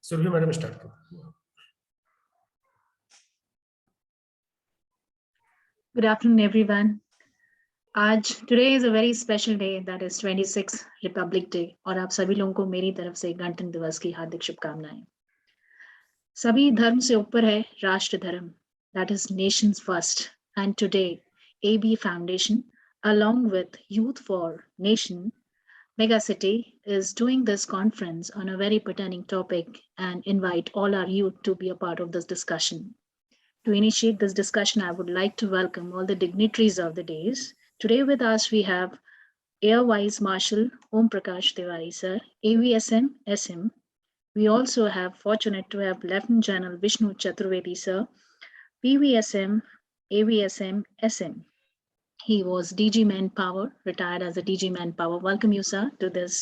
Surabhi madam start करो। Good afternoon, everyone. Today is a very special day, that is 26th Republic Day, और आप सभी लोगों को मेरी तरफ से गणतंत्र दिवस की हार्दिक शुभकामनाएं। सभी धर्म से ऊपर है राष्ट्र धर्म, that is nations first, and today AB Foundation along with Youth for Nation Megacity is doing this conference on a very pertinent topic and invite all our youth to be a part of this discussion. To initiate this discussion, I would like to welcome all the dignitaries of the days. Today with us, we have Air Vice Marshal Om Prakash Tiwari, sir, AVSM SM. We also have fortunate to have Lieutenant General Vishnu Chaturvedi, sir, PVSM, AVSM SM. He was DG Manpower, retired as a DG Manpower. Welcome you, sir, to this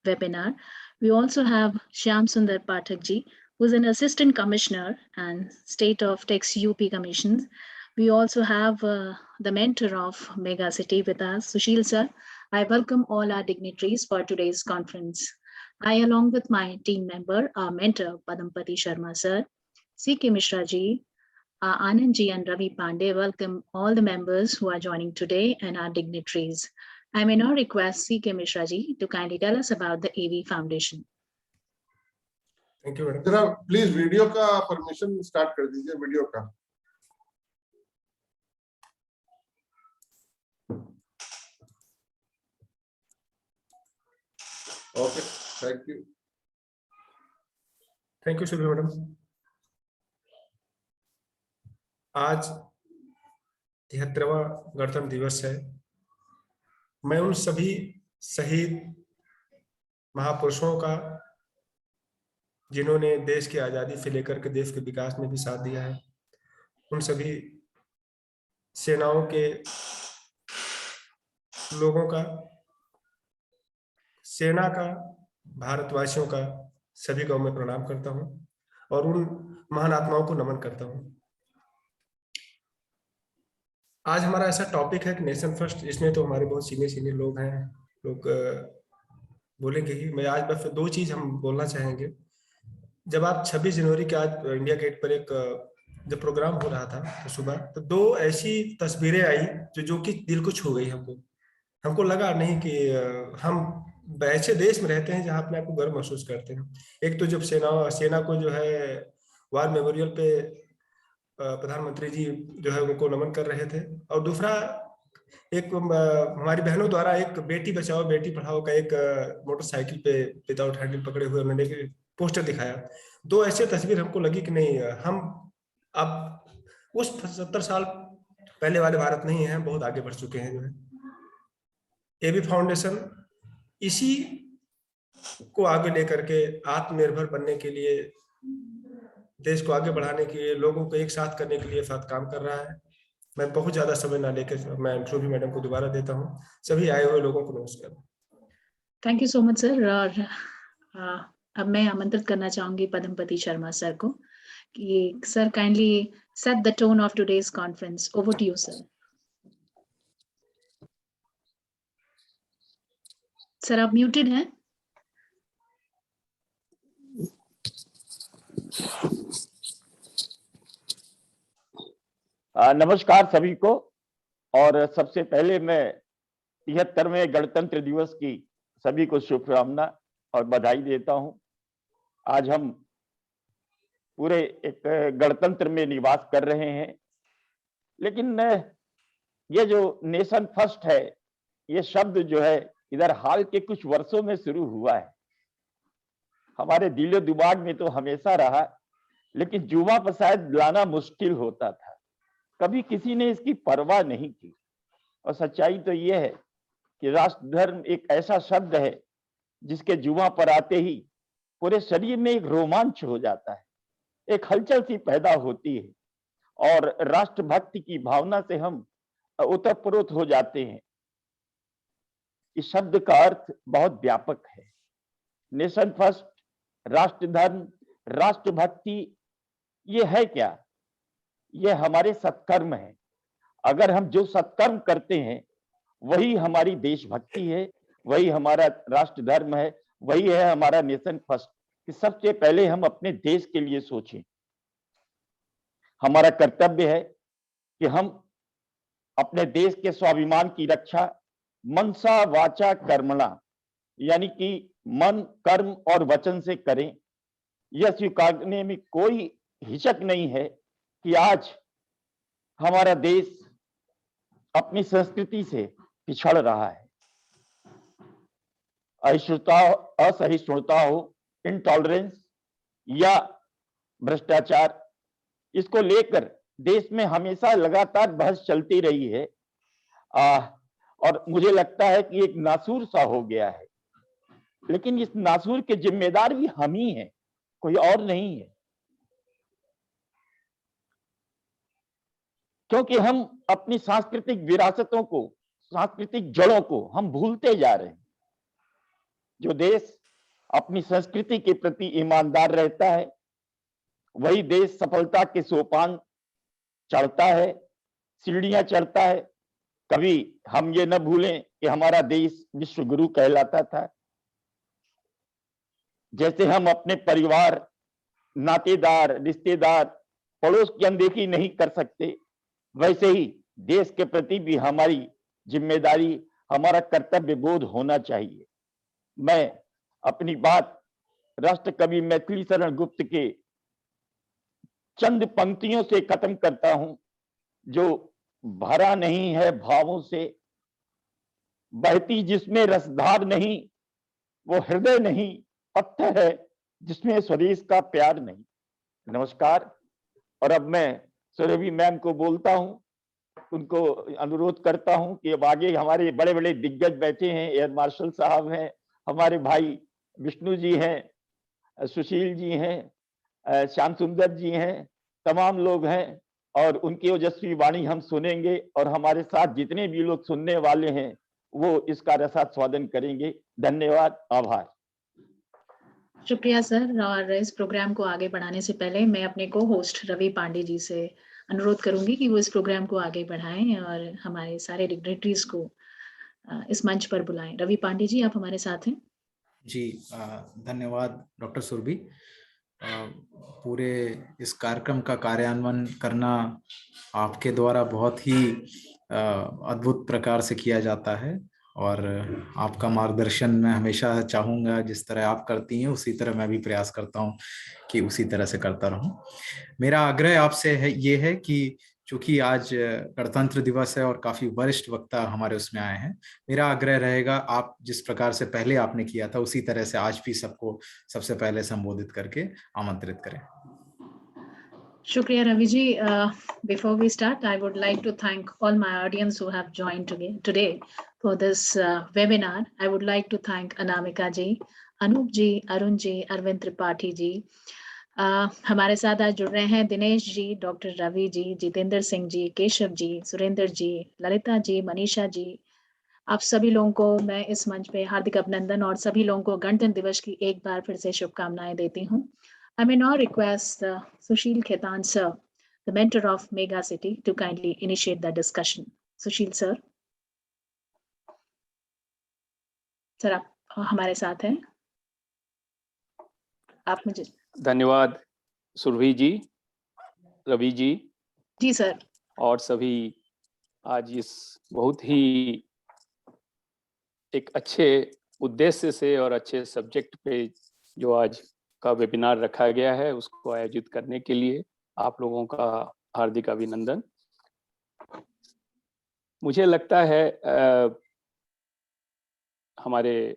webinar. We also have Shyam Sundar Pathak ji, who's an Assistant Commissioner and State of Tax UP Commissions. We also have the mentor of Megacity with us, Sushil sir. I welcome all our dignitaries for today's conference. I, along with my team member, our mentor, Padampati Sharma sir, C.K. Mishra ji, Anand ji and Ravi Pandey, welcome all the members who are joining today and our dignitaries. I may now request C.K. Mishra ji to kindly tell us about the AV Foundation. Thank you madam. जरा please video का permission start कर दीजिए, video का। Okay, thank you. Thank you Surabhi madam. आज 73वां गणतंत्र दिवस है। मैं उन सभी शहीद महापुरुषों का जिन्होंने देश की आज़ादी से लेकर के देश के विकास में भी साथ दिया है, उन सभी सेनाओं के लोगों का, सेना का, भारतवासियों का, सभी को मैं प्रणाम करता हूं और उन महान आत्माओं को नमन करता हूं। आज हमारा ऐसा टॉपिक है कि नेशन फर्स्ट। इसमें तो हमारे बहुत सीनियर लोग हैं, लोग बोलेंगे ही। मैं आज बस दो चीज हम बोलना चाहेंगे। जब आप 26 जनवरी के आज इंडिया गेट पर एक जब प्रोग्राम हो रहा था तो सुबह, तो दो ऐसी तस्वीरें आई जो कि दिल को छू गई। हमको लगा नहीं कि हम ऐसे देश में रहते हैं जहां अपने आप को गर्व महसूस करते हैं। एक तो जब सेना को जो है वार मेमोरियल पे प्रधानमंत्री जी जो है उनको नमन कर रहे थे, और दूसरा एक हमारी बहनों द्वारा एक बेटी बचाओ बेटी पढ़ाओ का एक मोटरसाइकिल पे विदाउट हैंडल पकड़े हुए उन्होंने पोस्टर दिखाया। दो ऐसे तस्वीर हमको लगी कि नहीं, हम अब उस 70 साल पहले वाले भारत नहीं है, बहुत आगे बढ़ चुके हैं। जो है एबी फाउंडेशन इसी को आगे लेकर के आत्मनिर्भर बनने के लिए, देश को आगे बढ़ाने के लिए, लोगों को एक साथ करने के लिए साथ काम कर रहा है। मैं बहुत ज्यादा समय ना लेकर मैं सुरभि मैडम को दोबारा देता हूं। सभी आए हुए लोगों को नमस्कार। Thank you so much sir. और अब मैं आमंत्रित करना चाहूंगी पदमपति शर्मा सर को कि sir kindly set the tone of today's conference. Over to you sir. Sir आप म्यूटेड हैं। नमस्कार सभी को। और सबसे पहले मैं 73वें गणतंत्र दिवस की सभी को शुभकामना और बधाई देता हूं। आज हम पूरे एक गणतंत्र में निवास कर रहे हैं, लेकिन ये जो नेशन फर्स्ट है, ये शब्द जो है इधर हाल के कुछ वर्षों में शुरू हुआ है। हमारे दिलो दिमाग में तो हमेशा रहा, लेकिन जुबां पर शायद लाना मुश्किल होता था। कभी किसी ने इसकी परवाह नहीं की। और सच्चाई तो यह है कि राष्ट्र धर्म एक ऐसा शब्द है जिसके जुबां पर आते ही पूरे शरीर में एक रोमांच हो जाता है, एक हलचल सी पैदा होती है और राष्ट्रभक्ति की भावना से हम ओतप्रोत हो जाते हैं। इस शब्द का अर्थ बहुत व्यापक है। नेशन फर्स्ट, राष्ट्र धर्म, राष्ट्रभक्ति, ये है क्या? ये हमारे सत्कर्म है। अगर हम जो सत्कर्म करते हैं वही हमारी देशभक्ति है, वही हमारा राष्ट्र धर्म है, वही है हमारा नेशन फर्स्ट। कि सबसे पहले हम अपने देश के लिए सोचें। हमारा कर्तव्य है कि हम अपने देश के स्वाभिमान की रक्षा मनसा वाचा कर्मणा, यानी कि मन, कर्म और वचन से करें। यह स्वीकारने में कोई हिचक नहीं है कि आज हमारा देश अपनी संस्कृति से पिछड़ रहा है। असहिष्णुता हो, इंटॉलरेंस या भ्रष्टाचार, इसको लेकर देश में हमेशा लगातार बहस चलती रही है। और मुझे लगता है कि एक नासूर सा हो गया है, लेकिन इस नासूर के जिम्मेदार भी हम ही हैं, कोई और नहीं है। क्योंकि हम अपनी सांस्कृतिक विरासतों को, सांस्कृतिक जड़ों को हम भूलते जा रहे हैं। जो देश अपनी संस्कृति के प्रति ईमानदार रहता है, वही देश सफलता के सोपान चढ़ता है, सीढ़ियां चढ़ता है। कभी हम ये न भूलें कि हमारा देश विश्व गुरु कहलाता था। जैसे हम अपने परिवार, नातेदार, रिश्तेदार, पड़ोस की अनदेखी नहीं कर सकते, वैसे ही देश के प्रति भी हमारी जिम्मेदारी, हमारा कर्तव्य बोध होना चाहिए। मैं अपनी बात राष्ट्र कवि मैथिली शरण गुप्त के चंद पंक्तियों से खत्म करता हूं, जो भरा नहीं है भावों से, बहती जिसमें रसधार नहीं, वो हृदय नहीं पत्थर है जिसमें स्वदेश का प्यार नहीं। नमस्कार। और अब मैं सुरभि मैम को बोलता हूं, उनको अनुरोध करता हूं कि अब आगे हमारे बड़े बड़े दिग्गज बैठे हैं, एयर मार्शल साहब हैं, हमारे भाई विष्णु जी हैं, सुशील जी हैं, श्याम सुंदर जी हैं, तमाम लोग हैं, और उनकी ओजस्वी वाणी हम सुनेंगे और हमारे साथ जितने भी लोग सुनने वाले हैं वो इसका रसास्वादन करेंगे। धन्यवाद, आभार। शुक्रिया सर। और इस प्रोग्राम को आगे बढ़ाने से पहले मैं अपने को होस्ट रवि पांडे जी से अनुरोध करूंगी कि वो इस प्रोग्राम को आगे बढ़ाएं और हमारे सारे डिग्नेटरीज को इस मंच पर बुलाएं। रवि पांडे जी, आप हमारे साथ हैं? जी, धन्यवाद डॉक्टर सुरभि। पूरे इस कार्यक्रम का कार्यान्वयन करना आपके द्वारा बहुत ही अद्भुत प्रकार से किया जाता है, और आपका मार्गदर्शन मैं हमेशा चाहूँगा जिस तरह आप करती हैं उसी तरह मैं भी प्रयास करता हूँ कि उसी तरह से करता रहूँ। मेरा आग्रह आपसे है ये है कि चूंकि आज गणतंत्र दिवस है और काफी वरिष्ठ वक्ता हमारे उसमें आए हैं, मेरा आग्रह रहेगा आप जिस प्रकार से पहले आपने किया था उसी तरह से आज भी सबको सबसे पहले संबोधित करके आमंत्रित करें। शुक्रिया Ravi ji. Before we start, I would like to thank all my audience who have joined today for this webinar. I would like to thank Anamika ji, Anup ji, Arun ji, Arvind Tripathi ji. हमारे साथ आज जुड़ रहे हैं Dinesh ji, doctor Ravi ji, Jitendra Singh ji, Keshav ji, Surendra जी, ललिता जी, मनीषा जी। आप सभी लोगों को मैं इस मंच पे हार्दिक अभिनंदन और सभी लोगों को गणतंत्र दिवस की एक बार फिर से शुभकामनाएं देती हूँ। I may now request Sushil Khetan sir, the mentor of Mega City, to kindly initiate the discussion. Sushil sir, sir आप हमारे साथ हैं? आप मुझे धन्यवाद सुरभि जी, रवि जी। जी सर। और सभी आज इस बहुत ही एक अच्छे उद्देश्य से और अच्छे सब्जेक्ट पे जो आज का वेबिनार रखा गया है उसको आयोजित करने के लिए आप लोगों का हार्दिक अभिनंदन। मुझे लगता है हमारे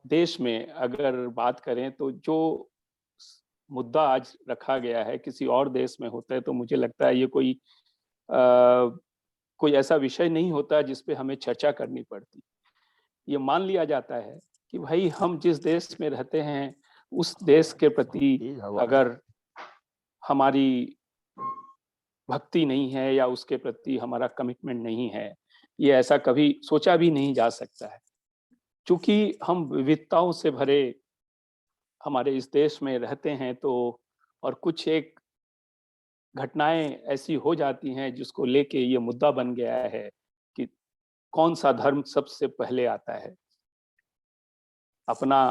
देश में अगर बात करें तो जो मुद्दा आज रखा गया है किसी और देश में होता है तो मुझे लगता है ये कोई ऐसा विषय नहीं होता जिस पे हमें चर्चा करनी पड़ती। ये मान लिया जाता है कि भाई हम जिस देश में रहते हैं उस देश के प्रति अगर हमारी भक्ति नहीं है या उसके प्रति हमारा कमिटमेंट नहीं है, ये ऐसा कभी सोचा भी नहीं जा सकता है। चूंकि हम विविधताओं से भरे हमारे इस देश में रहते हैं तो और कुछ एक घटनाएं ऐसी हो जाती हैं जिसको लेके ये मुद्दा बन गया है कि कौन सा धर्म सबसे पहले आता है। अपना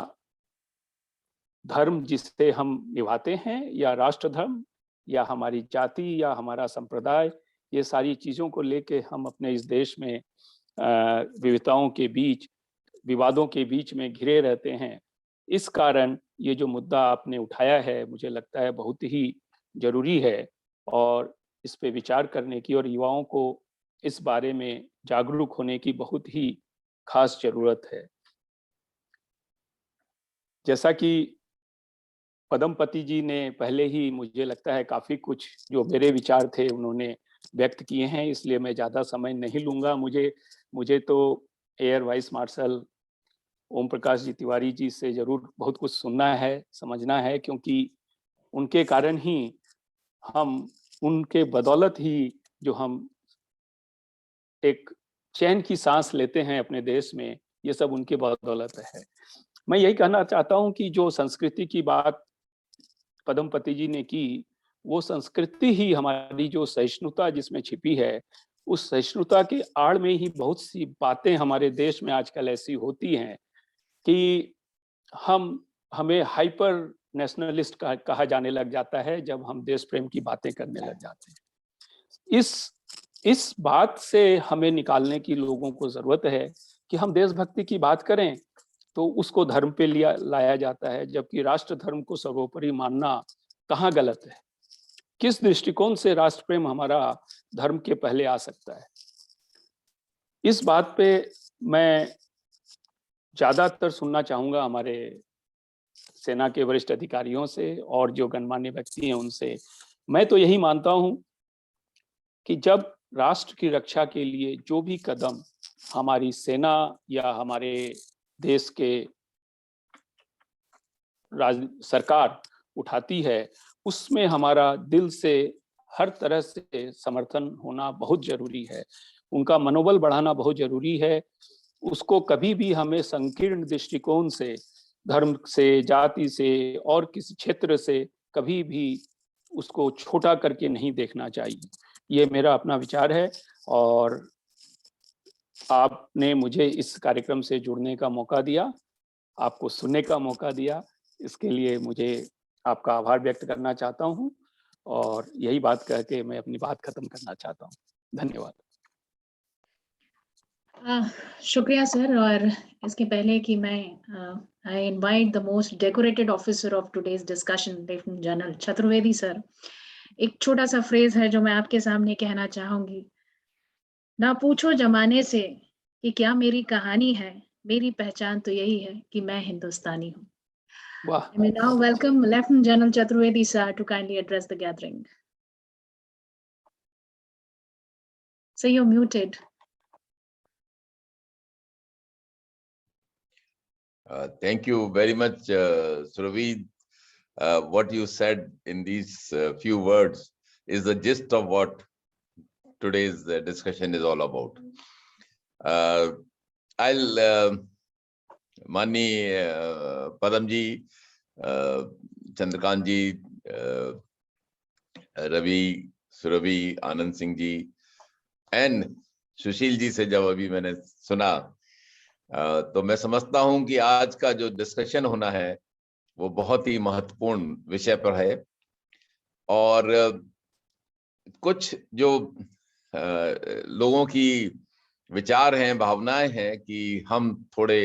धर्म जिसे हम निभाते हैं, या राष्ट्र धर्म, या हमारी जाति, या हमारा संप्रदाय, ये सारी चीजों को लेके हम अपने इस देश में विविधताओं के बीच, विवादों के बीच में घिरे रहते हैं। इस कारण ये जो मुद्दा आपने उठाया है, मुझे लगता है बहुत ही जरूरी है और इस पे विचार करने की और युवाओं को इस बारे में जागरूक होने की बहुत ही खास जरूरत है। जैसा कि पद्मपति जी ने पहले ही, मुझे लगता है, काफी कुछ जो मेरे विचार थे उन्होंने व्यक्त किए हैं, इसलिए मैं ज्यादा समय नहीं लूंगा। मुझे तो air vice marshal Om Prakash ji Tiwari ji से जरूर बहुत कुछ सुनना है, समझना है, क्योंकि उनके कारण ही हम, उनके बदौलत ही जो हम एक चैन की सांस लेते हैं अपने देश में, ये सब उनके बदौलत है। मैं यही कहना चाहता हूं कि जो संस्कृति की बात पद्मपति जी ने की, वो संस्कृति ही हमारी जो सहिष्णुता जिसमें छिपी है, उस सहिष्णुता की आड़ में ही बहुत सी बातें हमारे देश में आजकल ऐसी होती हैं कि हमें हाइपर नेशनलिस्ट कहा जाने लग जाता है जब हम देश प्रेम की बातें करने लग जाते हैं। इस बात से हमें निकालने की लोगों को जरूरत है कि हम देशभक्ति की बात करें तो उसको धर्म पे लाया जाता है, जबकि राष्ट्र धर्म को सर्वोपरि मानना कहाँ गलत है। किस दृष्टिकोण से राष्ट्र प्रेम हमारा धर्म के पहले आ सकता है, इस बात पे मैं ज्यादातर सुनना चाहूंगा हमारे सेना के वरिष्ठ अधिकारियों से और जो गणमान्य व्यक्ति हैं उनसे। मैं तो यही मानता हूं कि जब राष्ट्र की रक्षा के लिए जो भी कदम हमारी सेना या हमारे देश के सरकार उठाती है, उसमें हमारा दिल से हर तरह से समर्थन होना बहुत जरूरी है, उनका मनोबल बढ़ाना बहुत जरूरी है। उसको कभी भी हमें संकीर्ण दृष्टिकोण से, धर्म से, जाति से और किसी क्षेत्र से कभी भी उसको छोटा करके नहीं देखना चाहिए। ये मेरा अपना विचार है और आपने मुझे इस कार्यक्रम से जुड़ने का मौका दिया, आपको सुनने का मौका दिया, इसके लिए मुझे आपका आभार व्यक्त करना चाहता हूं और यही बात कह के मैं अपनी बात खत्म करना चाहता हूं। धन्यवाद। शुक्रिया सर। और इसके पहले कि मैं I invite the most decorated officer of today's discussion, lieutenant general Chaturvedi sir, एक छोटा सा फ्रेज है जो मैं आपके सामने कहना चाहूंगी। ना पूछो जमाने से कि क्या मेरी कहानी है, मेरी पहचान तो यही है कि मैं हिंदुस्तानी हूँ। वाह। I may now welcome Lieutenant General Chaturvedi sir to kindly address the gathering. So you're muted. Thank you very much, Surabhi. What you said in these few words is the gist of what today's discussion is all about. I'll Mani Padamji, Chandrakant ji, Ravi, Surabhi, Anand Singh ji and Sushil ji से जब अभी मैंने सुना तो मैं समझता हूं कि आज का जो डिस्कशन होना है वो बहुत ही महत्वपूर्ण विषय पर है और कुछ जो लोगों की विचार हैं, भावनाएं हैं कि हम थोड़े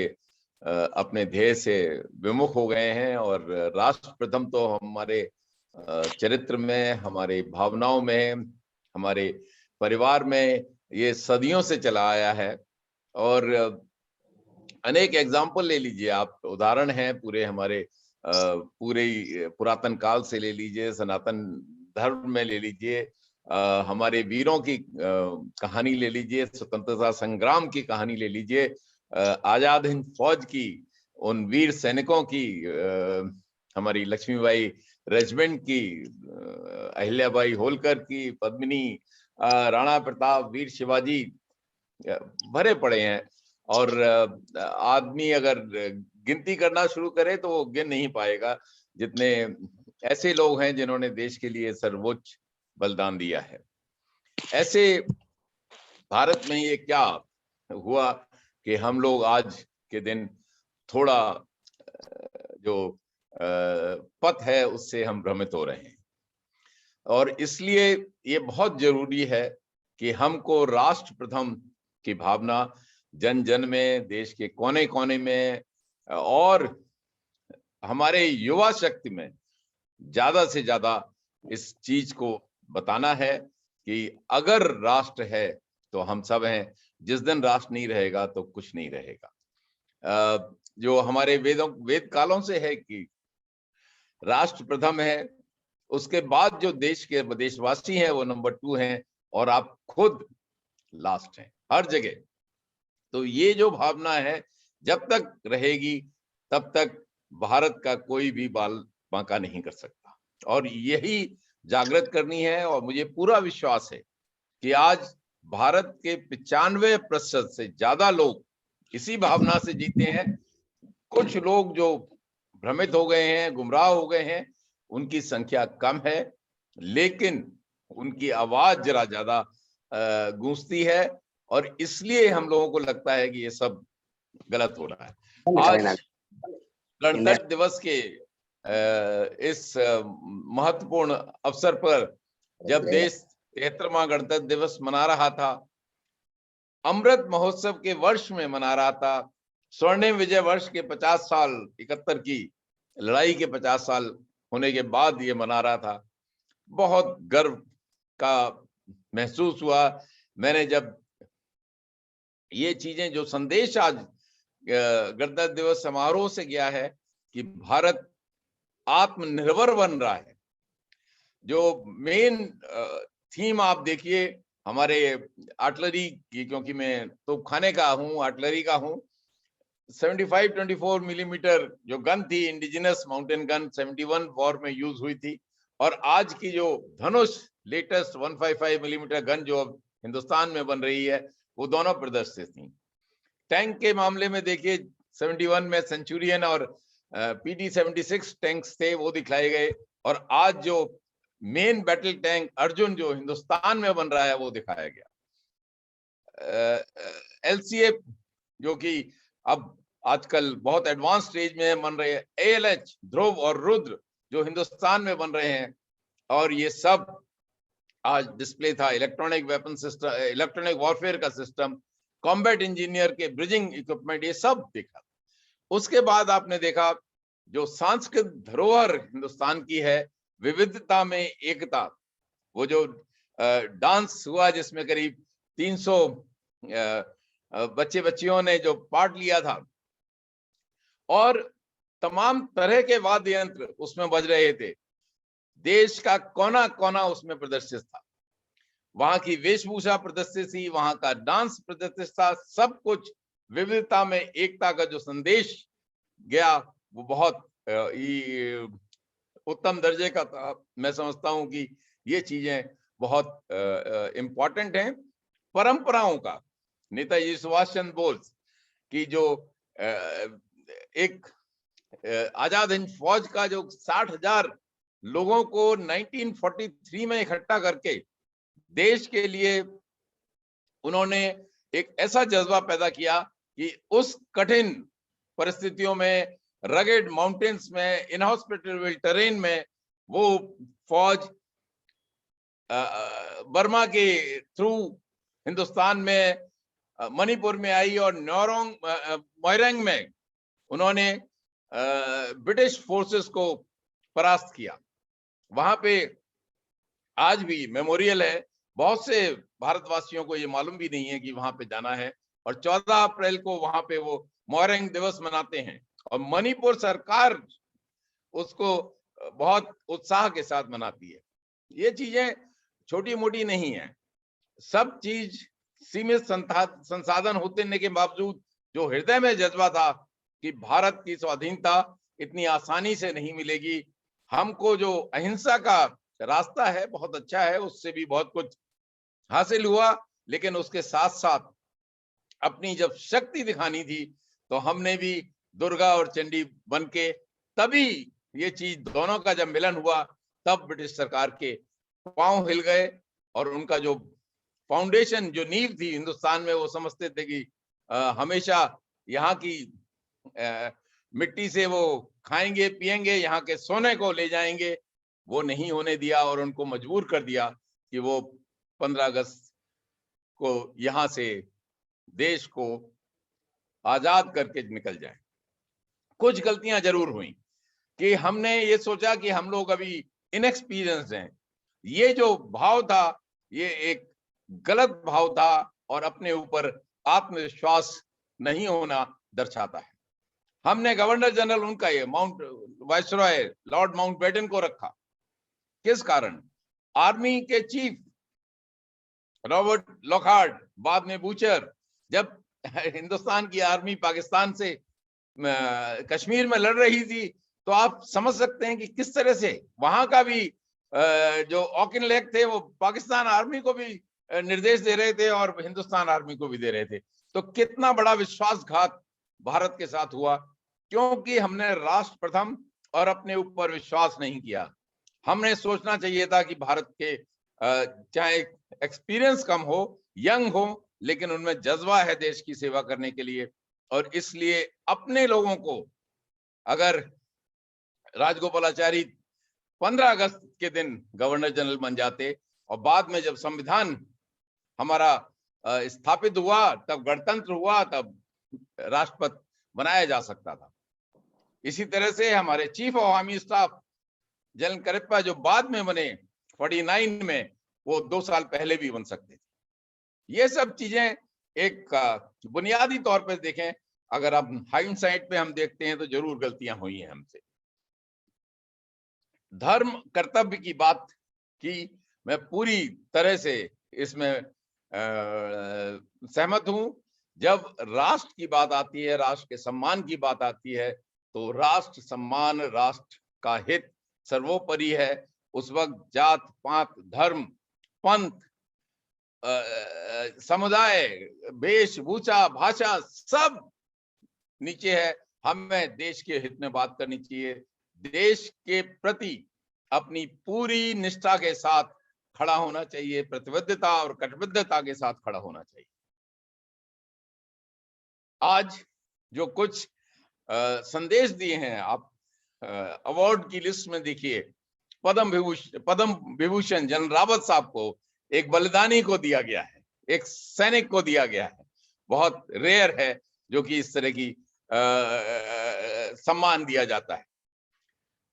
अपने ध्येय से विमुख हो गए हैं और राष्ट्र प्रथम तो हमारे चरित्र में, हमारे भावनाओं में, हमारे परिवार में ये सदियों से चला आया है और अनेक एग्जाम्पल ले लीजिए आप, उदाहरण हैं पूरे हमारे पूरे पुरातन काल से ले लीजिए, सनातन धर्म में ले लीजिए, हमारे वीरों की कहानी ले लीजिए, स्वतंत्रता संग्राम की कहानी ले लीजिए, आजाद हिंद फौज की उन वीर सैनिकों की, हमारी लक्ष्मीबाई रेजिमेंट की, अहिल्याबाई होलकर की, पद्मिनी, राणा प्रताप, वीर शिवाजी, भरे पड़े हैं और आदमी अगर गिनती करना शुरू करे तो वो गिन नहीं पाएगा जितने ऐसे लोग हैं जिन्होंने देश के लिए सर्वोच्च बलिदान दिया है। ऐसे भारत में ये क्या हुआ कि हम लोग आज के दिन थोड़ा जो पथ है उससे हम भ्रमित हो रहे हैं। और इसलिए ये बहुत जरूरी है कि हमको राष्ट्र प्रथम की भावना जन जन में, देश के कोने कोने में और हमारे युवा शक्ति में ज्यादा से ज्यादा इस चीज को बताना है कि अगर राष्ट्र है तो हम सब हैं, जिस दिन राष्ट्र नहीं रहेगा तो कुछ नहीं रहेगा। जो हमारे वेद कालों से है कि राष्ट्र प्रथम है, उसके बाद जो देश के देशवासी हैं वो नंबर 2 हैं, और आप खुद लास्ट हैं हर जगह। तो ये जो भावना है जब तक रहेगी तब तक भारत का कोई भी बाल बांका नहीं कर सकता, और यही जागृत करनी है। और मुझे पूरा विश्वास है कि आज भारत के 95% से ज्यादा लोग इसी भावना से जीते हैं। कुछ लोग जो भ्रमित हो गए हैं, गुमराह हो गए हैं, उनकी संख्या कम है, लेकिन उनकी आवाज जरा ज्यादा गूंजती है, और इसलिए हम लोगों को लगता है कि ये सब गलत हो रहा है। आज गणतंत्र दिवस के इस महत्वपूर्ण अवसर पर जब देश 73वां गणतंत्र दिवस मना रहा था, अमृत महोत्सव के वर्ष में मना रहा था, स्वर्णिम विजय वर्ष के 50 साल 71 की लड़ाई के 50 साल होने के बाद ये मना रहा था, बहुत गर्व का महसूस हुआ। मैंने जब ये चीजें, जो संदेश आज गणतंत्र दिवस समारोह से गया है कि भारत आत्मनिर्भर बन रहा है, जो मेन थीम आप देखिए हमारे आर्टिलरी की, क्योंकि मैं तोपखाने का हूँ, आर्टिलरी का हूँ, 75-24 मिलीमीटर जो गन थी, इंडिजिनस माउंटेन गन 71 वॉर में यूज हुई थी, और आज की जो धनुष लेटेस्ट 155 मिलीमीटर गन जो अब हिंदुस्तान में बन रही है, वो दोनों प्रदर्शित थी। टैंक के मामले में देखिए 71 में सेंचुरियन और PD-76 टैंक्स थे, वो दिखाए गए, और आज जो मेन बैटल टैंक अर्जुन जो हिंदुस्तान में बन रहा है वो दिखाया गया। LCA जो कि अब आजकल बहुत एडवांस स्टेज में बन रहे हैं, ALH ध्रुव और रुद्र जो हिंदुस्तान में बन रहे हैं, और ये सब आज डिस्प्ले था। Electronic weapon system, electronic warfare का सिस्टम, कॉम्बैट इंजीनियर के ब्रिजिंग इक्विपमेंट, ये सब देखा। उसके बाद आपने देखा जो सांस्कृतिक धरोहर हिंदुस्तान की है, विविधता में एकता, वो जो डांस हुआ जिसमें करीब 300 बच्चे बच्चियों ने जो पार्ट लिया था, और तमाम तरह के वाद्य यंत्र उसमें बज रहे थे, देश का कोना कोना उसमें प्रदर्शित था, वहां की वेशभूषा प्रदर्शित थी, वहां का डांस प्रदर्शित था, सब कुछ विविधता में एकता का जो संदेश गया वो बहुत उत्तम दर्जे का था। मैं समझता हूं कि ये चीजें बहुत इम्पोर्टेंट हैं। परंपराओं का, नेताजी सुभाष चंद्र बोस की जो एक आजाद हिंद फौज का जो 60,000 लोगों को 1943 में इकट्ठा करके देश के लिए उन्होंने एक ऐसा जज्बा पैदा किया कि उस कठिन परिस्थितियों में, रगेड माउंटेन्स में, इनहॉस्पिटल टेरेन में वो फौज बर्मा के थ्रू हिंदुस्तान में, मणिपुर में आई, और मोइरंग में उन्होंने ब्रिटिश फोर्सेस को परास्त किया। वहां पे आज भी मेमोरियल है, बहुत से भारतवासियों को ये मालूम भी नहीं है कि वहां पे जाना है, और 14 अप्रैल को वहां पे वो मोइरंग दिवस मनाते हैं, और मणिपुर सरकार उसको बहुत उत्साह के साथ मनाती है। ये चीजें छोटी मोटी नहीं है, सब चीज सीमित संसाधन होने के बावजूद जो हृदय में जज्बा था कि भारत की स्वाधीनता इतनी आसानी से नहीं मिलेगी, हमको जो अहिंसा का रास्ता है बहुत अच्छा है, उससे भी बहुत कुछ हासिल हुआ, लेकिन उसके साथ साथ अपनी जब शक्ति दिखानी थी तो हमने भी दुर्गा और चंडी बनके, तभी ये चीज दोनों का जब मिलन हुआ तब ब्रिटिश सरकार के पांव हिल गए, और उनका जो फाउंडेशन, जो नींव थी हिंदुस्तान में, वो समझते थे कि हमेशा यहाँ की मिट्टी से वो खाएंगे पिएंगे, यहाँ के सोने को ले जाएंगे, वो नहीं होने दिया और उनको मजबूर कर दिया कि वो 15 अगस्त को यहाँ से देश को आजाद करके निकल जाए। कुछ गलतियां जरूर हुई कि हमने ये सोचा कि हम लोग अभी इनएक्सपीरियंस्ड हैं। ये जो भाव था ये एक गलत भाव था और अपने ऊपर आत्मविश्वास नहीं होना दर्शाता है। हमने गवर्नर जनरल उनका ये माउंट वाइसरॉय लॉर्ड माउंटबेटन को रखा। किस कारण? आर्मी के चीफ रॉबर्ट लॉकहार्ट, बाद में बूचर, जब हिंदुस्तान की आर्मी पाकिस्तान से कश्मीर में लड़ रही थी तो आप समझ सकते हैं कि किस तरह से वहां का भी जो ऑकिनलेक थे वो पाकिस्तान आर्मी को भी निर्देश दे रहे थे और हिंदुस्तान आर्मी को भी दे रहे थे। तो कितना बड़ा विश्वासघात भारत के साथ हुआ, क्योंकि हमने राष्ट्र प्रथम और अपने ऊपर विश्वास नहीं किया। हमने सोचना चाहिए था कि भारत के चाहे एक्सपीरियंस कम हो, यंग हो, लेकिन उनमें जज्बा है देश की सेवा करने के लिए। और इसलिए अपने लोगों को, अगर राजगोपालाचारी 15 अगस्त के दिन गवर्नर जनरल बन जाते और बाद में जब संविधान हमारा स्थापित हुआ, तब गणतंत्र हुआ, तब राष्ट्रपति बनाया जा सकता था। इसी तरह से हमारे chief of army staff general Cariappa जो बाद में बने 49 में, वो 2 साल पहले भी बन सकते थे। ये सब चीजें एक बुनियादी तौर पर देखें, अगर आप हाइंडसाइट पे हम देखते हैं तो जरूर गलतियां हुई हैं हमसे। धर्म कर्तव्य की बात की मैं पूरी तरह से इसमें सहमत हूं। जब राष्ट्र की बात आती है, राष्ट्र के सम्मान की बात आती है, तो राष्ट्र सम्मान, राष्ट्र का हित सर्वोपरि है। उस वक्त जात पात, धर्म, पंथ, समुदाय, वेशभूषा, भाषा सब नीचे है। हमें देश के हित में बात करनी चाहिए, देश के प्रति अपनी पूरी निष्ठा के साथ खड़ा होना चाहिए, प्रतिबद्धता और कटिबद्धता के साथ खड़ा होना चाहिए। आज जो कुछ संदेश दिए हैं आप, अवार्ड की लिस्ट में देखिए, पद्म विभूषण जनरल रावत साहब को एक बलिदानी को दिया गया है, एक सैनिक को दिया गया है। बहुत रेयर है जो कि इस तरह की सम्मान दिया जाता है।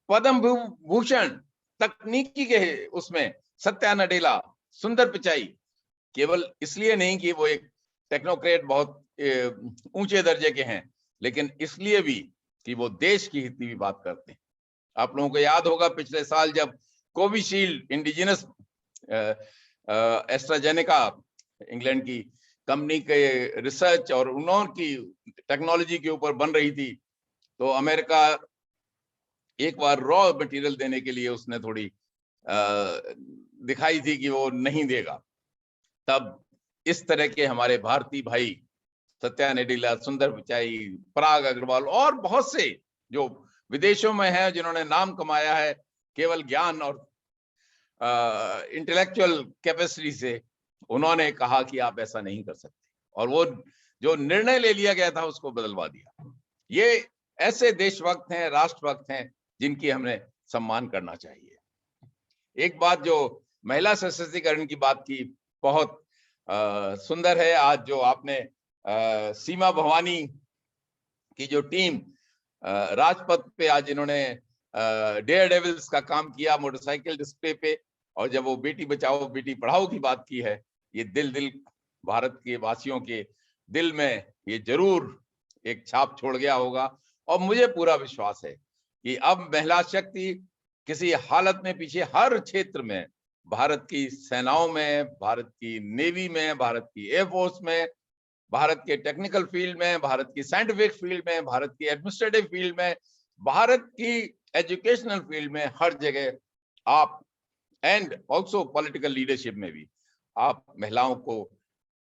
पद्म विभूषण तकनीकी के उसमें सत्या नडेला, सुंदर पिचाई, केवल इसलिए नहीं कि वो एक टेक्नोक्रेट बहुत ऊंचे दर्जे के हैं, लेकिन इसलिए भी कि वो देश की हित की भी बात करते हैं। आप लोगों को याद होगा पिछले साल जब कोविशील्ड इंडिजिनस एस्ट्राजेनेका इंग्लैंड की कंपनी के रिसर्च और उन्होंने टेक्नोलॉजी के ऊपर बन रही थी, तो अमेरिका एक बार रॉ मटेरियल देने के लिए उसने थोड़ी दिखाई थी कि वो नहीं देगा। तब इस तरह के हमारे भारतीय भाई सत्या नडेला, सुंदर पिचाई, पराग अग्रवाल और बहुत से जो विदेशों में हैं जिन्होंने नाम कमाया है केवल ज्ञान और इंटेलेक्चुअल कैपेसिटी से, उन्होंने कहा कि आप ऐसा नहीं कर सकते और वो जो निर्णय ले लिया गया था उसको बदलवा दिया। ये ऐसे देशभक्त हैं, राष्ट्रभक्त हैं जिनकी हमें सम्मान करना चाहिए। एक बात जो महिला सशक्तिकरण की बात की, बहुत सुंदर है। आज जो आपने सीमा भवानी की जो टीम राजपथ पे आज इन्होंने डेयर डेविल्स का काम किया मोटरसाइकिल डिस्प्ले पे, और जब वो बेटी बचाओ बेटी पढ़ाओ की बात की है, ये दिल भारत के वासियों के दिल में ये जरूर एक छाप छोड़ गया होगा। और मुझे पूरा विश्वास है कि अब महिला शक्ति किसी हालत में पीछे, हर क्षेत्र में, भारत की सेनाओं में, भारत की नेवी में, भारत की एयरफोर्स में, भारत के टेक्निकल फील्ड में, भारत की साइंटिफिक फील्ड में, भारत की एडमिनिस्ट्रेटिव फील्ड में, भारत की एजुकेशनल फील्ड में, हर जगह आप एंड ऑल्सो पॉलिटिकल लीडरशिप में भी आप महिलाओं को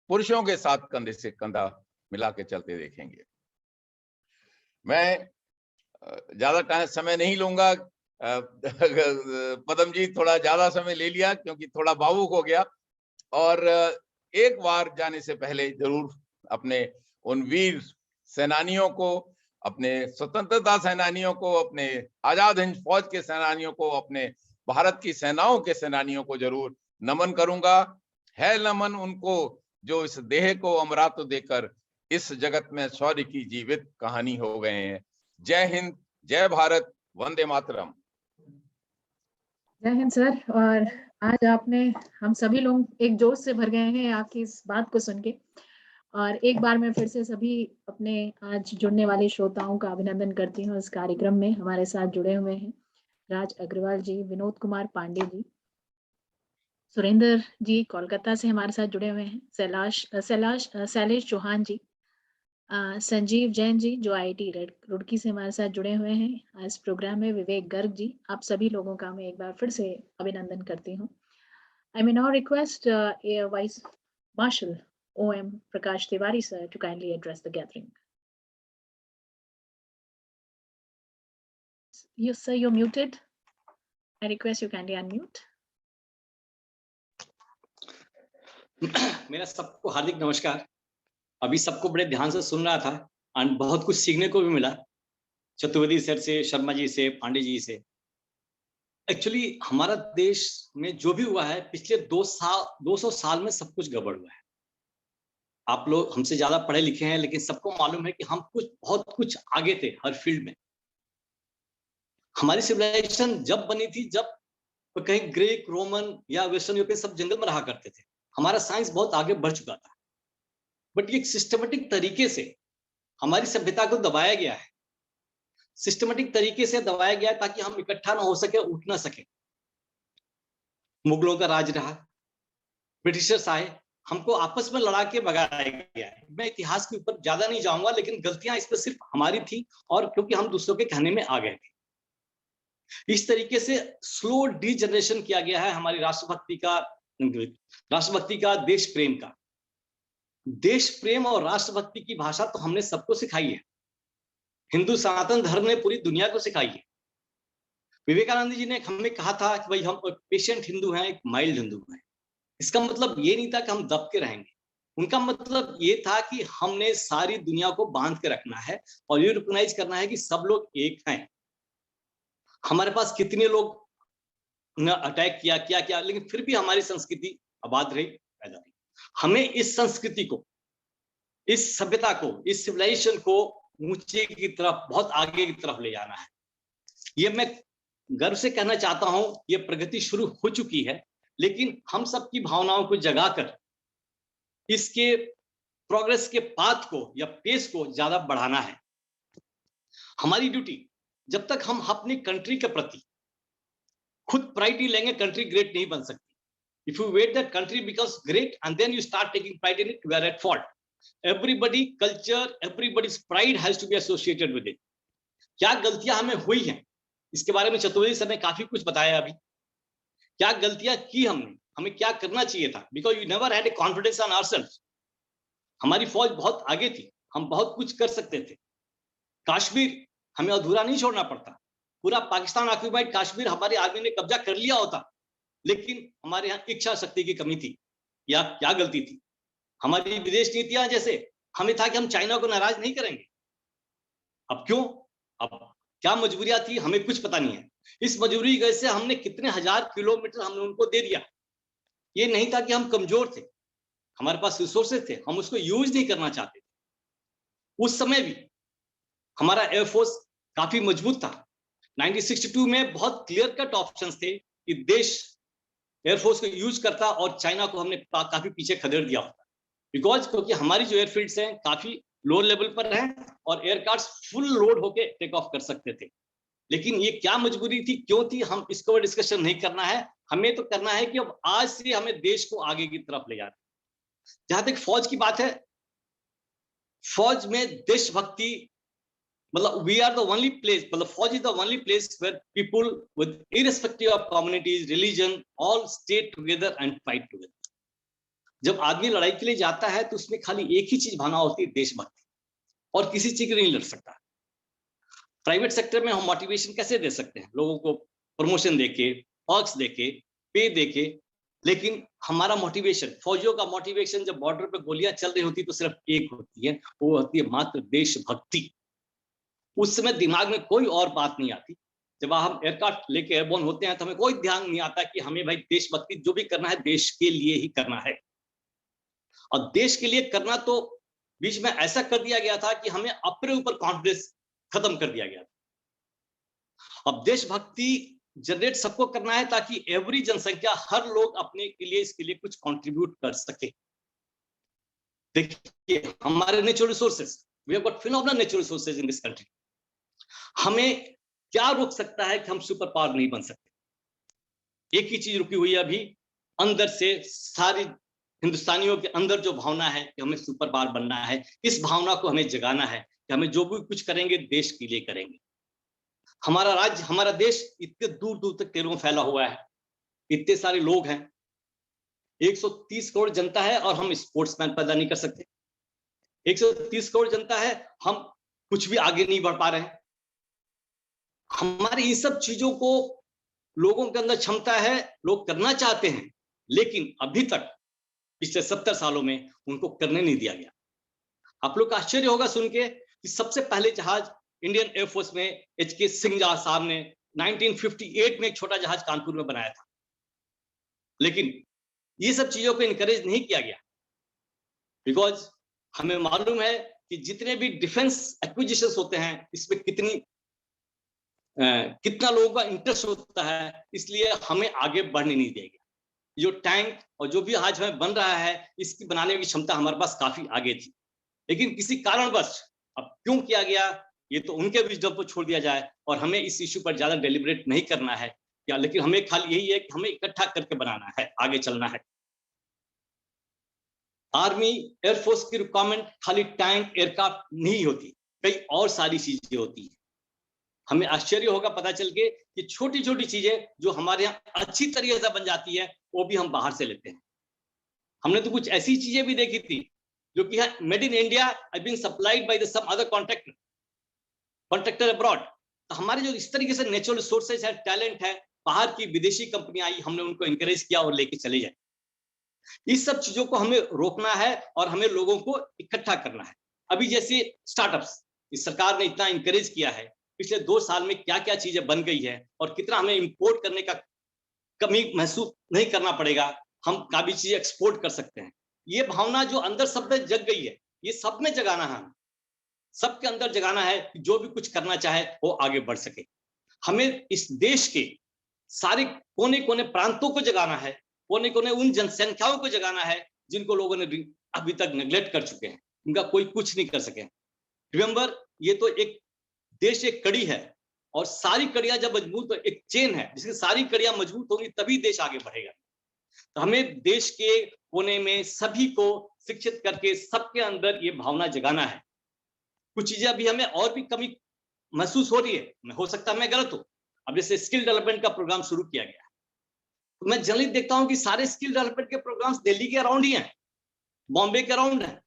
पुरुषों के साथ कंधे से कंधा मिला के चलते देखेंगे। मैं ज्यादा समय नहीं लूंगा, पद्म जी थोड़ा ज्यादा समय ले लिया क्योंकि थोड़ा भावुक हो गया। और एक बार जाने से पहले जरूर अपने उन वीर सेनानियों को, अपने स्वतंत्रता सेनानियों को, अपने आजाद हिंद फौज के सेनानियों को, अपने भारत की सेनाओं के सेनानियों को जरूर नमन करूंगा। है नमन उनको जो इस देह को अमरात देकर इस जगत में शौर्य की जीवित कहानी हो गए हैं। जय हिंद, जय भारत, वंदे मातरम। जय हिंद सर। और आज आपने, हम सभी लोग एक जोश से भर गए हैं आपकी इस बात को सुन के। और एक बार मैं फिर से सभी अपने आज जुड़ने वाले श्रोताओं का अभिनंदन करती हूँ। इस कार्यक्रम में हमारे साथ जुड़े हुए हैं राज अग्रवाल जी, विनोद कुमार पांडे जी, सुरेंद्र जी कोलकाता से हमारे साथ जुड़े हुए हैं, शैलेश चौहान जी, संजीव जैन जी जो IIT रुड़की से हमारे साथ जुड़े हुए हैं इस प्रोग्राम में, विवेक गर्ग जी, आप सभी लोगों का मैं एक बार फिर से अभिनंदन करती हूँ। I may now request vice marshal OM Prakash Tiwari sir to kindly address the gathering. Yes sir, you're muted. I request you kindly unmute. मेरा सबको हार्दिक नमस्कार। अभी सबको बड़े ध्यान से सुन रहा था और बहुत कुछ सीखने को भी मिला, चतुर्वेदी सर से, शर्मा जी से, पांडे जी से। एक्चुअली हमारा देश में जो भी हुआ है पिछले 200 साल में सब कुछ गड़बड़ हुआ है। आप लोग हमसे ज्यादा पढ़े लिखे हैं, लेकिन सबको मालूम है कि हम बहुत कुछ आगे थे हर फील्ड में। हमारी सिविलाइजेशन जब बनी थी, जब कहीं ग्रीक, रोमन या वेस्टर्न यूरोपियन सब जंगल में रहा करते थे, हमारा साइंस बहुत आगे बढ़ चुका था। बट ये सिस्टमेटिक तरीके से हमारी सभ्यता को दबाया गया है, सिस्टमेटिक तरीके से दबाया गया है ताकि हम इकट्ठा ना हो सके, उठ ना सके। मुगलों का राज रहा, ब्रिटिशर्स आए, हमको आपस में लड़ा के भगाया गया है। मैं इतिहास के ऊपर ज्यादा नहीं जाऊंगा, लेकिन गलतियां इसमें सिर्फ हमारी थी, और क्योंकि हम दूसरों के कहने में आ गए थे। इस तरीके से स्लो डीजनरेशन किया गया है हमारी राष्ट्रभक्ति का, देश प्रेम का। देश प्रेम और राष्ट्रभक्ति की भाषा तो हमने सबको सिखाई है, हिंदू सनातन धर्म ने पूरी दुनिया को सिखाई है। विवेकानंद जी ने हमें कहा था कि भाई हम एक पेशेंट हिंदू हैं, एक माइल्ड हिंदू हैं। इसका मतलब ये नहीं था कि हम दब के रहेंगे, उनका मतलब ये था कि हमने सारी दुनिया को बांध के रखना है और ये रिकॉग्नाइज करना है कि सब लोग एक हैं। हमारे पास कितने लोग ने अटैक किया, लेकिन फिर भी हमारी संस्कृति आबाद रही, पैदा रही। हमें इस संस्कृति को, इस सभ्यता को, इस सिविलाइजेशन को ऊंचे की तरफ, बहुत आगे की तरफ ले जाना है। ये मैं गर्व से कहना चाहता हूं, ये प्रगति शुरू हो चुकी है, लेकिन हम सबकी भावनाओं को जगाकर इसके प्रोग्रेस के पाथ को या पेस को ज्यादा बढ़ाना है। हमारी ड्यूटी, जब तक हम अपनी कंट्री के प्रति खुद प्राइड नहीं लेंगे, कंट्री ग्रेट नहीं बन सकती। If you wait that country becomes great and then you start taking pride in it, we are at fault. Everybody culture, everybody's pride has to be associated with it. क्या गलतियां हमें हुई हैं, इसके बारे में चतुर्वेदी सर ने काफी कुछ बताया। अभी क्या गलतियां की हमने, हमें क्या करना चाहिए था, because we never had a confidence on ourselves. हमारी फौज बहुत आगे थी, हम बहुत कुछ कर सकते थे। कश्मीर हमें अधूरा नहीं छोड़ना पड़ता, पूरा पाकिस्तान ऑक्युपाइड कश्मीर हमारे आर्मी ने कब्जा कर लिया होता, लेकिन हमारे यहाँ इच्छा शक्ति की कमी थी। या क्या गलती थी हमारी विदेश नीतियां, जैसे हमें था कि हम चाइना को नाराज नहीं करेंगे। अब क्यों, अब क्या मजबूरियां थी, हमें कुछ पता नहीं है। इस मजबूरी की वजह से हमने कितने हजार किलोमीटर हमने उनको दे दिया। ये नहीं था कि हम कमजोर थे, हमारे पास रिसोर्सेज थे, हम उसको यूज नहीं करना चाहते थे। उस समय भी हमारा एयरफोर्स काफी मजबूत था। 1962 में बहुत क्लियर कट ऑप्शंस थे कि देश एयरफोर्स को यूज करता और चाइना को हमने काफी पीछे खदेड़ दिया होता, बिकॉज क्योंकि हमारी जो एयरफील्ड्स हैं काफी लो लेवल पर हैं और एयरक्राफ्ट फुल लोड होके टेक ऑफ कर सकते थे। लेकिन ये क्या मजबूरी थी, क्यों थी, हम इसको डिस्कशन नहीं करना है। हमें तो करना है कि अब आज से हमें देश को आगे की तरफ ले जाना है। जहां तक फौज की बात है, फौज में देशभक्ति, मतलब we are the only place, मतलब फौज is the only place where people with irrespective of communities, religion, all stay together and fight together. जब आदमी लड़ाई के लिए जाता है तो उसमें खाली एक ही चीज भावना होती है, देशभक्ति, और किसी चीज के लिए नहीं लड़ सकता। प्राइवेट सेक्टर में हम मोटिवेशन कैसे दे सकते हैं, लोगों को प्रमोशन देके, पर्क्स देके, पे देके, लेकिन हमारा मोटिवेशन, फौजियों का मोटिवेशन जब बॉर्डर पे गोलियां चल रही होती तो सिर्फ एक होती है, वो होती है मात्र देशभक्ति। उस समय दिमाग में कोई और बात नहीं आती। जब हम एयरक्राफ्ट लेके एयरबोर्न होते हैं तो हमें कोई ध्यान नहीं आता कि हमें भाई देशभक्ति जो भी करना है देश के लिए ही करना है। और देश के लिए करना तो बीच में ऐसा कर दिया गया था कि हमें अपने ऊपर कॉन्फिडेंस खत्म कर दिया गया था। अब देशभक्ति जनरेट सबको करना है ताकि एवरी जनसंख्या, हर लोग अपने के लिए इसके लिए कुछ कंट्रीब्यूट कर सके। देखिए हमारे natural resources, we have got phenomenal natural resources in this country. हमें क्या रोक सकता है कि हम सुपर पावर नहीं बन सकते? एक ही चीज रुकी हुई है अभी, अंदर से सारी हिंदुस्तानियों के अंदर जो भावना है कि हमें सुपर पावर बनना है, इस भावना को हमें जगाना है कि हमें जो भी कुछ करेंगे देश के लिए करेंगे। हमारा राज्य, हमारा देश इतने दूर दूर तक तेलों में फैला हुआ है, इतने सारे लोग हैं, 130 करोड़ जनता है और हम स्पोर्ट्समैन पैदा नहीं कर सकते। 130 करोड़ जनता है, हम कुछ भी आगे नहीं बढ़ पा रहे हैं। हमारी इन सब चीजों को लोगों के अंदर क्षमता है, लोग करना चाहते हैं, लेकिन अभी तक पिछले 70 सालों में उनको करने नहीं दिया गया। आप लोग का आश्चर्य होगा सुन के कि सबसे पहले जहाज इंडियन एयरफोर्स में HK सिंह साहब ने 1958 में एक छोटा जहाज कानपुर में बनाया था, लेकिन ये सब चीजों को इनकरेज नहीं किया गया। बिकॉज हमें मालूम है कि जितने भी डिफेंस एक्विजिशंस होते हैं इसमें कितना लोगों का इंटरेस्ट होता है, इसलिए हमें आगे बढ़ने नहीं दिया गया। जो टैंक और जो भी आज हमें बन रहा है, इसकी बनाने की क्षमता हमारे पास काफी आगे थी, लेकिन किसी कारणवश अब क्यों किया गया ये तो उनके विजडम पर छोड़ दिया जाए, और हमें इस इश्यू पर ज्यादा डेलिब्रेट नहीं करना है क्या, लेकिन हमें खाली यही है कि हमें इकट्ठा करके बनाना है, आगे चलना है। आर्मी एयरफोर्स की रिक्वायरमेंट खाली टैंक एयरक्राफ्ट नहीं होती, कई और सारी चीजें होती है। हमें आश्चर्य होगा पता चल के कि छोटी छोटी चीजें जो हमारे यहाँ अच्छी तरीके से बन जाती है वो भी हम बाहर से लेते हैं। हमने तो कुछ ऐसी चीजें भी देखी थी जो कि made in India have been supplied by the some other contractor abroad. तो हमारे जो इस तरीके से नेचुरल रिसोर्सेज है, टैलेंट है, बाहर की विदेशी कंपनियां आई, हमने उनको इंकरेज किया और लेके चले जाए। इस सब चीजों को हमें रोकना है और हमें लोगों को इकट्ठा करना है। अभी जैसे स्टार्टअप्स, इस सरकार ने इतना इंकरेज किया है, पिछले 2 साल में क्या क्या चीजें बन गई है और कितना हमें इंपोर्ट करने का कमी महसूस नहीं करना पड़ेगा, हम काफी चीजें एक्सपोर्ट कर सकते हैं। ये भावना जो अंदर सब में जग गई है, ये सब में जगाना है, सबके अंदर जगाना है कि जो भी कुछ करना चाहे वो आगे बढ़ सके। हमें इस देश के सारे कोने कोने प्रांतों को जगाना है, कोने कोने उन जनसंख्याओं को जगाना है जिनको लोगों ने अभी तक नेग्लेक्ट कर चुके हैं, उनका कोई कुछ नहीं कर सके। रिमेंबर, ये तो एक देश एक कड़ी है और सारी कड़ियां जब मजबूत, एक चेन है जिसकी सारी कड़ियां मजबूत होंगी तभी देश आगे बढ़ेगा। तो हमें देश के कोने में सभी को शिक्षित करके सबके अंदर ये भावना जगाना है। कुछ चीजें अभी हमें और भी कमी महसूस हो रही है, हो सकता है मैं गलत हूं। अब जैसे स्किल डेवलपमेंट का प्रोग्राम शुरू किया गया, तो मैं जनरली देखता हूं कि सारे स्किल डेवलपमेंट के प्रोग्राम्स दिल्ली के अराउंड ही हैं, बॉम्बे के अराउंड है।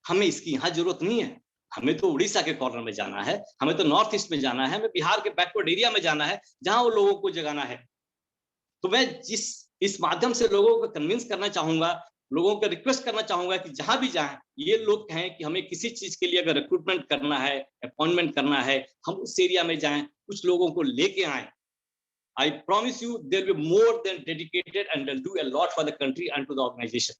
हमें इसकी यहाँ जरूरत नहीं है। हमें तो उड़ीसा के कॉर्नर में जाना है, हमें तो नॉर्थ ईस्ट में जाना है, हमें बिहार के बैकवर्ड एरिया में जाना है जहां वो लोगों को जगाना है। तो मैं इस माध्यम से लोगों को कन्विंस करना चाहूंगा, लोगों को रिक्वेस्ट करना चाहूंगा कि जहां भी जाएं ये लोग कहें कि हमें किसी चीज के लिए अगर रिक्रूटमेंट करना है, अपॉइंटमेंट करना है, हम उस एरिया में जाएं, कुछ लोगों को लेके आए। I promise you there will be more than dedicated and they'll do a lot for the country and to the organization.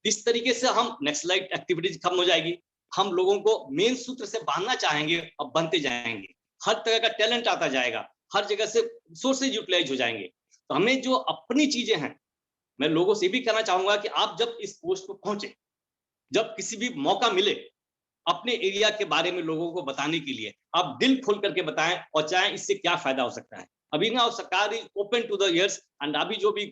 इस तरीके से हम नेक्स्ट लाइट एक्टिविटीज खत्म हो जाएगी। हम लोगों को मेन सूत्र से बांधना चाहेंगे और बनते जाएंगे, हर तरह का टैलेंट आता जाएगा, हर जगह से सोर्सेज यूटिलाइज हो जाएंगे। तो हमें जो अपनी चीजें हैं, मैं लोगों से भी कहना चाहूंगा कि आप जब इस पोस्ट पर पहुंचे, जब किसी भी मौका मिले, अपने एरिया के बारे में लोगों को बताने के लिए आप दिल खोल करके बताएं और चाहें इससे क्या फायदा हो सकता है। अभी ना सरकार is open to the ears and अभी जो भी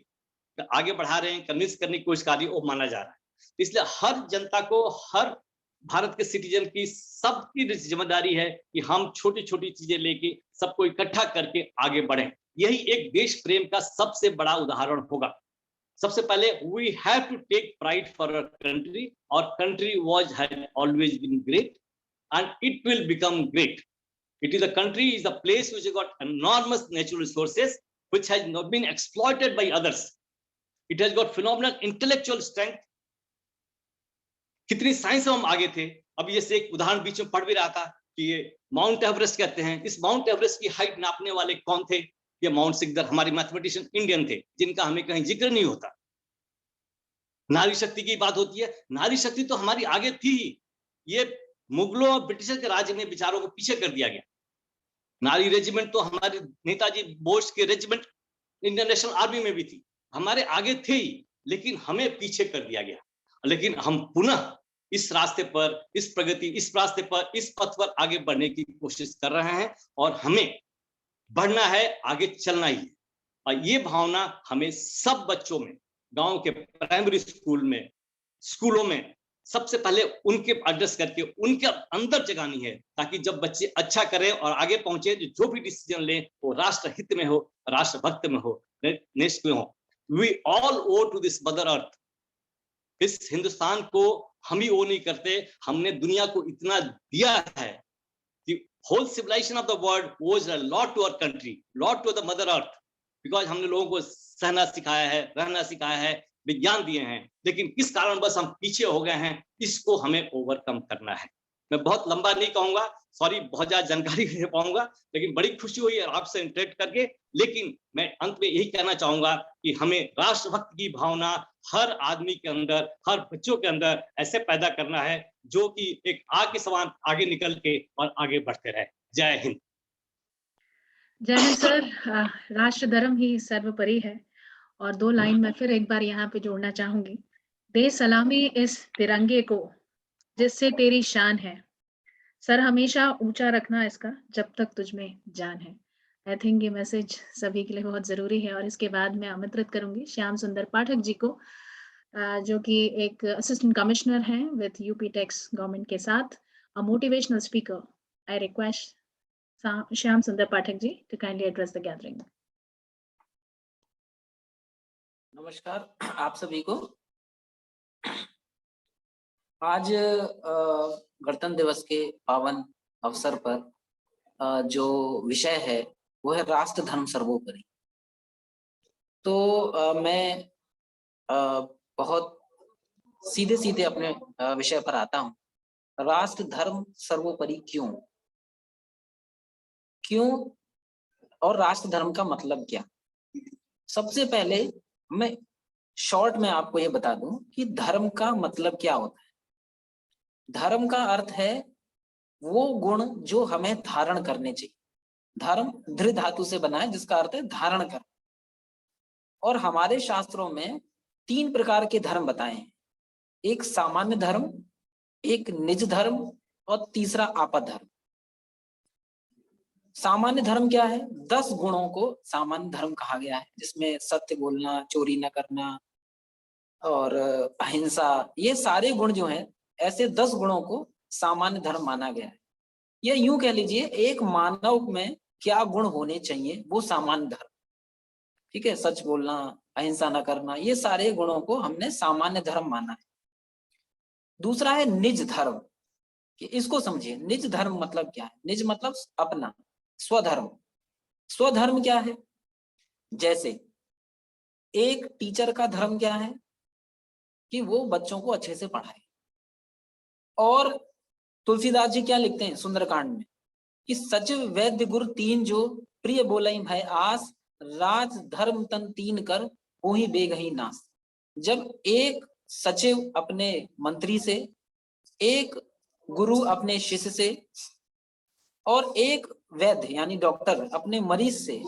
आगे बढ़ा रहे हैं, कन्विंस करने की कोशिश कर रही है, वो माना जा रहा है। इसलिए हर जनता को, हर भारत के सिटीजन की, सबकी जिम्मेदारी है कि हम छोटी छोटी चीजें लेके सबको इकट्ठा करके आगे बढ़ें। यही एक देश प्रेम का सबसे बड़ा उदाहरण होगा। सबसे पहले we have to take pride for our country, और country has always been great and it will become great. It is a country, is a place which has got enormous natural resources, which has not been exploited by others. It has got phenomenal intellectual strength. कितनी science में हम आगे थे। अब जैसे एक उदाहरण बीच में पढ़ भी रहा था कि ये माउंट एवरेस्ट कहते हैं, इस माउंट एवरेस्ट की हाइट नापने वाले कौन थे? ये माउंट सिकदर, हमारे मैथमेटिशियन इंडियन थे, जिनका हमें कहीं जिक्र नहीं होता। नारी शक्ति की बात होती है, नारी शक्ति तो हमारी आगे थी ही, ये मुगलों और ब्रिटिशर के राज्य में विचारों को पीछे कर दिया गया। नारी रेजिमेंट तो हमारे नेताजी बोस के रेजिमेंट इंडियन नेशनल आर्मी में भी थी, हमारे आगे थे ही, लेकिन हमें पीछे कर दिया गया। लेकिन हम पुनः इस रास्ते पर, इस प्रगति, इस रास्ते पर, इस पथ पर आगे बढ़ने की कोशिश कर रहे हैं और हमें बढ़ना है, आगे चलना ही है। और ये भावना हमें सब बच्चों में, गांव के प्राइमरी स्कूल में, स्कूलों में सबसे पहले उनके एड्रेस करके उनके अंदर जगानी है, ताकि जब बच्चे अच्छा करें और आगे पहुंचे, जो भी डिसीजन ले वो राष्ट्र हित में हो, राष्ट्र भक्त में हो, नेक्स्ट में हो। We all owe to this mother earth. इस हिंदुस्तान को हम ही वो नहीं करते, हमने दुनिया को इतना दिया है कि whole civilisation of the world owes a lot to our country, lot to the mother earth, because हमने लोगों को सहना सिखाया है, रहना सिखाया है, विज्ञान दिए हैं, लेकिन किस कारण बस हम पीछे हो गए हैं, इसको हमें ओवरकम करना है। मैं बहुत लंबा नहीं कहूंगा, सॉरी, बहुत ज्यादा जानकारी नहीं दे पाऊंगा, लेकिन बड़ी खुशी हुई है आपसे इंटरेक्ट करके। लेकिन मैं अंत में यही कहना चाहूंगा कि हमें राष्ट्रभक्त की भावना हर आदमी के अंदर, हर बच्चों के अंदर ऐसे पैदा करना है, जो कि एक आग के समान आगे निकल के और आगे बढ़ते रहे। जय हिंद। जय हिंद सर। राष्ट्र धर्म ही सर्वोपरि है। और 2 लाइन में फिर एक बार यहाँ पे जोड़ना चाहूंगी, दे सलामी इस तिरंगे को जिससे तेरी शान है, सर हमेशा ऊंचा रखना इसका जब तक तुझ में जान है। आई थिंक ये मैसेज सभी के लिए बहुत जरूरी है। और इसके बाद मैं आमंत्रित करूंगी श्याम सुंदर पाठक जी को, जो कि एक असिस्टेंट कमिश्नर हैं विद यूपी टैक्स गवर्नमेंट के साथ, a motivational speaker. I request Shyam Sundar Pathak ji to kindly address the gathering. नमस्कार आप सभी को। आज गणतंत्र दिवस के पावन अवसर पर जो विषय है वो है राष्ट्र धर्म सर्वोपरि। तो मैं बहुत सीधे सीधे अपने विषय पर आता हूँ। राष्ट्र धर्म सर्वोपरि क्यों और राष्ट्र धर्म का मतलब क्या? सबसे पहले मैं शॉर्ट में आपको ये बता दूं कि धर्म का मतलब क्या होता है। धर्म का अर्थ है वो गुण जो हमें धारण करने चाहिए। धर्म धृ धातु से बना है, जिसका अर्थ है धारण कर। और हमारे शास्त्रों में 3 प्रकार के धर्म बताए हैं, एक सामान्य धर्म, एक निज धर्म और तीसरा आपद धर्म। सामान्य धर्म क्या है? 10 गुणों को सामान्य धर्म कहा गया है, जिसमें सत्य बोलना, चोरी न करना और अहिंसा, ये सारे गुण जो हैं, ऐसे 10 गुणों को सामान्य धर्म माना गया है। या यूं कह लीजिए एक मानव में क्या गुण होने चाहिए वो सामान्य धर्म, ठीक है। सच बोलना, अहिंसा न करना, ये सारे गुणों को हमने सामान्य धर्म माना है। दूसरा है निज धर्म, कि इसको समझिए। निज धर्म मतलब क्या है? निज मतलब अपना, स्वधर्म। स्वधर्म क्या है? जैसे एक टीचर का धर्म क्या है कि वो बच्चों को अच्छे से पढ़ाए। और तुलसीदास जी क्या लिखते हैं सुंदरकांड में कि सचिव वैद्य गुरु 3 जो प्रिय बोलई भय आस, राज धर्म तन 3 कर होहि बेगहि नास। जब एक सचिव अपने मंत्री से, एक गुरु अपने शिष्य से और एक वैद्य यानी डॉक्टर अपने मरीज से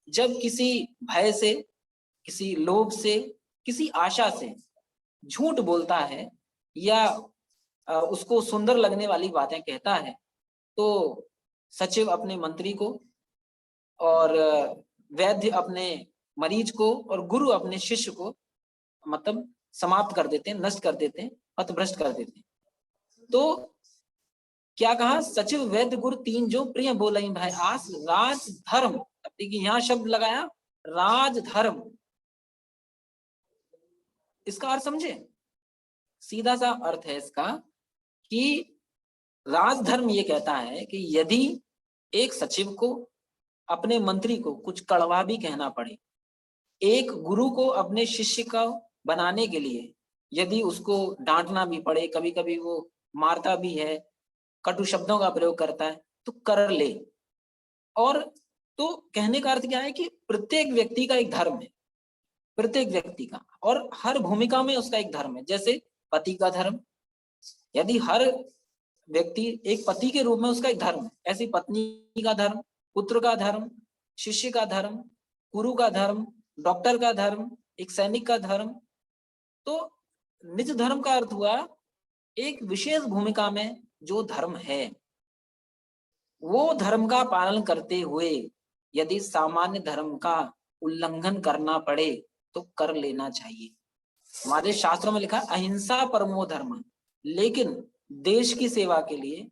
जब किसी भय से, किसी लोभ से, किसी आशा से झूठ बोलता है या उसको सुंदर लगने वाली बातें कहता है, तो सचिव अपने मंत्री को और वैद्य अपने मरीज को और गुरु अपने शिष्य को मतलब समाप्त कर देते हैं, नष्ट कर देते हैं, पथभ्रष्ट कर देते हैं। तो क्या कहा? सचिव वैद्य गुरु 3 जो प्रिय बोलई भाई आस, राज धर्म। अब देखिए यहाँ शब्द लगाया राज धर्म, इसका अर्थ समझे। सीधा सा अर्थ है इसका कि राजधर्म ये कहता है कि यदि एक सचिव को अपने मंत्री को कुछ कड़वा भी कहना पड़े, एक गुरु को अपने शिष्य का बनाने के लिए यदि उसको डांटना भी पड़े, कभी कभी वो मारता भी है, कटु शब्दों का प्रयोग करता है, तो कर ले। और तो कहने का अर्थ क्या है कि प्रत्येक व्यक्ति का एक धर्म है, प्रत्येक व्यक्ति का, और हर भूमिका में उसका एक धर्म है। जैसे पति का धर्म, यदि हर व्यक्ति एक पति के रूप में उसका एक धर्म है, ऐसी पत्नी का धर्म, पुत्र का धर्म, शिष्य का धर्म, गुरु का धर्म, डॉक्टर का धर्म, एक सैनिक का धर्म। तो निज धर्म का अर्थ हुआ एक विशेष भूमिका में जो धर्म है, वो धर्म का पालन करते हुए यदि सामान्य धर्म का उल्लंघन करना पड़े तो कर लेना चाहिए। हमारे शास्त्रों में लिखा अहिंसा परमो धर्म, लेकिन देश की सेवा के लिए,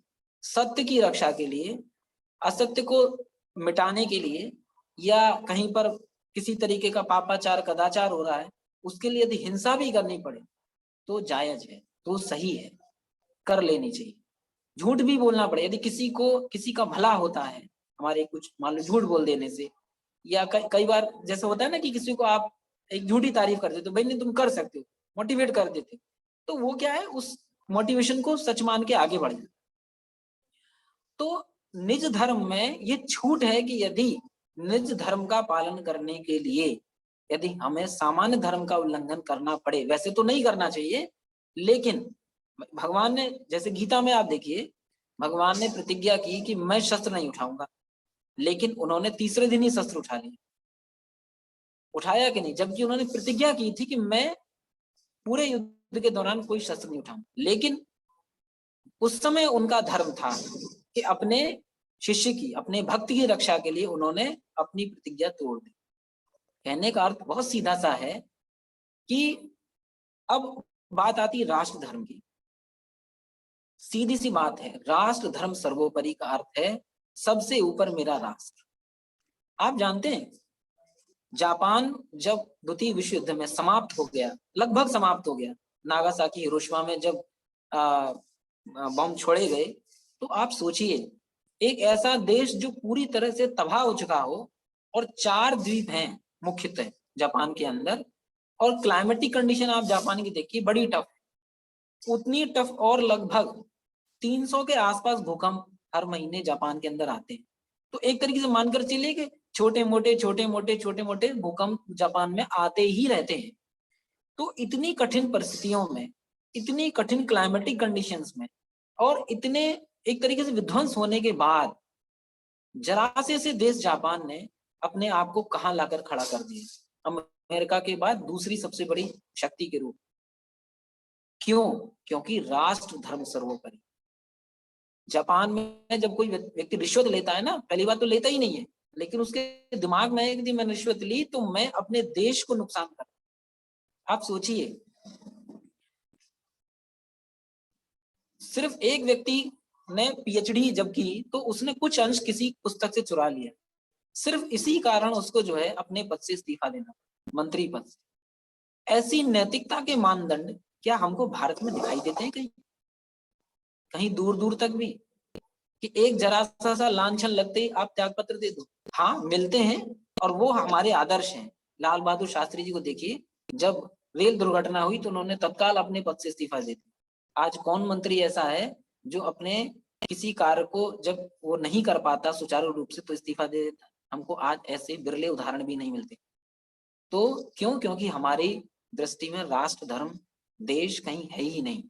सत्य की रक्षा के लिए, असत्य को मिटाने के लिए, या कहीं पर किसी तरीके का पापाचार कदाचार हो रहा है, उसके लिए यदि हिंसा भी करनी पड़े तो जायज है, तो सही है, कर लेनी चाहिए। झूठ भी बोलना पड़े, यदि किसी का भला होता है हमारे कुछ मान लो झूठ बोल देने से, या कई बार जैसे होता है ना कि किसी को आप एक झूठी तारीफ कर देते हो, भाई नहीं तुम कर सकते हो, मोटिवेट कर देते हो, तो वो क्या है, उस मोटिवेशन को सच मान के आगे बढ़ जाए। तो निज धर्म में ये छूट है कि यदि निज धर्म का पालन करने के लिए यदि हमें सामान्य धर्म का उल्लंघन करना पड़े, वैसे तो नहीं करना चाहिए, लेकिन भगवान ने, जैसे गीता में आप देखिए, भगवान ने प्रतिज्ञा की कि मैं शस्त्र नहीं उठाऊंगा, लेकिन उन्होंने तीसरे दिन ही शस्त्र उठा लिया। उठाया कि नहीं, जबकि उन्होंने प्रतिज्ञा की थी कि मैं पूरे युद्ध के दौरान कोई शस्त्र नहीं उठाऊंगा, लेकिन उस समय उनका धर्म था कि अपने शिष्य की, अपने भक्त की रक्षा के लिए उन्होंने अपनी प्रतिज्ञा तोड़ दी। कहने का अर्थ बहुत सीधा सा है कि अब बात आती राष्ट्र धर्म की। सीधी सी बात है, राष्ट्र धर्म सर्वोपरि का अर्थ है सबसे ऊपर मेरा राष्ट्र। आप जानते हैं जापान जब द्वितीय विश्व युद्ध में समाप्त हो गया, लगभग समाप्त हो गया, नागासाकी हिरोशिमा में जब बम छोड़े गए, तो आप सोचिए एक ऐसा देश जो पूरी तरह से तबाह हो चुका हो, और 4 द्वीप हैं मुख्यतः जापान के अंदर, और क्लाइमेटिक कंडीशन आप जापान की देखिए बड़ी टफ, उतनी टफ, और लगभग 300 के आसपास भूकंप हर महीने जापान के अंदर आते हैं। तो एक तरीके से मानकर चलिए कि छोटे मोटे भूकंप जापान में आते ही रहते हैं। तो इतनी कठिन परिस्थितियों में, इतनी कठिन क्लाइमेटिक कंडीशंस में, और इतने एक तरीके से विध्वंस होने के बाद जरा से देश जापान ने अपने आप को कहां लाकर खड़ा कर दिया, अमेरिका के बाद दूसरी सबसे बड़ी शक्ति के रूप। क्यों? क्योंकि राष्ट्र धर्म सर्वोपरि। जापान में जब कोई व्यक्ति रिश्वत लेता है ना, पहली बात तो लेता ही नहीं है, लेकिन उसके दिमाग में यदि मैंने रिश्वत ली तो मैं अपने देश को नुकसान कर। आप सोचिए, सिर्फ एक व्यक्ति ने पीएचडी जब की तो उसने कुछ अंश किसी पुस्तक से चुरा लिया, सिर्फ इसी कारण उसको जो है अपने पद से इस्तीफा देना, मंत्री पद से। ऐसी नैतिकता के मानदंड क्या हमको भारत में दिखाई देते हैं कहीं दूर दूर तक भी, कि एक जरा सा लांछन लगते ही आप त्यागपत्र दे दो? हाँ मिलते हैं, और वो हमारे आदर्श हैं। लाल बहादुर शास्त्री जी को देखिए, जब रेल दुर्घटना हुई तो उन्होंने तत्काल अपने पद से इस्तीफा दे दिया। आज कौन मंत्री ऐसा है जो अपने किसी कार्य को जब वो नहीं कर पाता सुचारू रूप से तो इस्तीफा दे देता? हमको आज ऐसे बिरले उदाहरण भी नहीं मिलते। तो क्यों? क्योंकि हमारी दृष्टि में राष्ट्र धर्म देश कहीं है ही नहीं।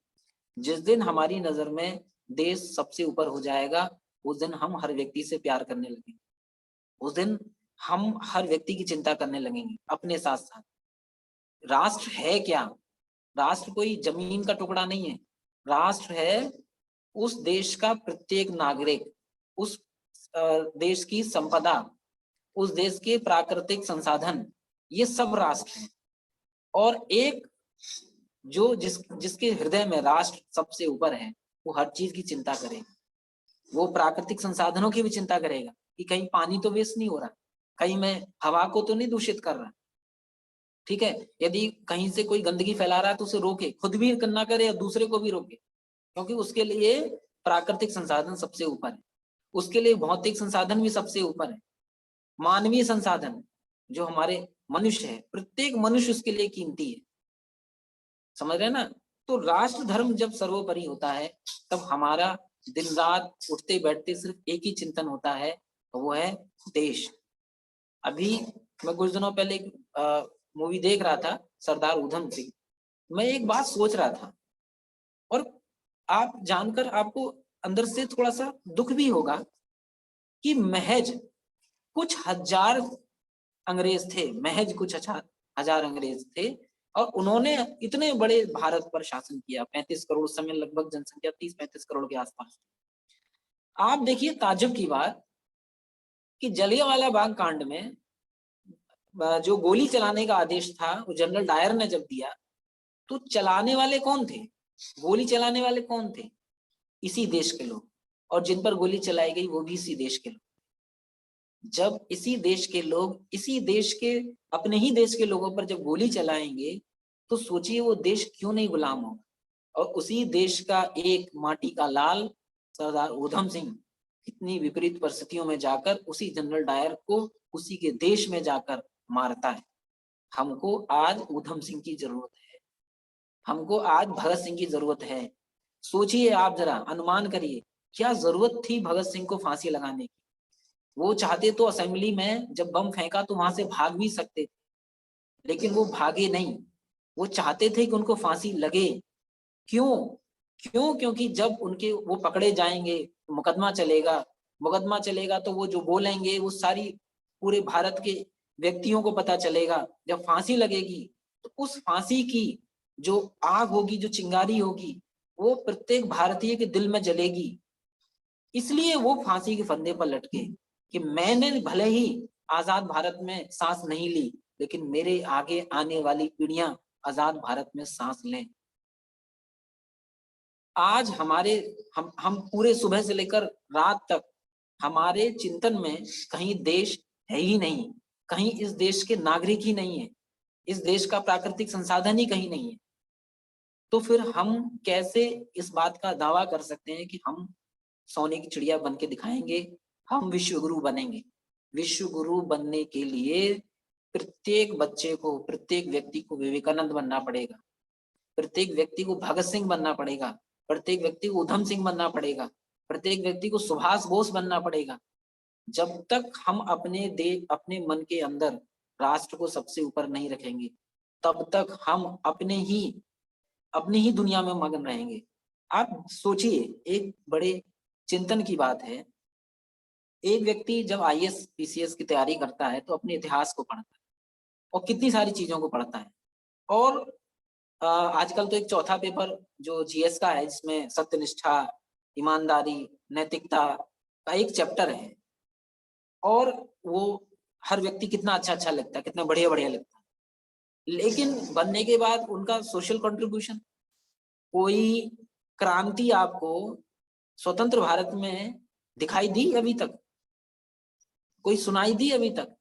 जिस दिन हमारी नजर में देश सबसे ऊपर हो जाएगा, उस दिन हम हर व्यक्ति से प्यार करने लगेंगे, उस दिन हम हर व्यक्ति की चिंता करने लगेंगे अपने साथ साथ। राष्ट्र है क्या? राष्ट्र कोई जमीन का टुकड़ा नहीं है, राष्ट्र है उस देश का प्रत्येक नागरिक, उस देश की संपदा, उस देश के प्राकृतिक संसाधन, ये सब राष्ट्र है। और एक जो जिसके हृदय में राष्ट्र सबसे ऊपर है, वो हर चीज की चिंता करेगा। वो प्राकृतिक संसाधनों की भी चिंता करेगा कि कहीं पानी तो वेस्ट नहीं हो रहा, कहीं मैं हवा को तो नहीं दूषित कर रहा, ठीक है। यदि कहीं से कोई गंदगी फैला रहा है तो उसे रोके, खुद भी ना करे और दूसरे को भी रोके, क्योंकि उसके लिए प्राकृतिक संसाधन सबसे ऊपर है, उसके लिए भौतिक संसाधन भी सबसे ऊपर है। मानवीय संसाधन जो हमारे मनुष्य है, प्रत्येक मनुष्य उसके लिए कीमती है, समझ रहे हैं ना। तो राष्ट्र धर्म जब सर्वोपरि होता है तब हमारा दिन रात उठते बैठते सिर्फ एक ही चिंतन होता है, वो है देश। अभी मैं कुछ दिनों पहले एक मूवी देख रहा था, सरदार उधम सिंह। मैं एक बात सोच रहा था, और आप जानकर आपको अंदर से थोड़ा सा दुख भी होगा कि महज कुछ हजार अंग्रेज थे, महज कुछ हजार अंग्रेज थे, और उन्होंने इतने बड़े भारत पर शासन किया। 35 करोड़, उस समय लगभग जनसंख्या 30-35 करोड़ के आसपास। आप देखिए ताज्जुब की बात कि जलियांवाला बाग कांड में जो गोली चलाने का आदेश था वो जनरल डायर ने जब दिया, तो चलाने वाले कौन थे? गोली चलाने वाले कौन थे? इसी देश के लोग, और जिन पर गोली चलाई गई वो भी इसी देश के लोग। जब इसी देश के लोग, इसी देश के, अपने ही देश के लोगों पर जब गोली चलाएंगे, तो सोचिए वो देश क्यों नहीं गुलाम होगा। और उसी देश का एक माटी का लाल सरदार उधम सिंह कितनी विपरीत परिस्थितियों में जाकर उसी जनरल डायर को उसी के देश में जाकर मारता है। हमको आज उधम सिंह की जरूरत है, हमको आज भगत सिंह की जरूरत है। सोचिए आप, जरा अनुमान करिए, क्या जरूरत थी भगत सिंह को फांसी लगाने की? वो चाहते तो असेंबली में जब बम फेंका तो वहां से भाग भी सकते थे, लेकिन वो भागे नहीं। वो चाहते थे कि उनको फांसी लगे। क्यों? क्योंकि जब उनके वो पकड़े जाएंगे, मुकदमा चलेगा, मुकदमा चलेगा तो वो जो बोलेंगे वो सारी पूरे भारत के व्यक्तियों को पता चलेगा। जब फांसी लगेगी तो उस फांसी की जो आग होगी, जो चिंगारी होगी, वो प्रत्येक भारतीय के दिल में जलेगी। इसलिए वो फांसी के फंदे पर लटके कि मैंने भले ही आजाद भारत में सांस नहीं ली, लेकिन मेरे आगे आने वाली पीढ़ियां आजाद भारत में सांस लें। आज हमारे हम पूरे सुबह से लेकर रात तक हमारे चिंतन में कहीं देश है ही नहीं, कहीं इस देश के नागरिक ही नहीं है, इस देश का प्राकृतिक संसाधन ही कहीं नहीं है। तो फिर हम कैसे इस बात का दावा कर सकते हैं कि हम सोने की चिड़िया बन के दिखाएंगे, हम विश्व गुरु बनेंगे? विश्व गुरु बनने के लिए प्रत्येक बच्चे को, प्रत्येक व्यक्ति को विवेकानंद बनना पड़ेगा, प्रत्येक व्यक्ति को भगत सिंह बनना पड़ेगा, प्रत्येक व्यक्ति को उधम सिंह बनना पड़ेगा, प्रत्येक व्यक्ति को सुभाष बोस बनना पड़ेगा। जब तक हम अपने मन के अंदर राष्ट्र को सबसे ऊपर नहीं रखेंगे, तब तक हम अपनी ही दुनिया में मगन रहेंगे। आप सोचिए, एक बड़े चिंतन की बात है, एक व्यक्ति जब IAS PCS की तैयारी करता है तो अपने इतिहास को पढ़ता है और कितनी सारी चीजों को पढ़ता है। और आजकल तो एक चौथा पेपर जो GS का है, जिसमें सत्यनिष्ठा, ईमानदारी, नैतिकता का एक चैप्टर है, और वो हर व्यक्ति कितना अच्छा लगता है, कितना बढ़िया लगता है। लेकिन बनने के बाद उनका सोशल कंट्रीब्यूशन, कोई क्रांति आपको स्वतंत्र भारत में दिखाई दी अभी तक? कोई सुनाई दी अभी तक?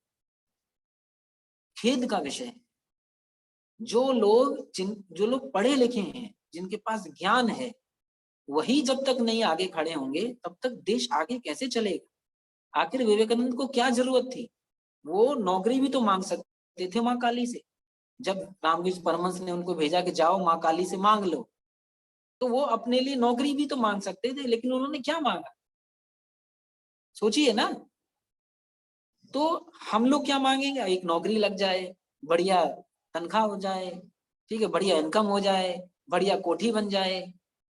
खेद का विषय है। जो लोग पढ़े लिखे हैं, जिनके पास ज्ञान है, वही जब तक नहीं आगे खड़े होंगे तब तक देश आगे कैसे चलेगा? आखिर विवेकानंद को क्या जरूरत थी? वो नौकरी भी तो मांग सकते थे माँ काली से। जब रामकृष्ण परमहंस ने उनको भेजा कि जाओ माँ काली से मांग लो, तो वो अपने लिए नौकरी भी तो मांग सकते थे, लेकिन उन्होंने क्या मांगा? सोचिए ना। तो हम लोग क्या मांगेंगे? एक नौकरी लग जाए, बढ़िया तनख्वाह हो जाए, ठीक है, बढ़िया इनकम हो जाए, बढ़िया कोठी बन जाए।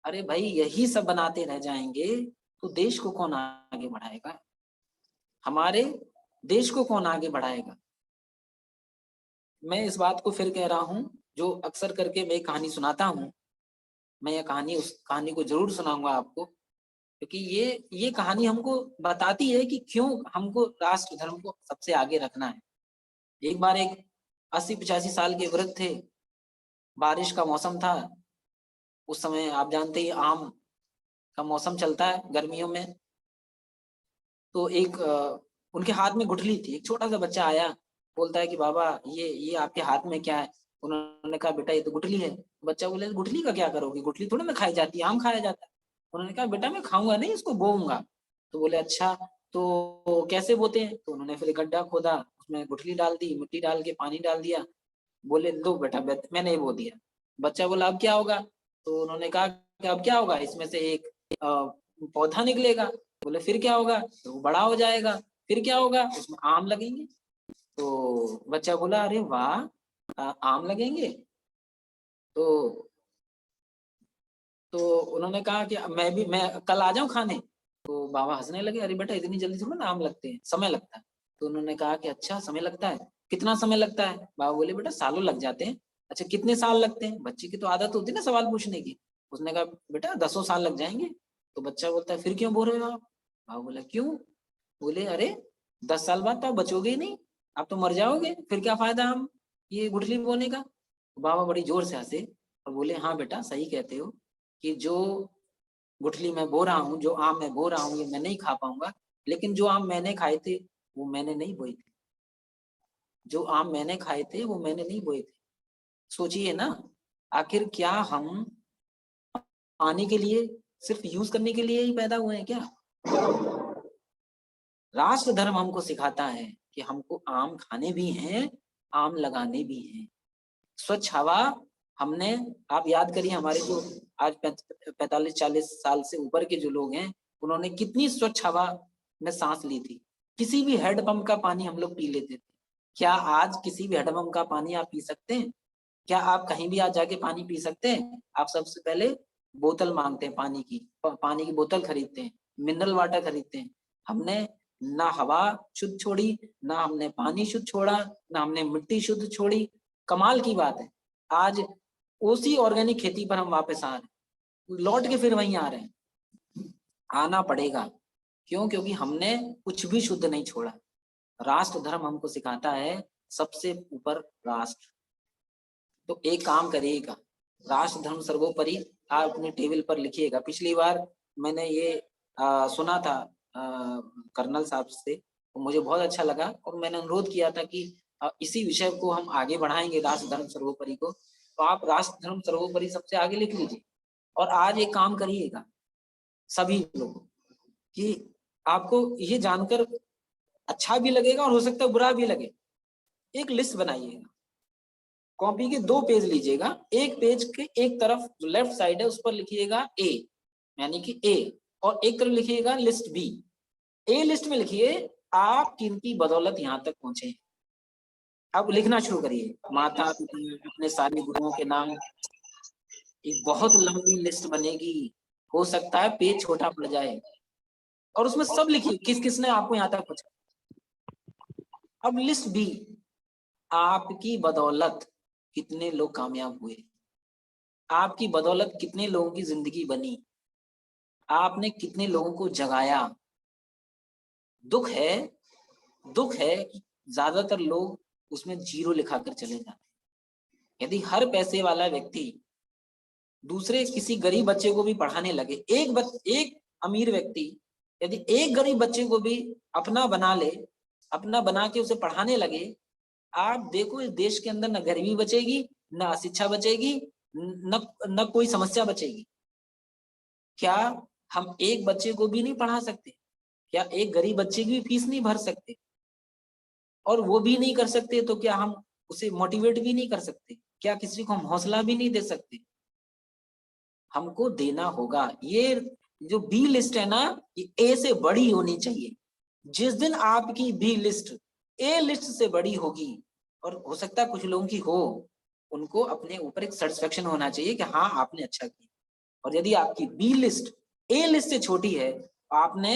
अरे भाई, यही सब बनाते रह जाएंगे तो देश को कौन आगे बढ़ाएगा? हमारे देश को कौन आगे बढ़ाएगा? मैं इस बात को फिर कह रहा हूं, जो अक्सर करके मैं कहानी सुनाता हूं, मैं यह उस कहानी को जरूर सुनाऊंगा आपको, क्योंकि ये कहानी हमको बताती है कि क्यों हमको राष्ट्र धर्म को सबसे आगे रखना है। एक बार एक 80-85 साल के वृद्ध थे, बारिश का मौसम था, उस समय आप जानते ही आम का मौसम चलता है गर्मियों में। तो एक उनके हाथ में गुठली थी। एक छोटा सा बच्चा आया, बोलता है कि बाबा ये आपके हाथ में क्या है? उन्होंने कहा बेटा ये तो गुठली है। बच्चा बोले गुठली का क्या करोगे? गुठली थोड़ी ना खाई जाती है, आम खाया जाता है। उन्होंने कहा बेटा मैं खाऊंगा नहीं, इसको बोऊंगा। तो बोले अच्छा तो कैसे बोते हैं? तो उन्होंने फिर गड्ढा खोदा, उसमें गुठली डाल दी, मिट्टी डाल के पानी डाल दिया, बोले लो बेटा मैंने बो दिया। बच्चा बोला अब क्या होगा? तो उन्होंने कहा कि अब क्या होगा, इसमें से एक पौधा निकलेगा। बोले फिर क्या होगा? तो वो बड़ा हो जाएगा। फिर क्या होगा? उसमें आम लगेंगे। तो बच्चा बोला अरे वाह, आम लगेंगे। तो उन्होंने कहा कि मैं कल आ जाऊं खाने। तो बाबा हंसने लगे, अरे बेटा इतनी जल्दी थोड़ा ना आम लगते हैं, समय लगता है। तो उन्होंने कहा कि अच्छा समय लगता है, कितना समय लगता है? बाबा बोले बेटा सालों लग जाते हैं। अच्छा कितने साल लगते हैं? बच्चे की तो आदत होती है ना सवाल पूछने की। उसने कहा बेटा 10 साल लग जाएंगे। तो बच्चा बोलता है फिर क्यों बोल रहे हो आप? बाबा बोला क्यों? बोले अरे 10 साल बाद तो आप बचोगे ही नहीं, आप तो मर जाओगे, फिर क्या फायदा हम ये गुठली बोने का? बाबा बड़ी जोर से हंसे और बोले हाँ बेटा सही कहते हो कि जो गुठली मैं बो रहा हूँ, जो आम मैं बो रहा हूँ ये मैं नहीं खा पाऊंगा, लेकिन जो आम मैंने खाए थे वो मैंने नहीं बोए थे। जो आम मैंने खाए थे वो मैंने नहीं बोए थे। सोचिए ना, आखिर क्या हम पाने के लिए, सिर्फ यूज करने के लिए ही पैदा हुए हैं क्या? राष्ट्र धर्म हमको सिखाता है कि हमको आम खाने भी हैं, आम लगाने भी हैं। स्वच्छ हवा हमने, आप याद करिए हमारे जो आज 45-40 साल से ऊपर के जो लोग हैं, उन्होंने कितनी स्वच्छ हवा में सांस ली थी। किसी भी हैंडपंप का पानी हम लोग पी लेते थे। क्या आज किसी भी हैंडपंप का पानी आप पी सकते हैं? क्या आप कहीं भी आज जाके पानी पी सकते हैं? आप सबसे पहले बोतल मांगते हैं पानी की, पानी की बोतल खरीदते हैं, मिनरल वाटर खरीदते हैं। हमने ना हवा शुद्ध छोड़ी, ना हमने पानी शुद्ध छोड़ा, ना हमने मिट्टी शुद्ध छोड़ी। कमाल की बात है, आज उसी ऑर्गेनिक खेती पर हम वापस आ रहे हैं, लौट के फिर वहीं आ रहे हैं। आना पड़ेगा, क्यों? क्योंकि हमने कुछ भी शुद्ध नहीं छोड़ा। राष्ट्र धर्म हमको सिखाता है सबसे ऊपर राष्ट्र। तो एक काम करिएगा, राष्ट्र धर्म सर्वोपरि आप अपने टेबल पर लिखिएगा। पिछली बार मैंने ये सुना था कर्नल साहब से, तो मुझे बहुत अच्छा लगा और मैंने अनुरोध किया था कि इसी विषय को हम आगे बढ़ाएंगे, राष्ट्र धर्म सर्वोपरि को। तो आप राष्ट्र धर्म सर्वोपरि सबसे आगे लिख लीजिए। और आज एक काम करिएगा सभी लोग, कि आपको ये जानकर अच्छा भी लगेगा और हो सकता है बुरा भी लगे। एक लिस्ट बनाइएगा, कॉपी के 2 पेज लीजिएगा, एक पेज के एक तरफ जो लेफ्ट साइड है उस पर लिखिएगा ए, यानी कि ए, और एक तरफ लिखिएगा लिस्ट बी। ए लिस्ट में लिखिए आप किनकी बदौलत यहाँ तक पहुंचे। अब लिखना शुरू करिए, माता पिता, अपने सारे गुरुओं के नाम। एक बहुत लंबी लिस्ट बनेगी, हो सकता है पेज छोटा पड़ जाए, और उसमें सब लिखिए किस किसने आपको यहाँ तक पहुंचा। अब लिस्ट बी, आपकी बदौलत कितने लोग कामयाब हुए, आपकी बदौलत कितने लोगों की जिंदगी बनी, आपने कितने लोगों को जगाया। दुख है कि ज्यादातर लोग उसमें 0 लिखा कर चले जाते हैं। यदि हर पैसे वाला व्यक्ति दूसरे किसी गरीब बच्चे को भी पढ़ाने लगे, एक अमीर व्यक्ति यदि एक गरीब बच्चे को भी अपना बना ले, अपना बना के उसे पढ़ाने लगे, आप देखो इस देश के अंदर न गरीबी बचेगी, न अशिक्षा बचेगी, न कोई समस्या बचेगी। क्या हम एक बच्चे को भी नहीं पढ़ा सकते? क्या एक गरीब बच्चे की भी फीस नहीं भर सकते? और वो भी नहीं कर सकते तो क्या हम उसे मोटिवेट भी नहीं कर सकते? क्या किसी को हम हौसला भी नहीं दे सकते? हमको देना होगा। ये जो बी लिस्ट है ना, ये ए से बड़ी होनी चाहिए। जिस दिन आपकी बी लिस्ट ए लिस्ट से बड़ी होगी, और हो सकता है कुछ लोगों की हो, उनको अपने ऊपर एक सेटिस्फेक्शन होना चाहिए कि हाँ आपने अच्छा किया। और यदि आपकी बी लिस्ट ए लिस्ट से छोटी है, आपने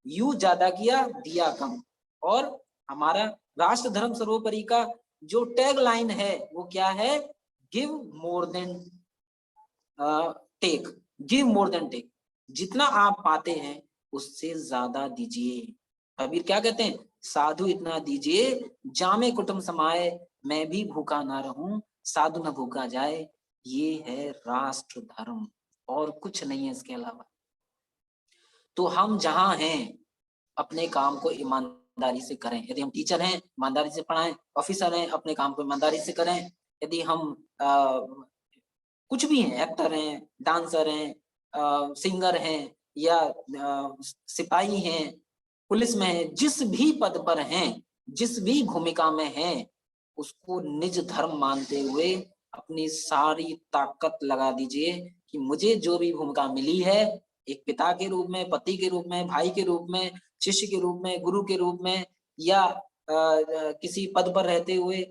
यूज ज्यादा किया, दिया कम। और हमारा राष्ट्र धर्म सर्वोपरि का जो टैग लाइन है वो क्या है? Give more than take, give more than take. जितना आप पाते हैं उससे ज्यादा दीजिए। कबीर क्या कहते हैं? साधु इतना दीजिए जामे कुटुंब समाए, मैं भी भूखा ना रहूं, साधु न भूखा जाए। ये है राष्ट्र धर्म, और कुछ नहीं है इसके अलावा। तो हम जहां हैं अपने काम को ईमानदारी से करें। यदि हम टीचर हैं, ईमानदारी से पढ़ाएं। ऑफिसर हैं, अपने काम को ईमानदारी से करें। यदि हम कुछ भी हैं, एक्टर हैं, डांसर हैं, सिंगर हैं, या सिपाही हैं, पुलिस में हैं, जिस भी पद पर हैं, जिस भी भूमिका में हैं, उसको निज धर्म मानते हुए अपनी सारी ताकत लगा दीजिए कि मुझे जो भी भूमिका मिली है एक पिता के रूप में, पति के रूप में, भाई के रूप में, शिष्य के रूप में, गुरु के रूप में, या किसी पद पर रहते हुए,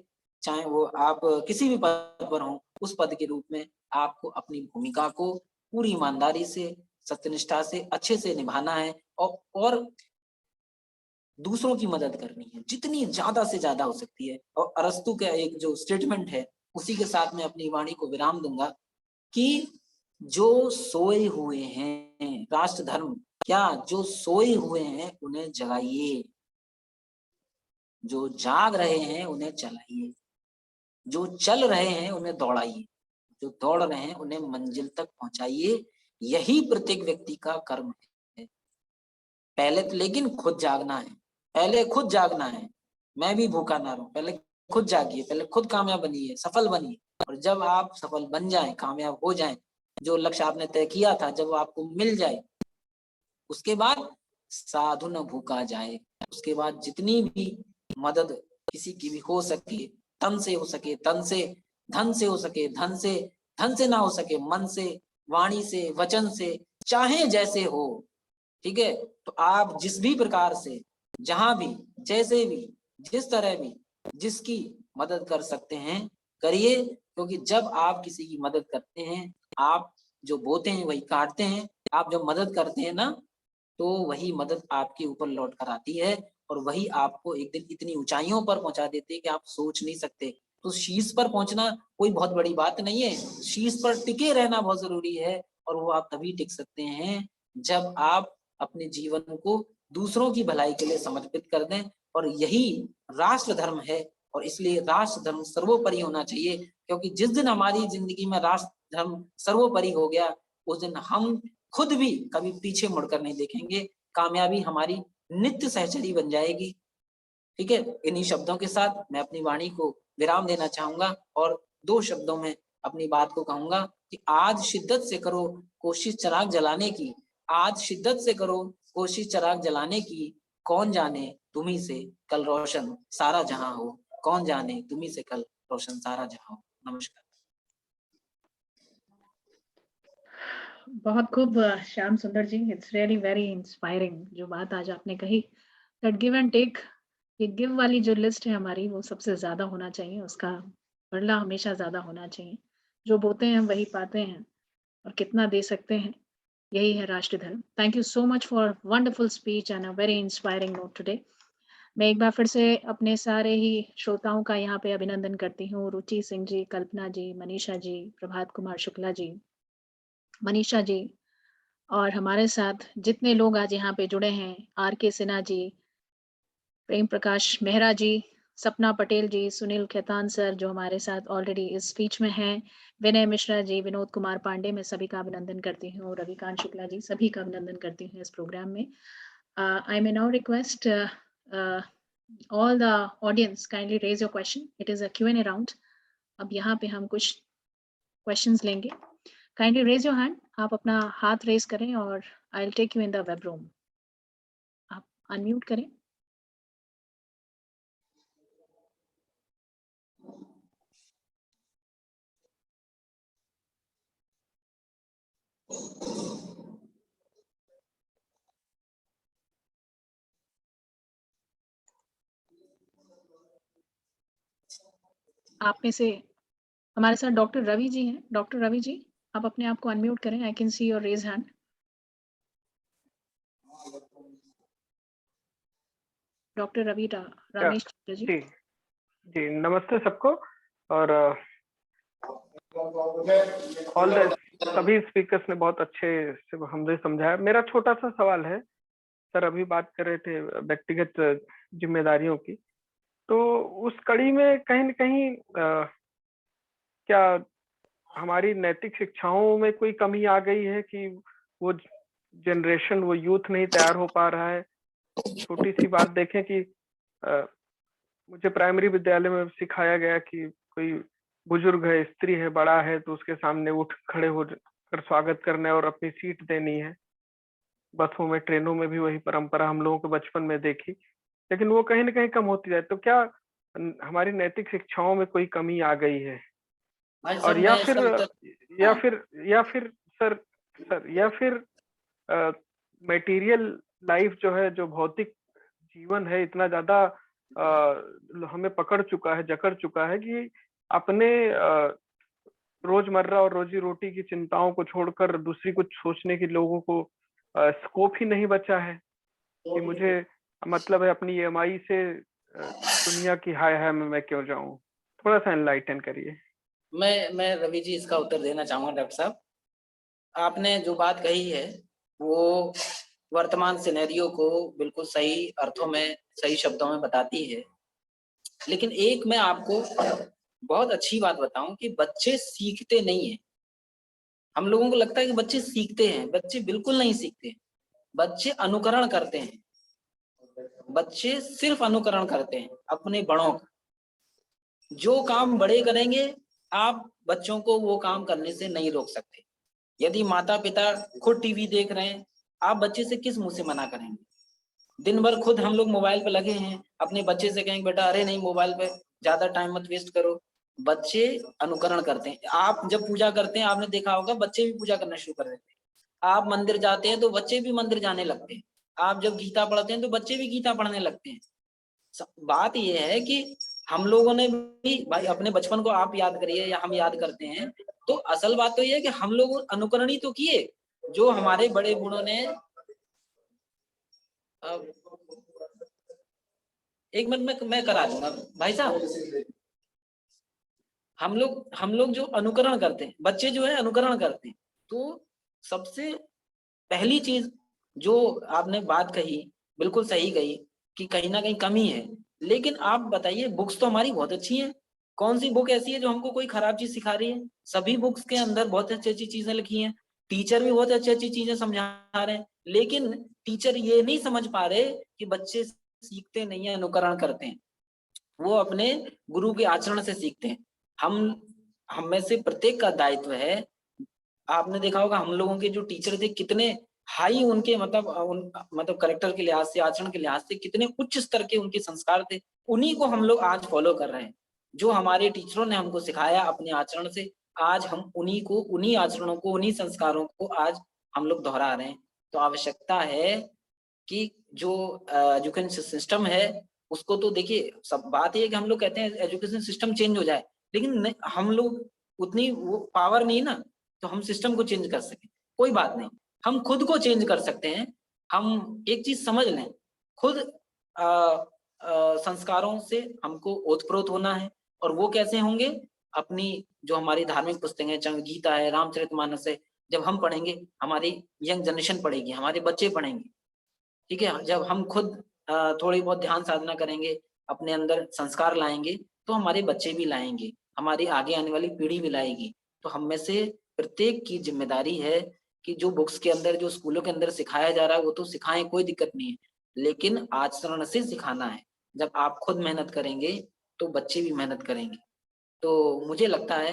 चाहे वो आप किसी भी पद पर हो, उस पद के रूप में आपको अपनी भूमिका को पूरी ईमानदारी से, सत्यनिष्ठा से, अच्छे से निभाना है और दूसरों की मदद करनी है जितनी ज्यादा से ज्यादा हो सकती है। और अरस्तु का एक जो स्टेटमेंट है, उसी के साथ मैं अपनी वाणी को विराम दूंगा कि जो सोए हुए हैं, राष्ट्र धर्म क्या, जो सोए हुए हैं उन्हें जगाइए, जो जाग रहे हैं उन्हें चलाइए, जो चल रहे हैं उन्हें दौड़ाइए, जो दौड़ रहे हैं उन्हें मंजिल तक पहुंचाइए। यही प्रत्येक व्यक्ति का कर्म है। पहले तो लेकिन खुद जागना है, पहले खुद जागना है। मैं भी भूखा ना रहूं, पहले खुद जागिए, पहले खुद कामयाब बनिए, सफल बनिए। और जब आप सफल बन जाएं, कामयाब हो जाएं, जो लक्ष्य आपने तय किया था जब आपको मिल जाए, उसके बाद साधु न भूखा जाए। उसके बाद जितनी भी मदद किसी की भी हो सके, तन से हो सके तन से, धन से हो सके धन से, धन से ना हो सके मन से, वाणी से, वचन से, चाहे जैसे हो, ठीक है। तो आप जिस भी प्रकार से, जहां भी, जैसे भी, जिस तरह भी, जिसकी मदद कर सकते हैं करिए, क्योंकि जब आप किसी की मदद करते हैं, आप जो बोते हैं वही काटते हैं। आप जब मदद करते हैं ना, तो वही मदद आपके ऊपर लौट कर आती है और वही आपको एक दिन इतनी ऊंचाइयों पर पहुंचा देते हैं कि आप सोच नहीं सकते। तो शीर्ष पर पहुंचना कोई बहुत बड़ी बात नहीं है, शीर्ष पर टिके रहना बहुत जरूरी है। और वो आप तभी टिक सकते हैं जब आप अपने जीवन को दूसरों की भलाई के लिए समर्पित कर दें। और यही राष्ट्र धर्म है, और इसलिए राष्ट्र धर्म सर्वोपरि होना चाहिए। क्योंकि जिस दिन हमारी जिंदगी में राष्ट्र धर्म सर्वोपरि हो गया, उस दिन हम खुद भी कभी पीछे मुड़कर नहीं देखेंगे। कामयाबी हमारी नित्य सहचरी बन जाएगी। ठीक है, इन्हीं शब्दों के साथ मैं अपनी वाणी को विराम देना चाहूंगा और 2 शब्दों में अपनी बात को कहूंगा कि आज शिद्दत से करो कोशिश चिराग जलाने की, आज शिद्दत से करो कोशिश चिराग जलाने की, कौन जाने तुम्ही से कल रोशन सारा जहां हो, कौन जाने तुम्ही से कल रोशन सारा जहां हो। नमस्कार। बहुत खूब श्याम सुंदर जी, इट्स रियली वेरी इंस्पायरिंग जो बात आज आपने कही, दैट गिव एंड टेक, ये गिव वाली जो लिस्ट है हमारी वो सबसे ज्यादा होना चाहिए, उसका बदला हमेशा ज्यादा होना चाहिए। जो बोते हैं वही पाते हैं, और कितना दे सकते हैं, यही है राष्ट्र धर्म। Thank you so much for wonderful speech and a very inspiring note today. मैं एक बार फिर से अपने सारे ही श्रोताओं का यहाँ पे अभिनंदन करती हूँ, रुचि सिंह जी, कल्पना जी, मनीषा जी, प्रभात कुमार शुक्ला जी, मनीषा जी, और हमारे साथ जितने लोग आज यहाँ पे जुड़े हैं, आर के सिन्हा जी, प्रेम प्रकाश मेहरा जी, सपना पटेल जी, सुनील खेतान सर जो हमारे साथ ऑलरेडी इस स्पीच में हैं, विनय मिश्रा जी, विनोद कुमार पांडे, मैं सभी का अभिनंदन करती हूँ, रविकांत शुक्ला जी, सभी का अभिनंदन करती हूँ इस प्रोग्राम में। I may now request all the audience kindly raise your question. It is a Q&A round. अब यहाँ पे हम कुछ questions लेंगे. Kindly raise your hand. आप अपना हाथ raise करें और I'll take you in the web room. आप unmute करें. आप में से हमारे साथ डॉक्टर रवि जी हैं. डॉक्टर रवि जी, आप अपने आप को अनम्यूट करें. I can see your raise hand. Doctor Ravi Ramesh ji. जी नमस्ते सबको, और ऑल द सभी स्पीकर्स ने बहुत अच्छे से हमने समझाया। मेरा छोटा सा सवाल है सर, अभी बात कर रहे थे व्यक्तिगत जिम्मेदारियों की, तो उस कड़ी में कहीं न कहीं क्या हमारी नैतिक शिक्षाओं में कोई कमी आ गई है कि वो जनरेशन, वो यूथ नहीं तैयार हो पा रहा है? छोटी सी बात देखें कि मुझे प्राइमरी विद्यालय में सिखाया गया कि कोई बुजुर्ग है, स्त्री है, बड़ा है, तो उसके सामने उठ खड़े हो कर स्वागत करना है और अपनी सीट देनी है। बसों में, ट्रेनों में भी वही परंपरा हम लोगों को बचपन में देखी, लेकिन वो कहीं ना कहीं कम होती जाए। तो क्या हमारी नैतिक शिक्षाओं में कोई कमी आ गई है? और या फिर सर मटेरियल लाइफ जो है, जो भौतिक जीवन है, इतना ज्यादा हमें पकड़ चुका है, जकड़ चुका है कि अपने रोजमर्रा और रोजी रोटी की चिंताओं को छोड़कर दूसरी कुछ सोचने की लोगों को स्कोप ही नहीं बचा है कि मुझे मतलब है अपनी EMI से दुनिया की हाय हाय में मैं क्यों जाऊं। थोड़ा सा एनलाइटन करिए। मैं रवि जी इसका उत्तर देना चाहूंगा। डॉक्टर साहब, आपने जो बात कही है वो वर्तमान सिनेरियो को बिल्कुल सही अर्थों में, सही शब्दों में बताती है। लेकिन एक मैं आपको बहुत अच्छी बात बताऊं कि बच्चे सीखते नहीं है। हम लोगों को लगता है कि बच्चे सीखते हैं, बच्चे बिल्कुल नहीं सीखते। बच्चे अनुकरण करते हैं। बच्चे सिर्फ अनुकरण करते हैं अपने बड़ों का। जो काम बड़े करेंगे, आप बच्चों को वो काम करने से नहीं रोक सकते। यदि माता पिता खुद टीवी देख रहे हैं, आप बच्चे से किस मुंह से मना करेंगे? दिन भर खुद हम लोग मोबाइल पे लगे हैं, अपने बच्चे से कहेंगे बेटा अरे नहीं मोबाइल पे ज्यादा टाइम मत वेस्ट करो। बच्चे अनुकरण करते हैं। आप जब पूजा करते हैं, आपने देखा होगा बच्चे भी पूजा करना शुरू कर देते हैं। आप मंदिर जाते हैं तो बच्चे भी मंदिर जाने लगते हैं। आप जब गीता पढ़ते हैं तो बच्चे भी गीता पढ़ने लगते हैं। बात यह है कि हम लोगों ने भी भाई अपने बचपन को आप याद करिए या हम याद करते हैं, तो असल बात तो ये है कि हम लोग अनुकरण ही तो किए जो हमारे बड़े बूढ़ों ने। एक मिनट मैं करा दूंगा भाई साहब। हम लोग जो अनुकरण करते हैं, बच्चे जो है अनुकरण करते हैं। तो सबसे पहली चीज जो आपने बात कही, बिल्कुल सही कही कि कहीं ना कहीं कमी है। लेकिन आप बताइए, बुक्स तो हमारी बहुत अच्छी हैं। कौन सी बुक ऐसी है जो हमको कोई खराब चीज सिखा रही है? सभी बुक्स के अंदर बहुत अच्छी अच्छी चीजें लिखी हैं। टीचर भी बहुत अच्छी अच्छी चीजें समझा रहे हैं। लेकिन टीचर ये नहीं समझ पा रहे कि बच्चे सीखते नहीं है, अनुकरण करते हैं। वो अपने गुरु के आचरण से सीखते हैं। हम में से प्रत्येक का दायित्व है। आपने देखा होगा हम लोगों के जो टीचर थे कितने हाई उनके मतलब करेक्टर के लिहाज से, आचरण के लिहाज से कितने उच्च स्तर के उनके संस्कार थे। उन्हीं को हम लोग आज फॉलो कर रहे हैं। जो हमारे टीचरों ने हमको सिखाया अपने आचरण से, आज हम उन्हीं को, उन्हीं आचरणों को, उन्हीं संस्कारों को आज हम लोग दोहरा रहे हैं। तो आवश्यकता है कि जो एजुकेशन सिस्टम है उसको, तो देखिए सब बात ये है कि हम लोग कहते हैं एजुकेशन सिस्टम चेंज हो जाए, लेकिन हम लोग उतनी वो पावर नहीं ना तो हम सिस्टम को चेंज कर सकें। कोई बात नहीं, हम खुद को चेंज कर सकते हैं। हम एक चीज समझ लें, खुद संस्कारों से हमको ओतप्रोत होना है। और वो कैसे होंगे? अपनी जो हमारी धार्मिक पुस्तकें हैं, चाहे गीता है, रामचरितमानस है, जब हम पढ़ेंगे, हमारी यंग जनरेशन पढ़ेगी, हमारे बच्चे पढ़ेंगे, ठीक है। जब हम खुद थोड़ी बहुत ध्यान साधना करेंगे, अपने अंदर संस्कार लाएंगे, तो हमारे बच्चे भी लाएंगे, हमारी आगे आने वाली पीढ़ी भी लाएगी। तो हम में से प्रत्येक की जिम्मेदारी है कि जो बुक्स के अंदर, जो स्कूलों के अंदर सिखाया जा रहा है वो तो सिखाएं, कोई दिक्कत नहीं है, लेकिन आचरण से सिखाना है। जब आप खुद मेहनत करेंगे तो बच्चे भी मेहनत करेंगे। तो मुझे लगता है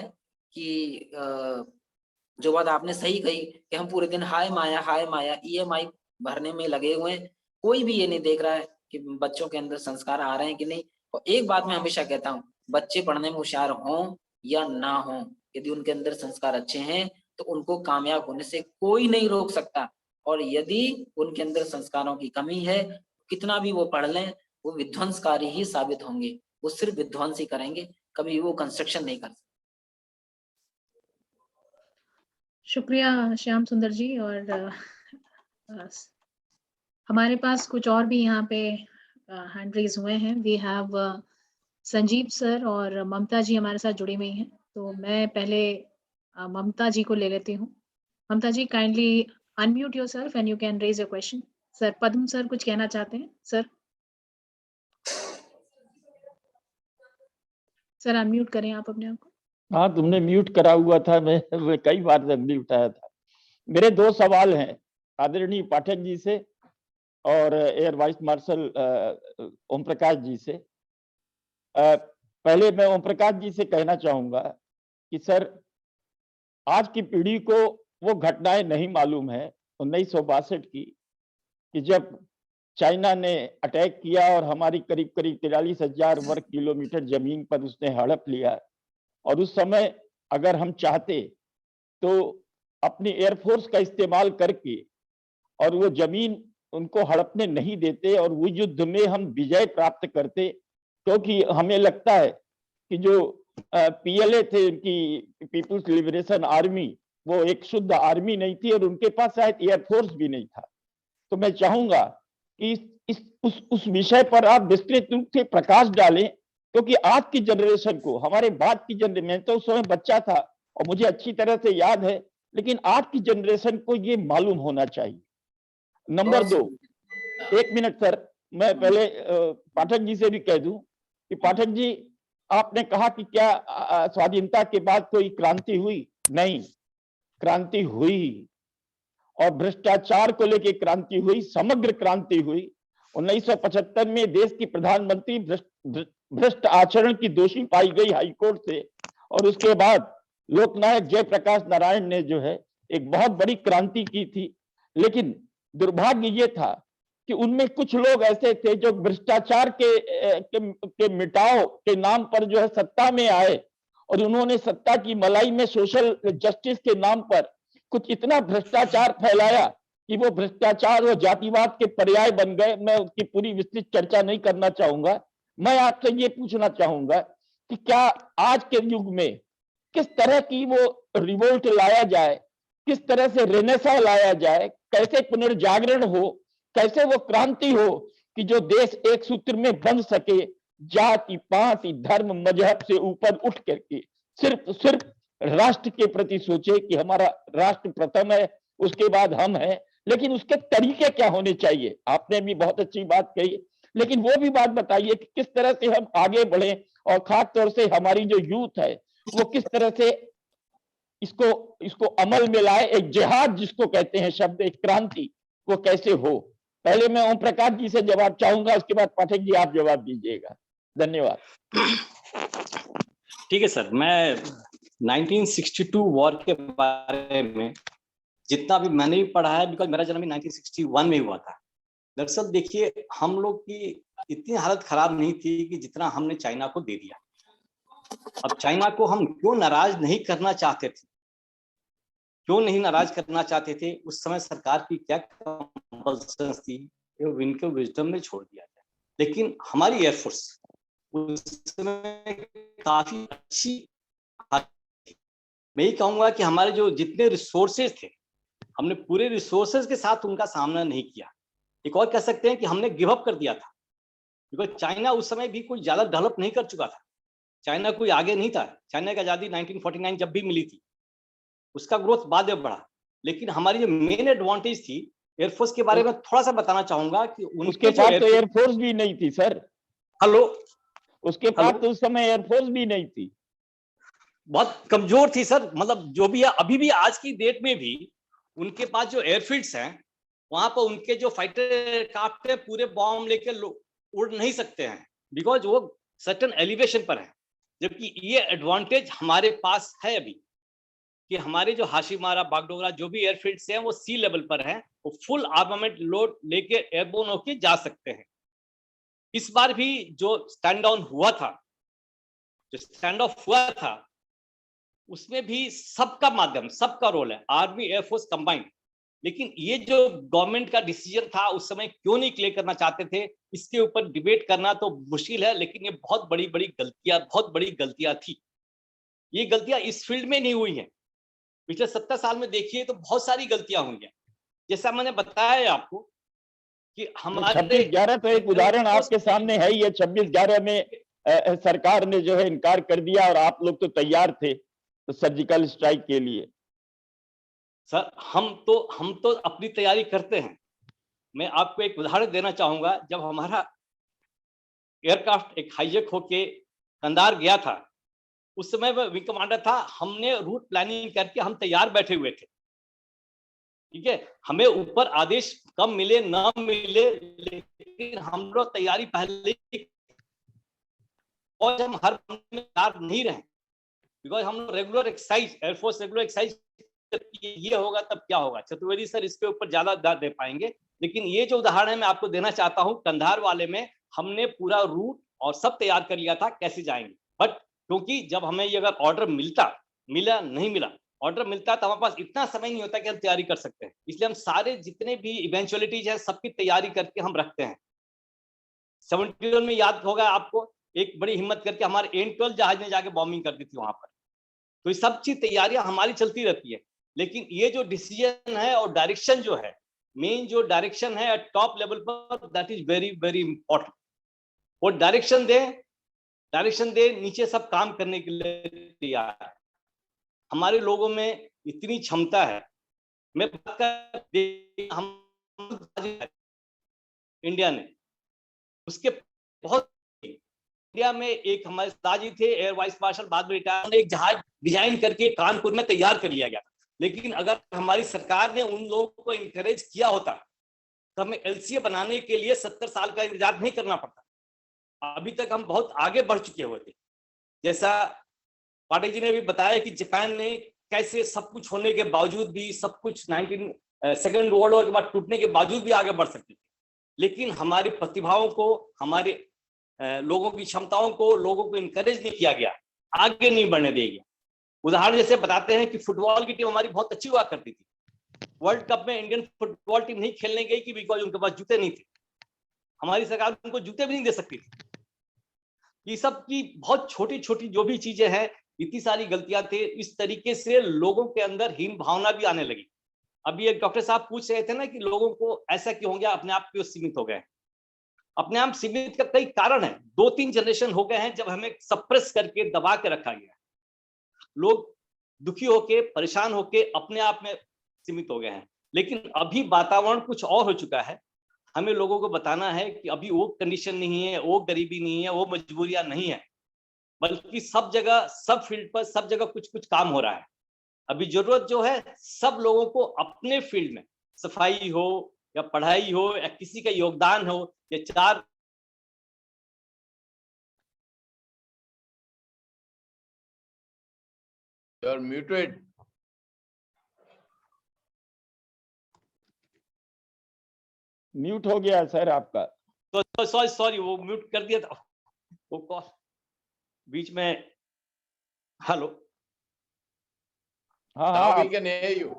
कि जो बात आपने सही कही कि हम पूरे दिन हाय माया EMI भरने में लगे हुए हैं, कोई भी ये नहीं देख रहा है कि बच्चों के अंदर संस्कार आ रहे हैं कि नहीं। और एक बात मैं हमेशा कहता हूँ, बच्चे पढ़ने में होशियार हों या ना हों, यदि उनके अंदर संस्कार अच्छे हैं तो उनको कामयाब होने से कोई नहीं रोक सकता। और यदि उनके अंदर संस्कारों की कमी है, कितना भी वो पढ़ लें, वो विध्वंसकारी ही साबित होंगे। वो सिर्फ विध्वंस ही करेंगे, कभी वो कंस्ट्रक्शन नहीं कर सकते। शुक्रिया श्याम सुंदर जी। और हमारे पास कुछ और भी यहाँ पे हैंड रेज हुए हैं। वी हैव संजीव सर और ममता जी हमारे साथ जुड़ी हुई हैं। तो मैं पहले ममता जी को ले लेती हूँ। Mamta ji, kindly unmute yourself and you can raise your question. Sir Padma sir कुछ कहना चाहते हैं? सर अनम्यूट करें आप अपने आप को। हाँ, तुमने म्यूट करा हुआ था, मैं कई बार म्यूट आया था। मेरे दो सवाल हैं आदरणीय पाठक जी से और air vice marshal Om Prakash ji से। पहले मैं ओम प्रकाश जी से कहना चाहूंगा कि सर, आज की पीढ़ी को वो घटनाएं नहीं मालूम है 1962 की, कि जब चाइना ने अटैक किया और हमारी करीब करीब 43,000 वर्ग किलोमीटर जमीन पर उसने हड़प लिया। और उस समय अगर हम चाहते तो अपनी एयरफोर्स का इस्तेमाल करके और वो जमीन उनको हड़पने नहीं देते और वो युद्ध में हम विजय प्राप्त करते, क्योंकि हमें लगता है कि जो पीएलए थे, उनकी पीपुल्स लिबरेशन आर्मी, वो एक शुद्ध आर्मी नहीं थी और उनके पास शायद एयरफोर्स भी नहीं था। तो मैं चाहूंगा कि उस विषय पर आप विस्तृत रूप से प्रकाश डालें, क्योंकि आज की जनरेशन को, हमारे बाद की जनरेशन, मैं तो उस समय बच्चा था और मुझे अच्छी तरह से याद है, लेकिन आज की जनरेशन को ये मालूम होना चाहिए। नंबर 2, 1 मिनट सर, मैं पहले पाठक जी से भी कह दूं कि पाठक जी, आपने कहा कि क्या स्वाधीनता के बाद कोई क्रांति हुई? नहीं, क्रांति हुई, और भ्रष्टाचार को लेकर क्रांति हुई, समग्र क्रांति हुई। 1975 में देश की प्रधानमंत्री भ्रष्ट आचरण की दोषी पाई गई हाईकोर्ट से, और उसके बाद लोकनायक जयप्रकाश नारायण ने जो है एक बहुत बड़ी क्रांति की थी। लेकिन दुर्भाग्य ये था कि उनमें कुछ लोग ऐसे थे जो भ्रष्टाचार के मिटाओ के नाम पर जो है सत्ता में आए, और उन्होंने सत्ता की मलाई में सोशल जस्टिस के नाम पर कुछ इतना भ्रष्टाचार फैलाया कि वो भ्रष्टाचार और जातिवाद के पर्याय बन गए। मैं उसकी पूरी विस्तृत चर्चा नहीं करना चाहूंगा। मैं आपसे ये पूछना चाहूंगा कि क्या आज के युग में किस तरह की वो रिवोल्ट लाया जाए, किस तरह से रेनेसा लाया जाए, कैसे पुनर्जागरण हो, कैसे वो क्रांति हो कि जो देश एक सूत्र में बंध सके, जाति, पाति, धर्म, मजहब से ऊपर उठ करके सिर्फ राष्ट्र के प्रति सोचे कि हमारा राष्ट्र प्रथम है, उसके बाद हम हैं। लेकिन उसके तरीके क्या होने चाहिए? आपने भी बहुत अच्छी बात कही, लेकिन वो भी बात बताइए कि किस तरह से हम आगे बढ़े, और खास तौर से हमारी जो यूथ है वो किस तरह से इसको अमल में लाए। एक जिहाद जिसको कहते हैं शब्द, एक क्रांति, वो कैसे हो? पहले मैं ओम प्रकाश जी से जवाब चाहूंगा, उसके बाद पाठक जी आप जवाब दीजिएगा। धन्यवाद। ठीक है सर, मैं 1962 वॉर के बारे में जितना भी मैंने भी पढ़ा है, बिकॉज मेरा जन्म 1961 में हुआ था। दरअसल देखिए, हम लोग की इतनी हालत खराब नहीं थी कि जितना हमने चाइना को दे दिया। अब चाइना को हम क्यों नाराज नहीं करना चाहते थे, क्यों नहीं नाराज करना चाहते थे? उस समय सरकार की क्या कंपल्सन थी, इनको विजडम में छोड़ दिया जाए। लेकिन हमारी एयरफोर्स उस समय काफी अच्छी, मैं ये कहूंगा कि हमारे जो जितने रिसोर्सेज थे, हमने पूरे रिसोर्सेज के साथ उनका सामना नहीं किया। एक और कह सकते हैं कि हमने गिव अप कर दिया था, बिकॉज चाइना उस समय भी कोई ज्यादा डेवलप नहीं कर चुका था। चाइना कोई आगे नहीं था। चाइना की आजादी 1949 जब भी मिली थी, उसका ग्रोथ बाद में बढ़ा। लेकिन हमारी जो मेन एडवांटेज थी, एयरफोर्स के बारे में थोड़ा सा बताना चाहूंगा कि उसके पास तो एयरफोर्स भी नहीं थी सर। हेलो, उसके पास तो उस समय एयरफोर्स भी नहीं थी, बहुत कमजोर थी सर। मतलब जो भी है, अभी भी आज की डेट में भी उनके पास जो एयरफील्ड्स हैं, वहां पर उनके जो फाइटर एयरक्राफ्ट है पूरे बॉम्ब लेकर उड़ नहीं सकते हैं, बिकॉज वो सर्टेन एलिवेशन पर है। जबकि ये एडवांटेज हमारे पास है अभी कि हमारे जो हाशीमारा, बागडोगरा जो भी एयरफील्ड्स हैं वो सी लेवल पर हैं, वो फुल आर्मामेंट लोड लेके एयरबोर्न होके जा सकते हैं। इस बार भी जो स्टैंड डाउन हुआ था, जो स्टैंड ऑफ हुआ था, उसमें भी सबका माध्यम, सबका रोल है, आर्मी एयरफोर्स कंबाइंड। लेकिन ये जो गवर्नमेंट का डिसीजन था उस समय क्यों नहीं क्लियर करना चाहते थे, इसके ऊपर डिबेट करना तो मुश्किल है। लेकिन ये बहुत बड़ी गलतियां थी। ये गलतियां इस फील्ड में नहीं हुई हैं। पिछले 70 साल में देखिए तो बहुत सारी गलतियां हुई हैं। जैसा मैंने बताया आपको कि हमारे 26/11 तो एक उदाहरण आपके सामने है ही है। 26/11 में सरकार ने जो है इनकार कर दिया और आप लोग तो तैयार थे तो सर्जिकल स्ट्राइक के लिए। सर हम तो अपनी तैयारी करते हैं। मैं आपको एक उदाहरण देना चाहूंगा। जब हमारा एयरक्राफ्ट एक हाईजेक होके कंधार गया था, उस समय वह विंग कमांडर था। हमने रूट प्लानिंग करके हम तैयार बैठे हुए थे, ठीक है। हमें ऊपर आदेश कम मिले ना मिले, लेकिन हम लोग तैयारी पहले, और हम हर में तैयार नहीं रहे, बिकॉज हम regular exercise, air force regular exercise, ये होगा तब क्या होगा। चतुर्वेदी सर इसके ऊपर ज्यादा दे पाएंगे। लेकिन ये जो उदाहरण है मैं आपको देना चाहता हूँ, कंधार वाले में हमने पूरा रूट और सब तैयार कर लिया था कैसे जाएंगे। बट क्योंकि जब हमें ये अगर ऑर्डर मिला नहीं मिला, ऑर्डर मिलता है तो हमारे पास इतना समय नहीं होता कि हम तैयारी कर सकते हैं, इसलिए हम सारे जितने भी इवेंचुअलिटीज है सबकी तैयारी करके हम रखते हैं। 71 में याद होगा आपको, एक बड़ी हिम्मत करके हमारे N-12 जहाज ने जाके बॉम्बिंग कर दी थी वहां पर। तो ये सब चीज तैयारियां हमारी चलती रहती है, लेकिन ये जो डिसीजन है और डायरेक्शन जो है, मेन जो डायरेक्शन है एट टॉप लेवल पर, that is very very important. वो डायरेक्शन दे, नीचे सब काम करने के लिए तैयार है। हमारे लोगों में इतनी क्षमता है। मैं बात कर हम इंडिया ने उसके बहुत, इंडिया में एक हमारे दादाजी थे एयर वाइस मार्शल, बाद में रिटायर, एक जहाज डिजाइन करके कानपुर में तैयार कर लिया गया। लेकिन अगर हमारी सरकार ने उन लोगों को इंकरेज किया होता तो हमें LCA बनाने के लिए 70 साल का इंतजार नहीं करना पड़ता। अभी तक हम बहुत आगे बढ़ चुके हुए थे। जैसा पाटिल जी ने भी बताया कि जापान ने कैसे सब कुछ होने के बावजूद भी, सब कुछ सेकेंड वर्ल्ड वॉर के बाद टूटने के बावजूद भी आगे बढ़ सकते थे। लेकिन हमारी प्रतिभाओं को, हमारे लोगों की क्षमताओं को, लोगों को इनकरेज नहीं किया गया, आगे नहीं बढ़ने दिया गया। उदाहरण जैसे बताते हैं कि फुटबॉल की टीम हमारी बहुत अच्छी हुआ करती थी। वर्ल्ड कप में इंडियन फुटबॉल टीम नहीं खेलने गई कि बिकॉज उनके पास जूते नहीं थे। हमारी सरकार उनको जूते भी नहीं दे सकती थी। ये सब की बहुत छोटी छोटी जो भी चीजें हैं, इतनी सारी गलतियां थे। इस तरीके से लोगों के अंदर हीन भावना भी आने लगी। अभी एक डॉक्टर साहब पूछ रहे थे ना कि लोगों को ऐसा क्यों हो गया, अपने आप क्यों सीमित हो गए। अपने आप सीमित का कई कारण है। 2-3 जनरेशन हो गए हैं जब हमें सप्रेस करके दबा के रखा गया। लोग दुखी होके, परेशान होके अपने आप में सीमित हो गए हैं। लेकिन अभी वातावरण कुछ और हो चुका है। हमें लोगों को बताना है कि अभी वो कंडीशन नहीं है, वो गरीबी नहीं है, वो मजबूरियां नहीं है, बल्कि सब जगह, सब फील्ड पर, सब जगह कुछ कुछ काम हो रहा है। अभी जरूरत जो है सब लोगों को अपने फील्ड में, सफाई हो या पढ़ाई हो या किसी का योगदान हो, या 4 You are muted. म्यूट हो गया सर आपका। तो सॉरी वो म्यूट कर दिया था, वो कॉल बीच में। हेलो, हाँ Now हाँ we can hear you.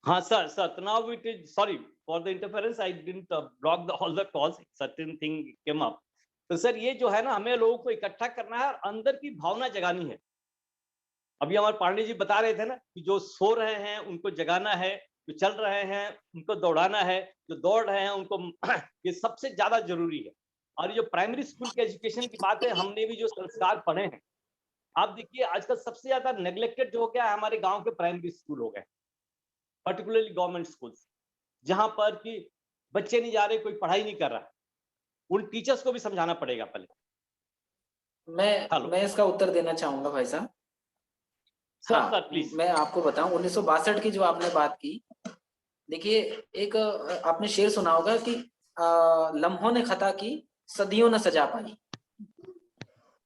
हाँ sir, now it is, sorry for the interference, I didn't block all the calls, certain thing came up। तो सर ये जो है ना, हमें लोगों को इकट्ठा करना है और अंदर की भावना जगानी है। अभी हमारे पांडे जी बता रहे थे ना कि जो सो रहे हैं उनको जगाना है, जो चल रहे हैं उनको दौड़ाना है, जो दौड़ रहे हैं उनको ये सबसे ज्यादा जरूरी है। और जो प्राइमरी स्कूल के एजुकेशन की बात है, हमने भी जो संस्कार पढ़े हैं, आप देखिए आजकल सबसे ज्यादा नेग्लेक्टेड जो हो गया है हमारे गांव के प्राइमरी स्कूल हो गए, पर्टिकुलरली गवर्नमेंट स्कूल्स, जहां पर कि बच्चे नहीं जा रहे, कोई पढ़ाई नहीं कर रहा। उन टीचर्स को भी समझाना पड़ेगा पहले। मैं इसका उत्तर देना चाहूंगा भाई साहब। हाँ, सर प्लीज। मैं आपको बताऊं 1962 की जो आपने बात की, देखिए एक आपने शेर सुना होगा कि लम्हों ने खता की, सदियों ने सजा पाई,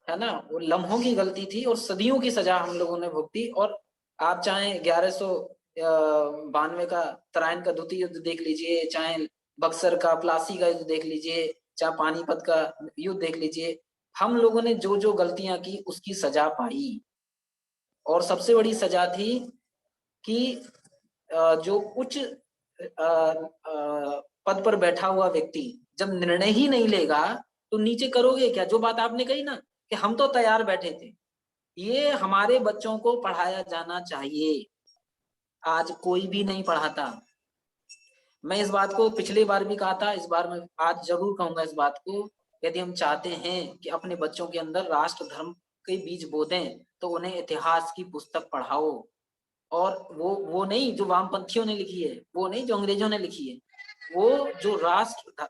है ना। वो लम्हों की गलती थी और सदियों की सजा हम लोगों ने भुगती। और आप चाहे 1192 का तराइन का द्वितीय युद्ध देख लीजिए, चाहे बक्सर का, प्लासी का युद्ध देख लीजिए, चाहे पानीपत का युद्ध देख लीजिए, हम लोगों ने जो जो गलतियां की उसकी सजा पाई। और सबसे बड़ी सजा थी कि जो उच्च पद पर बैठा हुआ व्यक्ति जब निर्णय ही नहीं लेगा तो नीचे करोगे क्या। जो बात आपने कही ना कि हम तो तैयार बैठे थे, ये हमारे बच्चों को पढ़ाया जाना चाहिए। आज कोई भी नहीं पढ़ाता। मैं इस बात को पिछली बार भी कहा था, इस बार मैं आज जरूर कहूंगा इस बात को। यदि हम चाहते हैं कि अपने बच्चों के अंदर राष्ट्र धर्म के बीज बोदें तो उन्हें इतिहास की पुस्तक पढ़ाओ। और वो नहीं जो वामपंथियों ने लिखी है, वो नहीं जो अंग्रेजों ने लिखी है, वो जो राष्ट्र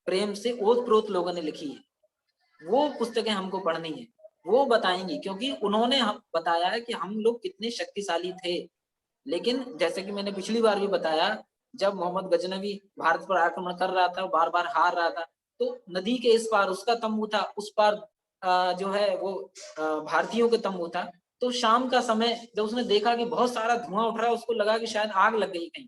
प्रेम से ओतप्रोत लोगों ने लिखी है, वो पुस्तकें हमको पढ़नी है। वो बताएंगी, क्योंकि उन्होंने हम बताया है कि हम लोग कितने शक्तिशाली थे। लेकिन जैसे कि मैंने पिछली बार भी बताया, जब मोहम्मद गजनवी भारत पर आक्रमण कर रहा था, बार बार हार रहा था, तो नदी के इस पार उसका तंबू था, उस पार जो है वो भारतीयों का तंबू था। तो शाम का समय जब उसने देखा कि बहुत सारा धुआं उठ रहा है, उसको लगा कि शायद आग लग गई कहीं।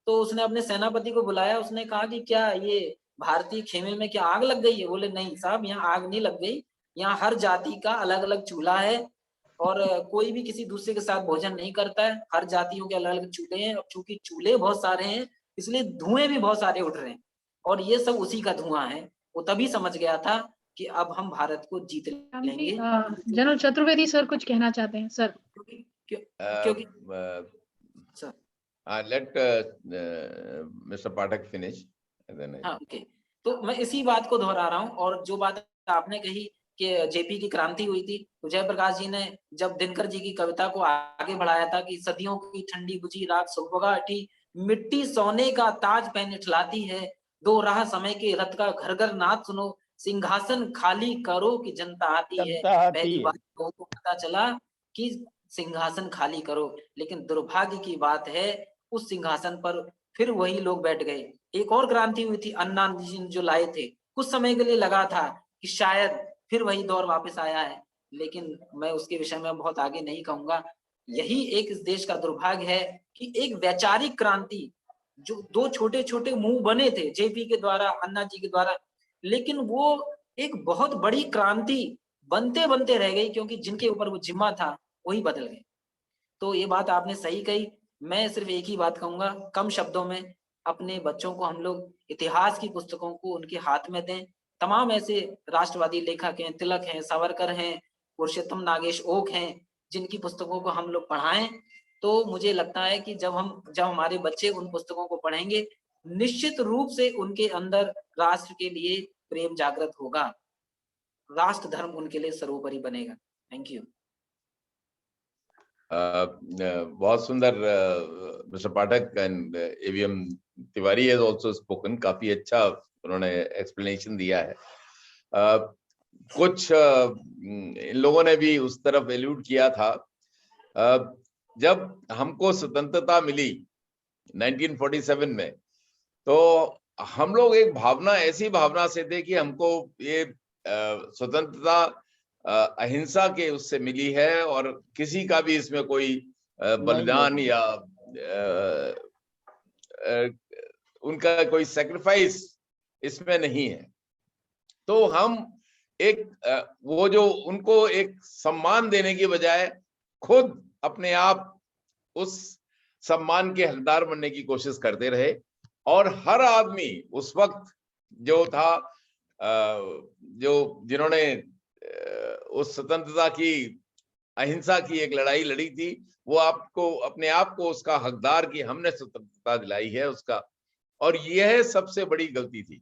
तो उसने अपने सेनापति को बुलाया, उसने कहा कि क्या ये भारतीय खेमे में क्या आग लग गई है। बोले नहीं साहब, यहाँ आग नहीं लग गई, यहाँ हर जाति का अलग अलग चूल्हा है और कोई भी किसी दूसरे के साथ भोजन नहीं करता है। हर जातियों के अलग अलग चूल्हे हैं, और चूंकि चूल्हे बहुत सारे हैं इसलिए धुएं भी बहुत सारे उठ रहे हैं, और ये सब उसी का धुआं है। वो तभी समझ गया था कि अब हम भारत को जीत लेंगे। जनरल चतुर्वेदी सर कुछ कहना चाहते हैं सर? क्योंकि sir let Mr. Pathak finish and then हाँ ओके, तो मैं इसी बात को दोहरा रहा हूँ। और जो बात आपने कही कि जेपी की क्रांति हुई थी, तो जयप्रकाश जी ने जब दिनकर जी की कविता को आगे बढ़ाया था कि सदियों की ठंडी बुझी रात सुबह उठी, मिट्टी सोने का ताज पहने ठिलाती है, दो राह समय के रथ का घर घर नाद सुनो, सिंहासन खाली करो कि जनता आती है। पहली बार लोगों को पता चला कि सिंहासन खाली करो, लेकिन दुर्भाग्य की बात है उस सिंहासन पर फिर वही लोग बैठ गए। एक और क्रांति हुई थी अन्ना जी जो लाए थे, कुछ समय के लिए लगा था कि शायद फिर वही दौर वापस आया है, लेकिन मैं उसके विषय में बहुत आगे नहीं कहूंगा। यही एक इस देश का दुर्भाग्य है कि एक वैचारिक क्रांति, जो दो छोटे छोटे मुंह बने थे जेपी के द्वारा, अन्ना जी के द्वारा, लेकिन वो एक बहुत बड़ी क्रांति बनते बनते रह गई, क्योंकि जिनके ऊपर वो जिम्मा था वही बदल गए। तो ये बात आपने सही कही। मैं सिर्फ एक ही बात कहूंगा कम शब्दों में, अपने बच्चों को हम लोग इतिहास की पुस्तकों को उनके हाथ में दें। तमाम ऐसे राष्ट्रवादी लेखक हैं, तिलक हैं, सावरकर हैं, पुरुषोत्तम नागेश ओक हैं, जिनकी पुस्तकों को हम लोग पढ़ाएं। तो मुझे लगता है कि जब हमारे बच्चे उन पुस्तकों को पढ़ेंगे, निश्चित रूप से उनके अंदर राष्ट्र के लिए प्रेम जागृत होगा, राष्ट्र धर्म उनके लिए सर्वोपरि बनेगा। Thank you. बहुत सुंदर mister Pathak and AVM Tiwari has also spoken, काफी अच्छा उन्होंने एक्सप्लेनेशन दिया है। कुछ इन लोगों ने भी उस तरफ एल्यूड किया था। जब हमको स्वतंत्रता मिली 1947 में, तो हम लोग एक भावना, ऐसी भावना से थे कि हमको ये स्वतंत्रता अहिंसा के उससे मिली है और किसी का भी इसमें कोई बलिदान या उनका कोई सैक्रिफाइस इसमें नहीं है। तो हम एक वो जो उनको एक सम्मान देने की बजाय खुद अपने आप उस सम्मान के हकदार बनने की कोशिश करते रहे। और हर आदमी उस वक्त जो था, जिन्होंने उस स्वतंत्रता की, अहिंसा की एक लड़ाई लड़ी थी, वो आपको अपने आप को उसका हकदार कि हमने स्वतंत्रता दिलाई है उसका। और यह सबसे बड़ी गलती थी।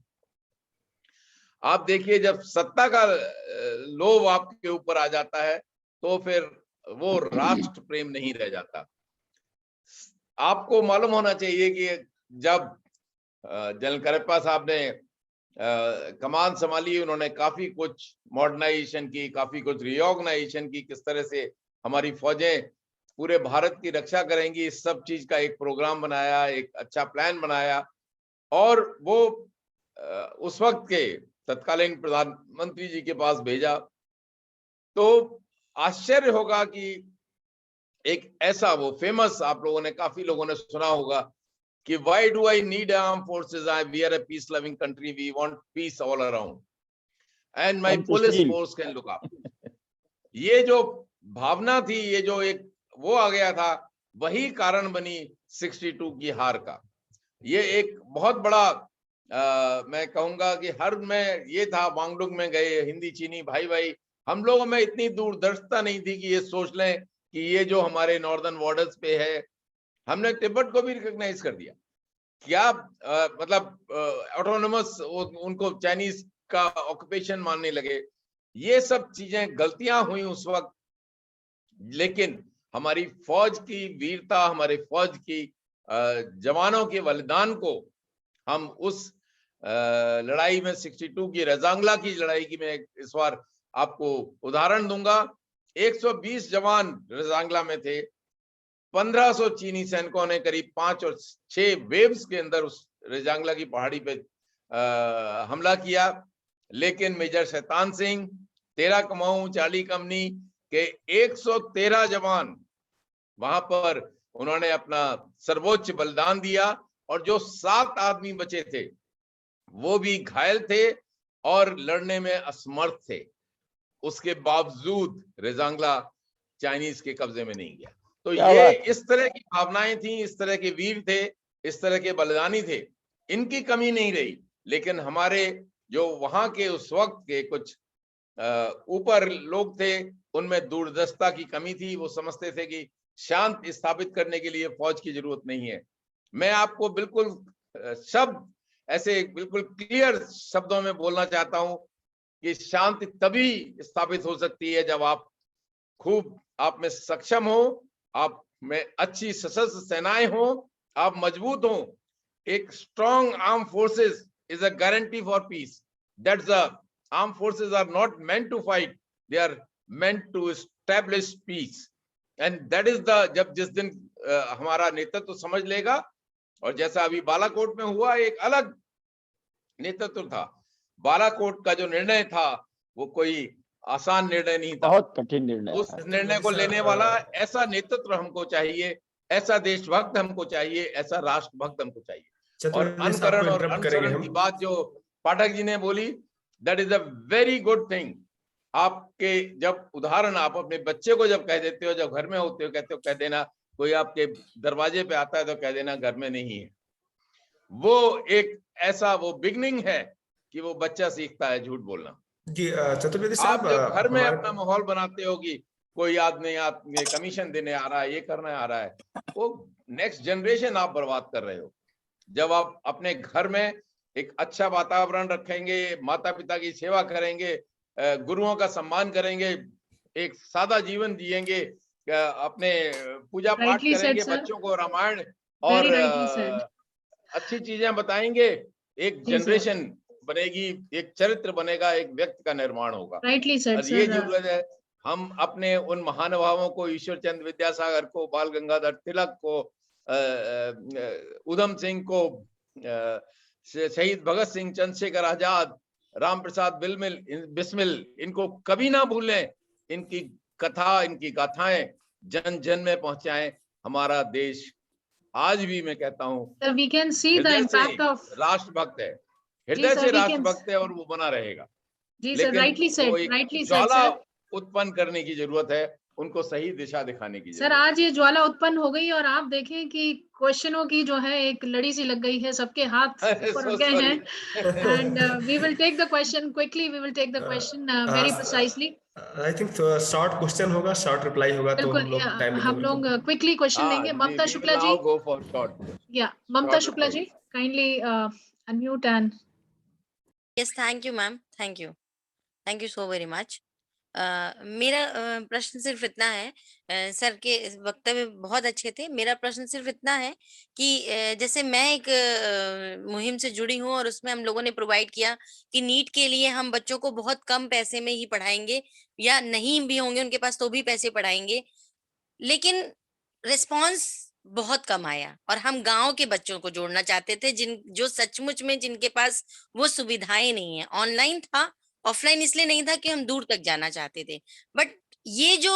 आप देखिए, जब सत्ता का लोभ आपके ऊपर आ जाता है तो फिर वो राष्ट्र प्रेम नहीं रह जाता। आपको मालूम होना चाहिए कि जब जनरल करियप्पा साहब ने कमान संभाली, उन्होंने काफी कुछ मॉडर्नाइजेशन की, काफी कुछ रिऑर्गनाइजेशन की, किस तरह से हमारी फौजें पूरे भारत की रक्षा करेंगी, इस सब चीज का एक प्रोग्राम बनाया, एक अच्छा प्लान बनाया। और वो उस वक्त के तत्कालीन प्रधानमंत्री जी के पास भेजा। तो आश्चर्य होगा कि एक ऐसा, वो फेमस, आप लोगों ने, काफी लोगों ने सुना होगा कि why do I need armed forces? We are a peace loving country. We want peace all around. And my police force can look up. ये जो भावना थी, ये जो एक वो आ गया था, वही कारण बनी 62 की हार का। ये एक बहुत बड़ा मैं कहूंगा कि हर में ये था, वांगडुंग में गए हिंदी चीनी भाई भाई, हम लोगों में इतनी दूरदर्शिता नहीं थी कि ये सोच लें कि ये जो हमारे नॉर्दर्न बॉर्डर्स पे है, हमने तिब्बत को भी रिकॉग्नाइज कर दिया। क्या मतलब ऑटोनोमस उनको चाइनीज का ऑक्यूपेशन मानने लगे। ये सब चीजें गलतियां हुई उस वक्त, लेकिन हमारी फौज की वीरता, हमारे फौज की जवानों के बलिदान को हम उस लड़ाई में 62 की रजांगला की लड़ाई की मैं इस बार आपको उदाहरण दूंगा। 120 जवान रजांगला में थे, 1500 चीनी सैनिकों ने करीब 5 और 6 वेव्स के अंदर उस रजांगला की पहाड़ी पे हमला किया। लेकिन मेजर शैतान सिंह, 13 कमाऊ, चार्ली कमनी के 113 जवान वहां पर उन्होंने अपना सर्वोच्च बलिदान दिया। और जो 7 आदमी बचे थे वो भी घायल थे और लड़ने में असमर्थ थे। उसके बावजूद रजांगला चाइनीज के कब्जे में नहीं गया। तो क्या ये बात। इस तरह की भावनाएं थी, इस तरह के वीर थे, इस तरह के बलिदानी थे, इनकी कमी नहीं रही। लेकिन हमारे जो वहां के उस वक्त के कुछ ऊपर लोग थे, उनमें दूरदर्शिता की कमी थी। वो समझते थे कि शांत स्थापित करने के लिए फौज की जरूरत नहीं है। मैं आपको बिल्कुल शब्द ऐसे बिल्कुल क्लियर शब्दों में बोलना चाहता हूं कि शांति तभी स्थापित हो सकती है जब आप में सक्षम हो, आप में अच्छी सशस्त्र सेनाएं हो, आप मजबूत हो। एक strong arm forces is a guarantee for peace. That's the arm forces are not meant to fight, they are meant to establish peace. And that is the, जब जिस दिन हमारा नेतृत्व समझ लेगा, और जैसा अभी बालाकोट में हुआ, एक अलग नेतृत्व था। बालाकोट का जो निर्णय था वो कोई आसान निर्णय नहीं था, बहुत कठिन निर्णय उस था। निर्णय को लेने वाला ऐसा नेतृत्व हमको चाहिए, ऐसा देशभक्त हमको चाहिए, ऐसा राष्ट्रभक्त हमको चाहिए। और अनुकरण और अनुसरण की बात जो पाठक जी ने बोली, that is a very good thing. आपके जब उदाहरण आप अपने बच्चे को जब कह देते हो, जब घर में होते हो, कहते हो कह देना, कोई आपके दरवाजे पे आता है तो कह देना घर में नहीं है। वो एक ऐसा वो बिगनिंग है कि वो बच्चा सीखता है झूठ बोलना। जी चतुर्वेदी आप साहब, जब घर में हमारे अपना माहौल बनाते हो कि कोई आदमी आपने कमीशन देने आ रहा है, ये करने आ रहा है, वो नेक्स्ट जनरेशन आप बर्बाद कर रहे हो। जब आप अपने घर में एक अच्छा वातावरण रखेंगे, माता पिता की सेवा करेंगे, गुरुओं का सम्मान करेंगे, एक सादा जीवन जिएंगे, अपने पूजा पाठ करेंगे, बच्चों को रामायण और अच्छी चीजें बताएंगे, एक जनरेशन बनेगी, एक चरित्र बनेगा, एक व्यक्ति का निर्माण होगा। और ये जरूरत है हम अपने उन महानुभावों को, ईश्वर चंद्र विद्यासागर को, बाल गंगाधर तिलक को, उधम सिंह को, शहीद भगत सिंह, चंद्रशेखर आजाद, राम प्रसाद बिस्मिल, इनको कभी ना भूलें। इनकी कथा, इनकी गाथाएं जन जन में पहुंचाएं। हमारा देश आज भी, मैं कहता हूँ, राष्ट्रभक्त है, हृदय से राष्ट्रभक्त है, और वो बना रहेगा। लेकिन वो एक ज्वाला उत्पन्न करने की जरूरत है, उनको सही दिशा दिखाने की जरूरत है। आज ये ज्वाला उत्पन्न हो गई और आप देखें कि क्वेश्चनों की जो है एक लड़ी सी लग गई है, सबके हाथ ऊपर उठ गए हैं। And we will take the question quickly, we will take the question very precisely. I think short question होगा, शॉर्ट रिप्लाई होगा, तो हम लोग क्विकली क्वेश्चन लेंगे। ममता शुक्ला जी, या Mamta Shukla ji, kindly unmute and. Yes, thank you ma'am, thank you so very much. मेरा प्रश्न सिर्फ इतना है, सर के वक्तव्य बहुत अच्छे थे। मेरा प्रश्न सिर्फ इतना है कि जैसे मैं एक मुहिम से जुड़ी हूँ और उसमें हम लोगों ने प्रोवाइड किया कि नीट के लिए हम बच्चों को बहुत कम पैसे में ही पढ़ाएंगे, या नहीं भी होंगे उनके पास तो भी पैसे पढ़ाएंगे, लेकिन रिस्पॉन्स बहुत कम आया। और हम गांव के बच्चों को जोड़ना चाहते थे, जो सचमुच में जिनके पास वो सुविधाएं नहीं है। ऑनलाइन था, ऑफलाइन इसलिए नहीं था कि हम दूर तक जाना चाहते थे। बट ये जो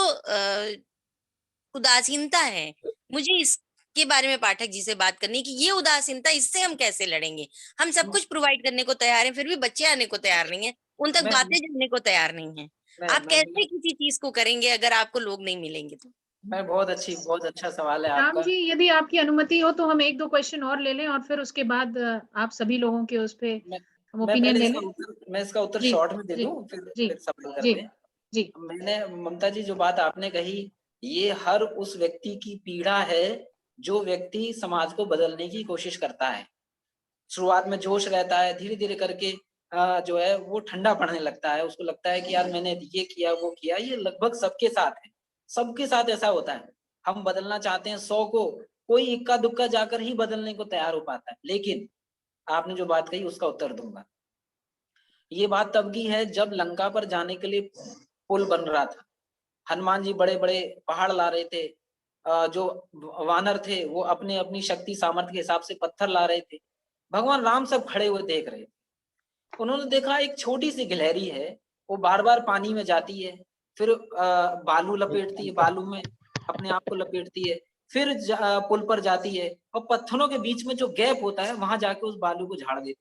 उदासीनता है, मुझे इसके बारे में पाठक जी से बात करनी कि ये उदासीनता, इससे हम कैसे लड़ेंगे। हम सब कुछ प्रोवाइड करने को तैयार हैं, फिर भी बच्चे आने को तैयार नहीं है, उन तक बातें जाने को तैयार नहीं है। आप कैसे किसी चीज को करेंगे अगर आपको लोग नहीं मिलेंगे तो? मैं बहुत अच्छा सवाल है आपका। राम जी, यदि आपकी अनुमति हो तो हम 1-2 क्वेश्चन और ले लें और फिर उसके बाद आप सभी लोगों के उस पे ओपिनियन ले लें। मैं इसका उत्तर शॉर्ट में दे दूं, फिर सवाल करते हैं। जी, मैंने, ममता जी, जो बात आपने कही, ये हर उस व्यक्ति की पीड़ा है जो व्यक्ति समाज को बदलने की कोशिश करता है। शुरुआत में जोश रहता है, धीरे धीरे करके जो है वो ठंडा पड़ने लगता है। उसको लगता है कि यार मैंने ये किया, वो किया। ये लगभग सबके साथ है, सबके साथ ऐसा होता है। हम बदलना चाहते हैं 100 को, कोई इक्का दुक्का जाकर ही बदलने को तैयार हो पाता है। लेकिन आपने जो बात कही उसका उत्तर दूंगा। ये बात तब की है जब लंका पर जाने के लिए पुल बन रहा था। हनुमान जी बड़े बड़े पहाड़ ला रहे थे, जो वानर थे वो अपने अपनी शक्ति सामर्थ्य के हिसाब से पत्थर ला रहे थे। भगवान राम सब खड़े हुए देख रहे थे। उन्होंने देखा एक छोटी सी गिलहरी है, वो बार बार पानी में जाती है, फिर बालू लपेटती है, बालू में अपने आप को लपेटती है, फिर पुल पर जाती है और पत्थरों के बीच में जो गैप होता है वहां जाके उस बालू को झाड़ देती है।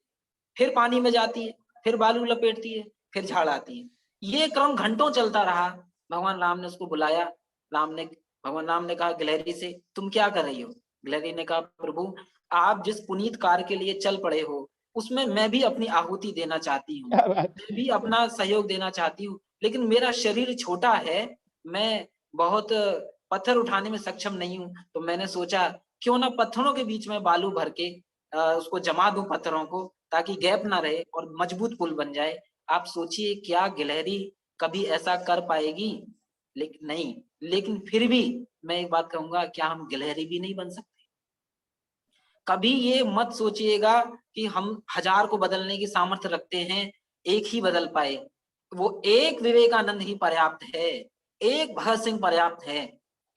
फिर पानी में जाती है, फिर बालू लपेटती है, फिर झाड़ आती है। ये क्रम घंटों चलता रहा। भगवान राम ने उसको बुलाया, भगवान राम ने कहा गिलहरी से, तुम क्या कर रही हो? गिलहरी ने कहा, प्रभु आप जिस पुनीत कार्य के लिए चल पड़े हो उसमें मैं भी अपनी आहुति देना चाहती हूँ, मैं भी अपना सहयोग देना चाहती हूँ, लेकिन मेरा शरीर छोटा है, मैं बहुत पत्थर उठाने में सक्षम नहीं हूँ। तो मैंने सोचा क्यों ना पत्थरों के बीच में बालू भर के उसको जमा दूं पत्थरों को, ताकि गैप ना रहे और मजबूत पुल बन जाए। आप सोचिए क्या गिलहरी कभी ऐसा कर पाएगी? लेकिन नहीं, लेकिन फिर भी मैं एक बात कहूंगा, क्या हम गिलहरी भी नहीं बन सकते? कभी ये मत सोचिएगा कि हम 1000 को बदलने की सामर्थ्य रखते हैं, एक ही बदल पाए। वो एक विवेकानंद ही पर्याप्त है, एक भगत सिंह पर्याप्त है,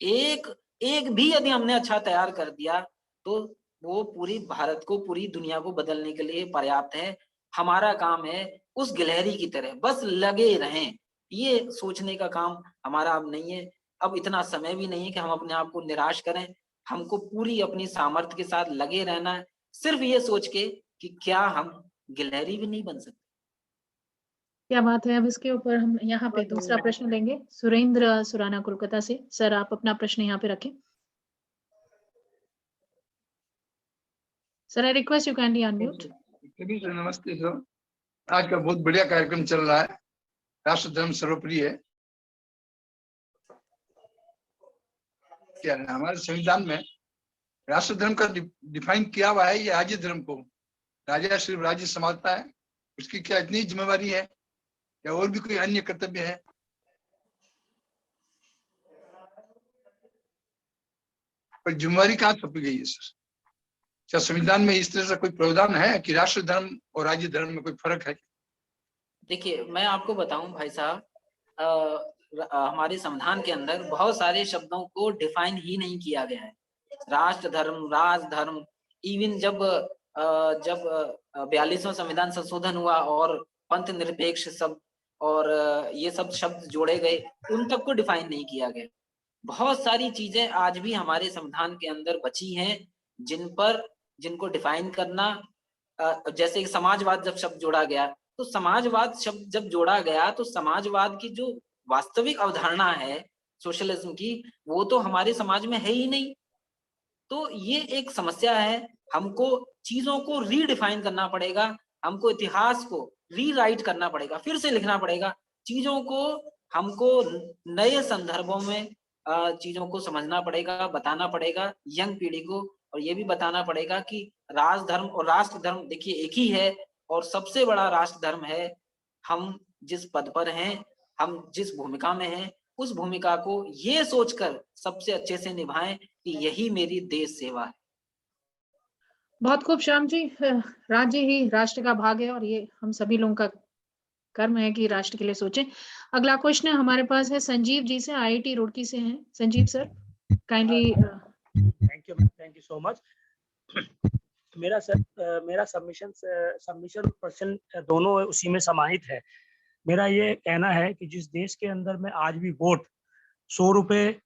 एक भी यदि हमने अच्छा तैयार कर दिया तो वो पूरी भारत को, पूरी दुनिया को बदलने के लिए पर्याप्त है। हमारा काम है उस गिलहरी की तरह बस लगे रहें। ये सोचने का काम हमारा अब नहीं है। अब इतना समय भी नहीं है कि हम अपने आप को निराश करें। हमको पूरी अपनी सामर्थ्य के साथ लगे रहना है, सिर्फ ये सोच के कि क्या हम गिलहरी भी नहीं बन सकते। क्या बात है। अब इसके ऊपर हम यहाँ पे दूसरा प्रश्न लेंगे सुरेंद्र सुराना कोलकाता से। सर आप अपना प्रश्न यहाँ पे रखें। Sir I request you kindly unmute. नमस्ते सर, आज का बहुत बढ़िया कार्यक्रम चल रहा है। राष्ट्र धर्म सर्वोपरि है। क्या हमारे संविधान में राष्ट्र धर्म का डिफाइन किया हुआ है? ये राज्य धर्म को राजा सिर्फ राज्य संभालता है, उसकी क्या इतनी जिम्मेवारी है या और भी कोई अन्य कर्तव्य है? पर जिम्मेवारी कहाँ थोपी गई है सर? क्या संविधान में इस तरह से कोई प्रावधान है कि राष्ट्र धर्म और राज्य धर्म में कोई फर्क है? देखिए मैं आपको बताऊं भाई साहब, हमारे संविधान के अंदर बहुत सारे शब्दों को डिफाइन ही नहीं किया गया है। राष्ट्र धर्म, राज धर्म, इवन जब 42वां संविधान संशोधन हुआ और पंथ निरपेक्ष शब्द और ये सब शब्द जोड़े गए, उन तक को डिफाइन नहीं किया गया। बहुत सारी चीजें आज भी हमारे संविधान के अंदर बची हैं जिनको डिफाइन करना, जैसे समाजवाद जब शब्द जोड़ा गया, तो समाजवाद शब्द जब जोड़ा गया तो समाजवाद की जो वास्तविक अवधारणा है सोशलिज्म की, वो तो हमारे समाज में है ही नहीं। तो ये एक समस्या है। हमको चीजों को रीडिफाइन करना पड़ेगा, हमको इतिहास को रीराइट करना पड़ेगा, फिर से लिखना पड़ेगा चीजों को। हमको नए संदर्भों में चीजों को समझना पड़ेगा, बताना पड़ेगा यंग पीढ़ी को, और ये भी बताना पड़ेगा कि राजधर्म और राष्ट्र धर्म देखिए एक ही है, और सबसे बड़ा राष्ट्र धर्म है हम जिस पद पर हैं, हम जिस भूमिका में हैं, उस भूमिका को ये सोचकर सबसे अच्छे से निभाएं कि यही मेरी देश सेवा है। बहुत खूब श्याम जी। राज्य ही राष्ट्र का भाग है और ये हम सभी लोगों का कर्म है कि राष्ट्र के लिए सोचें। अगला क्वेश्चन हमारे पास है संजीव जी से, IIT रुड़की से हैं। Sanjeev sir kindly. Thank you so much. मेरा सबमिशन प्रश्न दोनों उसी में समाहित है। मेरा ये कहना है कि जिस देश के अंदर में आज भी वोट 100 रुपए,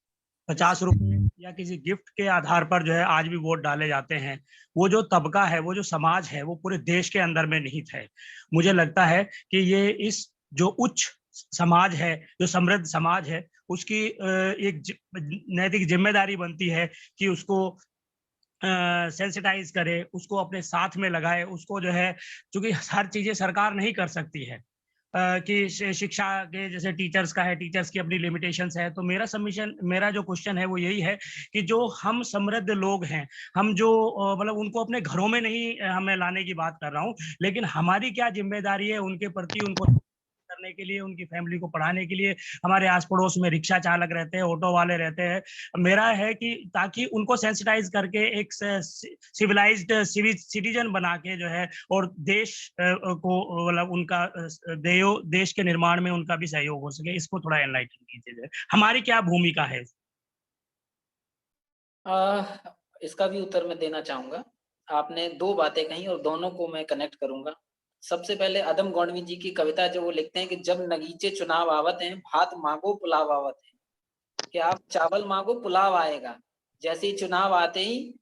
50 रुपए या किसी गिफ्ट के आधार पर जो है आज भी वोट डाले जाते हैं, वो जो तबका है, वो जो समाज है, वो पूरे देश के अंदर में निहित है। मुझे लगता है कि ये इस जो उच्च समाज है, जो समृद्ध समाज है, उसकी एक नैतिक जिम्मेदारी बनती है कि उसको सेंसिटाइज करे, उसको अपने साथ में लगाए, उसको जो है, क्योंकि हर चीजें सरकार नहीं कर सकती है कि शिक्षा के जैसे टीचर्स का है, टीचर्स की अपनी लिमिटेशंस है। तो मेरा जो क्वेश्चन है वो यही है कि जो हम समृद्ध लोग हैं, हम जो मतलब उनको अपने घरों में नहीं हमें लाने की बात कर रहा हूँ, लेकिन हमारी क्या जिम्मेदारी है उनके प्रति, उनको करने के लिए, उनकी फैमिली को पढ़ाने के लिए। हमारे आस पड़ोस में रिक्शा चालक रहते हैं, ऑटो वाले रहते हैं। मेरा है कि ताकि उनको सेंसिटाइज करके एक सिविलाइज्ड सिटीजन बना के जो है, और देश को मतलब उनका देश के निर्माण में उनका भी सहयोग हो सके, इसको थोड़ा एनलाइटन कीजिए। हमारी क्या भूमिका है? इसका भी उत्तर मैं देना चाहूंगा। आपने 2 बातें कही और दोनों को मैं कनेक्ट करूंगा। सबसे पहले अदम गोंडवी जी की कविता जो वो लिखते हैं कि जब नगीचे चुनाव आवत हैं, भात मांगो पुलाव आवत है, कि आप चावल मांगो पुलाव आएगा। जैसे ही चुनाव आते ही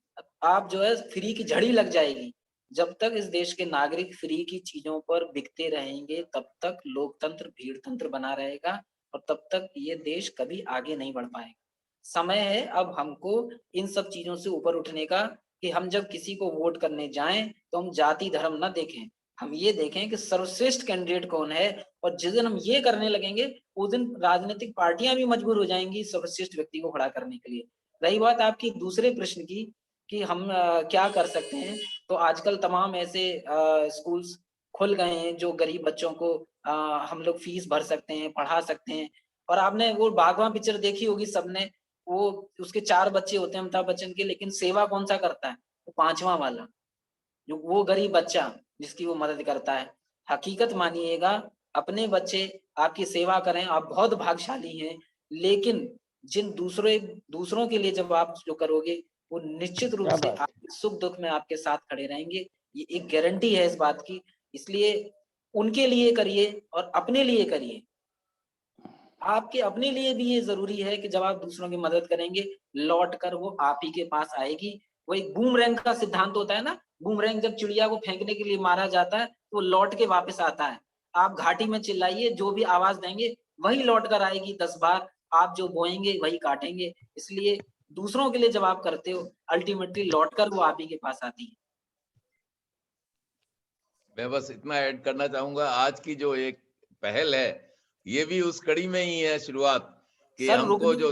आप जो है फ्री की झड़ी लग जाएगी। जब तक इस देश के नागरिक फ्री की चीजों पर बिकते रहेंगे, तब तक लोकतंत्र भीड़ तंत्र बना रहेगा और तब तक ये देश कभी आगे नहीं बढ़ पाएगा। समय है अब हमको इन सब चीजों से ऊपर उठने का, कि हम जब किसी को वोट करने जाएं तो हम जाति धर्म ना देखें, हम ये देखें कि सर्वश्रेष्ठ कैंडिडेट कौन है। और जिस दिन हम ये करने लगेंगे उस दिन राजनीतिक पार्टियां भी मजबूर हो जाएंगी सर्वश्रेष्ठ व्यक्ति को खड़ा करने के लिए। रही बात आपकी दूसरे प्रश्न की कि हम क्या कर सकते हैं, तो आजकल तमाम ऐसे स्कूल्स खुल गए हैं जो गरीब बच्चों को हम लोग फीस भर सकते हैं, पढ़ा सकते हैं। और आपने वो बागवान पिक्चर देखी होगी सबने, वो उसके 4 बच्चे होते हैं अमिताभ बच्चन के, लेकिन सेवा कौन सा करता है? वो 5वां वाला, जो वो गरीब बच्चा जिसकी वो मदद करता है। हकीकत मानिएगा, अपने बच्चे आपकी सेवा करें, आप बहुत भाग्यशाली हैं, लेकिन जिन दूसरों के लिए जब आप जो करोगे वो निश्चित रूप से आपके सुख दुख में आपके साथ खड़े रहेंगे, ये एक गारंटी है इस बात की। इसलिए उनके लिए करिए और अपने लिए करिए। आपके अपने लिए भी ये जरूरी है कि जब आप दूसरों की मदद करेंगे लौट कर वो आप ही के पास आएगी। वो एक बूमरैंग का सिद्धांत होता है ना, बूमरैंग जब चिड़िया को फेंकने के लिए मारा जाता है तो वो लौट के वापस आता है। आप घाटी में चिल्लाइए, जो भी आवाज देंगे वही लौट कर आएगी 10 बार। आप जो बोएंगे वही काटेंगे। इसलिए दूसरों के लिए जब आप करते हो अल्टीमेटली लौट कर वो आप ही के पास आती है। मैं बस इतना ऐड करना चाहूंगा, आज की जो एक पहल है ये भी उस कड़ी में ही है शुरुआत कि हमको जो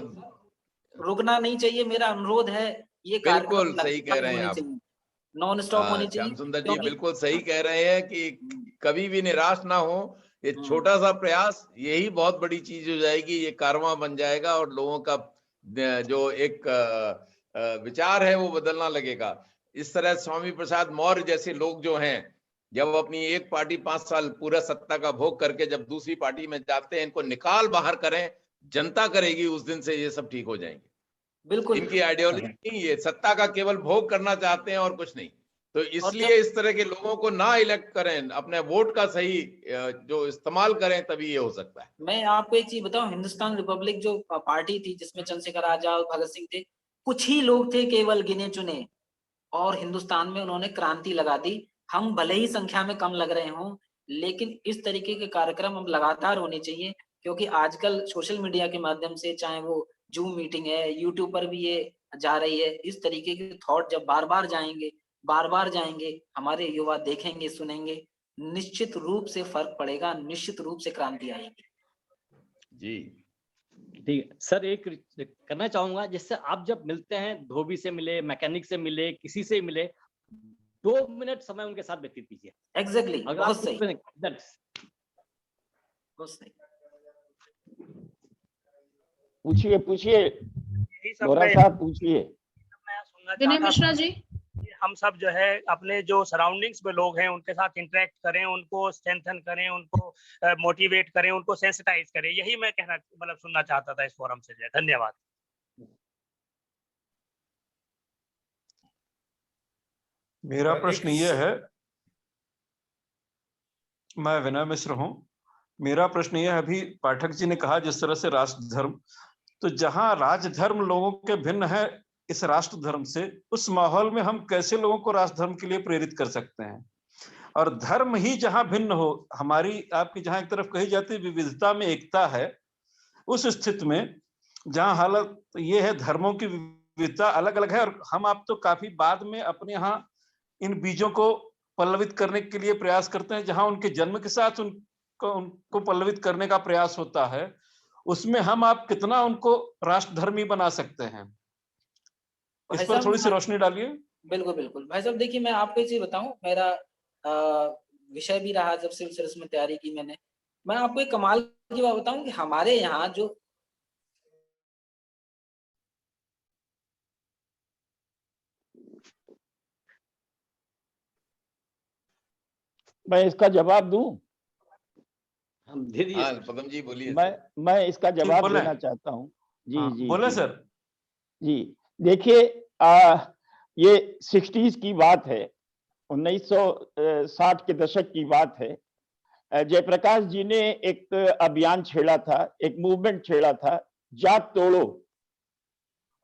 रुकना नहीं चाहिए, मेरा अनुरोध है। ये बिल्कुल सही कह रहे हैं आप, नॉन स्टॉप होनी चाहिए। श्याम सुंदर जी बिल्कुल सही कह रहे हैं कि कभी भी निराश ना हो। ये छोटा सा प्रयास यही बहुत बड़ी चीज हो जाएगी, ये कारवां बन जाएगा और लोगों का जो एक विचार है वो बदलना लगेगा। इस तरह स्वामी प्रसाद मौर्य जैसे लोग जो हैं, जब अपनी एक पार्टी 5 साल पूरा सत्ता का भोग करके जब दूसरी पार्टी में जाते हैं, इनको निकाल बाहर करें, जनता करेगी, उस दिन से ये सब ठीक हो जाएंगे। बिल्कुल इनकी आइडियोलॉजी नहीं, ये सत्ता का केवल भोग करना चाहते हैं और कुछ नहीं। तो इसलिए इस तरह के लोगों को ना इलेक्ट करें, अपने वोट का सही जो इस्तेमाल करें, तभी ये हो सकता है। मैं आपको एक चीज बताऊं, हिंदुस्तान रिपब्लिक जो पार्टी थी जिसमें चंद्रशेखर आजाद, भगत सिंह थे, कुछ ही लोग थे केवल गिने चुने, और हिंदुस्तान में उन्होंने क्रांति लगा दी। हम भले ही संख्या में कम लग रहे हों, लेकिन इस तरीके के कार्यक्रम अब लगातार होने चाहिए, क्योंकि आजकल सोशल मीडिया के माध्यम से, चाहे वो जूम मीटिंग है, यूट्यूब पर भी ये जा रही है, इस तरीके के थॉट जब बार बार जाएंगे, हमारे युवा देखेंगे, सुनेंगे, निश्चित रूप से फर्क पड़ेगा, निश्चित रूप से क्रांति आएगी। जी ठीक है सर, एक करना चाहूंगा, जिससे आप जब मिलते हैं, धोबी से मिले, मैकेनिक से मिले, किसी से मिले, 2 मिनट समय उनके साथ व्यतीत कीजिए। एग्जैक्टली, बहुत सही। पूछिए गोरा साहब, पूछिए। विनय मिश्रा जी, हम सब जो है अपने जो सराउंडिंग्स में लोग हैं उनके साथ इंटरेक्ट करें, उनको स्ट्रेंथन करें, उनको मोटिवेट करें, उनको सेंसिटाइज करें, यही मैं कहना मतलब सुनना चाहता था इस फोरम से। धन्यवाद। मेरा प्रश्न ये है, मैं विनय मिश्र हूं। मेरा प्रश्न ये है, अभी पाठक जी ने कहा जिस तरह से राष्ट्र धर्म, तो जहां राजधर्म लोगों के भिन्न है इस राष्ट्र धर्म से, उस माहौल में हम कैसे लोगों को राष्ट्र धर्म के लिए प्रेरित कर सकते हैं? और धर्म ही जहां भिन्न हो, हमारी आपकी जहां एक तरफ कही जाती है विविधता में एकता है, उस स्थिति में जहां हालत ये है धर्मों की विविधता अलग अलग है, और हम आप तो काफी बाद में अपने यहाँ इन बीजों को पल्लवित करने के लिए प्रयास करते हैं, जहां उनके जन्म के साथ उनको पल्लवित करने का प्रयास होता है, उसमें हम आप कितना उनको राष्ट्रधर्मी बना सकते हैं? इस पर थोड़ी सी रोशनी डालिए। बिल्कुल बिल्कुल भाई साहब, देखिए मैं आपको एक चीज बताऊं, मेरा विषय भी रहा जब सिविल सर्विस में तैयारी की मैंने, मैं आपको एक कमाल की बात बताऊं कि हमारे यहाँ जो मैं इसका जवाब दूं? पदम जी बोलिए। मैं इसका जवाब देना चाहता हूं। जी जी बोले सर। जी देखिए, ये 60s की बात है, 1960 के दशक की बात है। जयप्रकाश जी ने एक अभियान छेड़ा था, एक मूवमेंट छेड़ा था, जात तोड़ो,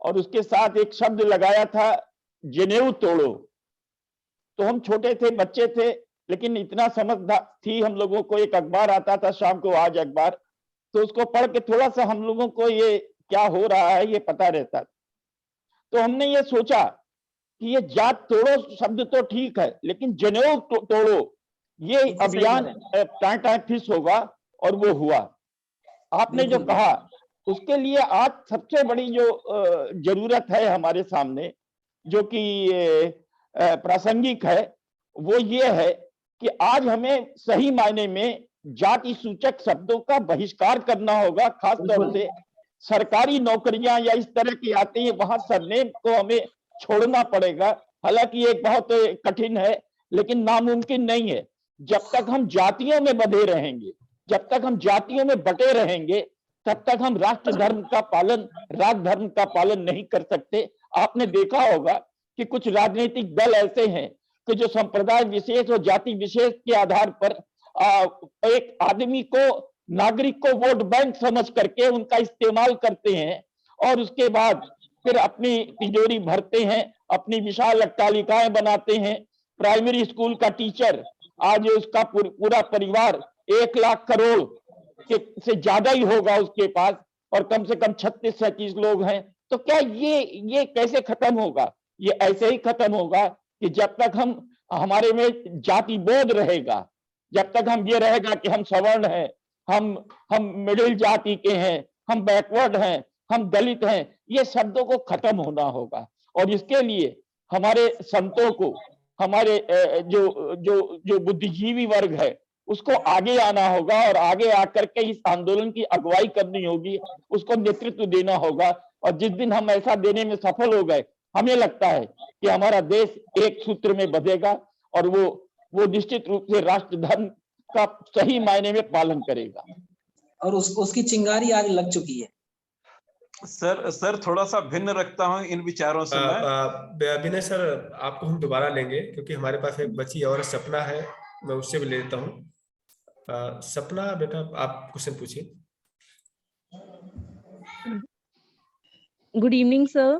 और उसके साथ एक शब्द लगाया था, जनेऊ तोड़ो। तो हम छोटे थे, बच्चे थे, लेकिन इतना समझ थी हम लोगों को। एक अखबार आता था शाम को, आज अखबार, तो उसको पढ़ के थोड़ा सा हम लोगों को ये क्या हो रहा है ये पता रहता। तो हमने ये सोचा कि ये जात तोड़ो शब्द तो ठीक है, लेकिन जनेऊ तोड़ो ये अभियान टाटा फिश होगा, और वो हुआ। आपने जो कहा उसके लिए आज सबसे बड़ी जो जरूरत है हमारे सामने, जो कि प्रासंगिक है, वो ये है कि आज हमें सही मायने में जाति सूचक शब्दों का बहिष्कार करना होगा। खास तौर से सरकारी नौकरियां या इस तरह की आती है, वहां सरनेम को हमें छोड़ना पड़ेगा। हालांकि एक बहुत कठिन है, लेकिन नामुमकिन नहीं है। जब तक हम जातियों में बंधे रहेंगे, जब तक हम जातियों में बटे रहेंगे, तब तक हम राष्ट्र धर्म का पालन, राज धर्म का पालन नहीं कर सकते। आपने देखा होगा कि कुछ राजनीतिक दल ऐसे हैं कि जो संप्रदाय विशेष और जाति विशेष के आधार पर एक आदमी को, नागरिक को वोट बैंक समझ करके उनका इस्तेमाल करते हैं, और उसके बाद फिर अपनी तिजोरी भरते हैं, अपनी विशाल अट्टालिकाएं बनाते हैं। प्राइमरी स्कूल का टीचर आज उसका पूरा परिवार 1 लाख करोड़ के से ज्यादा ही होगा उसके पास, और कम से कम 36-37 लोग हैं। तो क्या ये कैसे खत्म होगा? ये ऐसे ही खत्म होगा कि जब तक हमारे में जाति बोध रहेगा, जब तक हम ये रहेगा कि हम सवर्ण हैं, हम मिडिल जाति के हैं, हम बैकवर्ड हैं, हम दलित हैं, ये शब्दों को खत्म होना होगा। और इसके लिए हमारे संतों को, हमारे जो बुद्धिजीवी वर्ग है, उसको आगे आना होगा, और आगे आकर के इस आंदोलन की अगुवाई करनी होगी, उसको नेतृत्व देना होगा। और जिस दिन हम ऐसा देने में सफल हो गए, हमें लगता है कि हमारा देश एक सूत्र में बंधेगा, और वो निश्चित रूप से राष्ट्र धर्म का सही मायने में पालन करेगा। और उसकी चिंगारी आज लग चुकी है। सर थोड़ा सा भिन्न रखता हूं इन विचारों से मैं। विनय सर, आपको हम दोबारा लेंगे क्योंकि हमारे पास एक बची और सपना है, मैं उससे भी ले लेता हूँ। सपना बेटा, आप क्वेश्चन पूछिए। Good evening sir.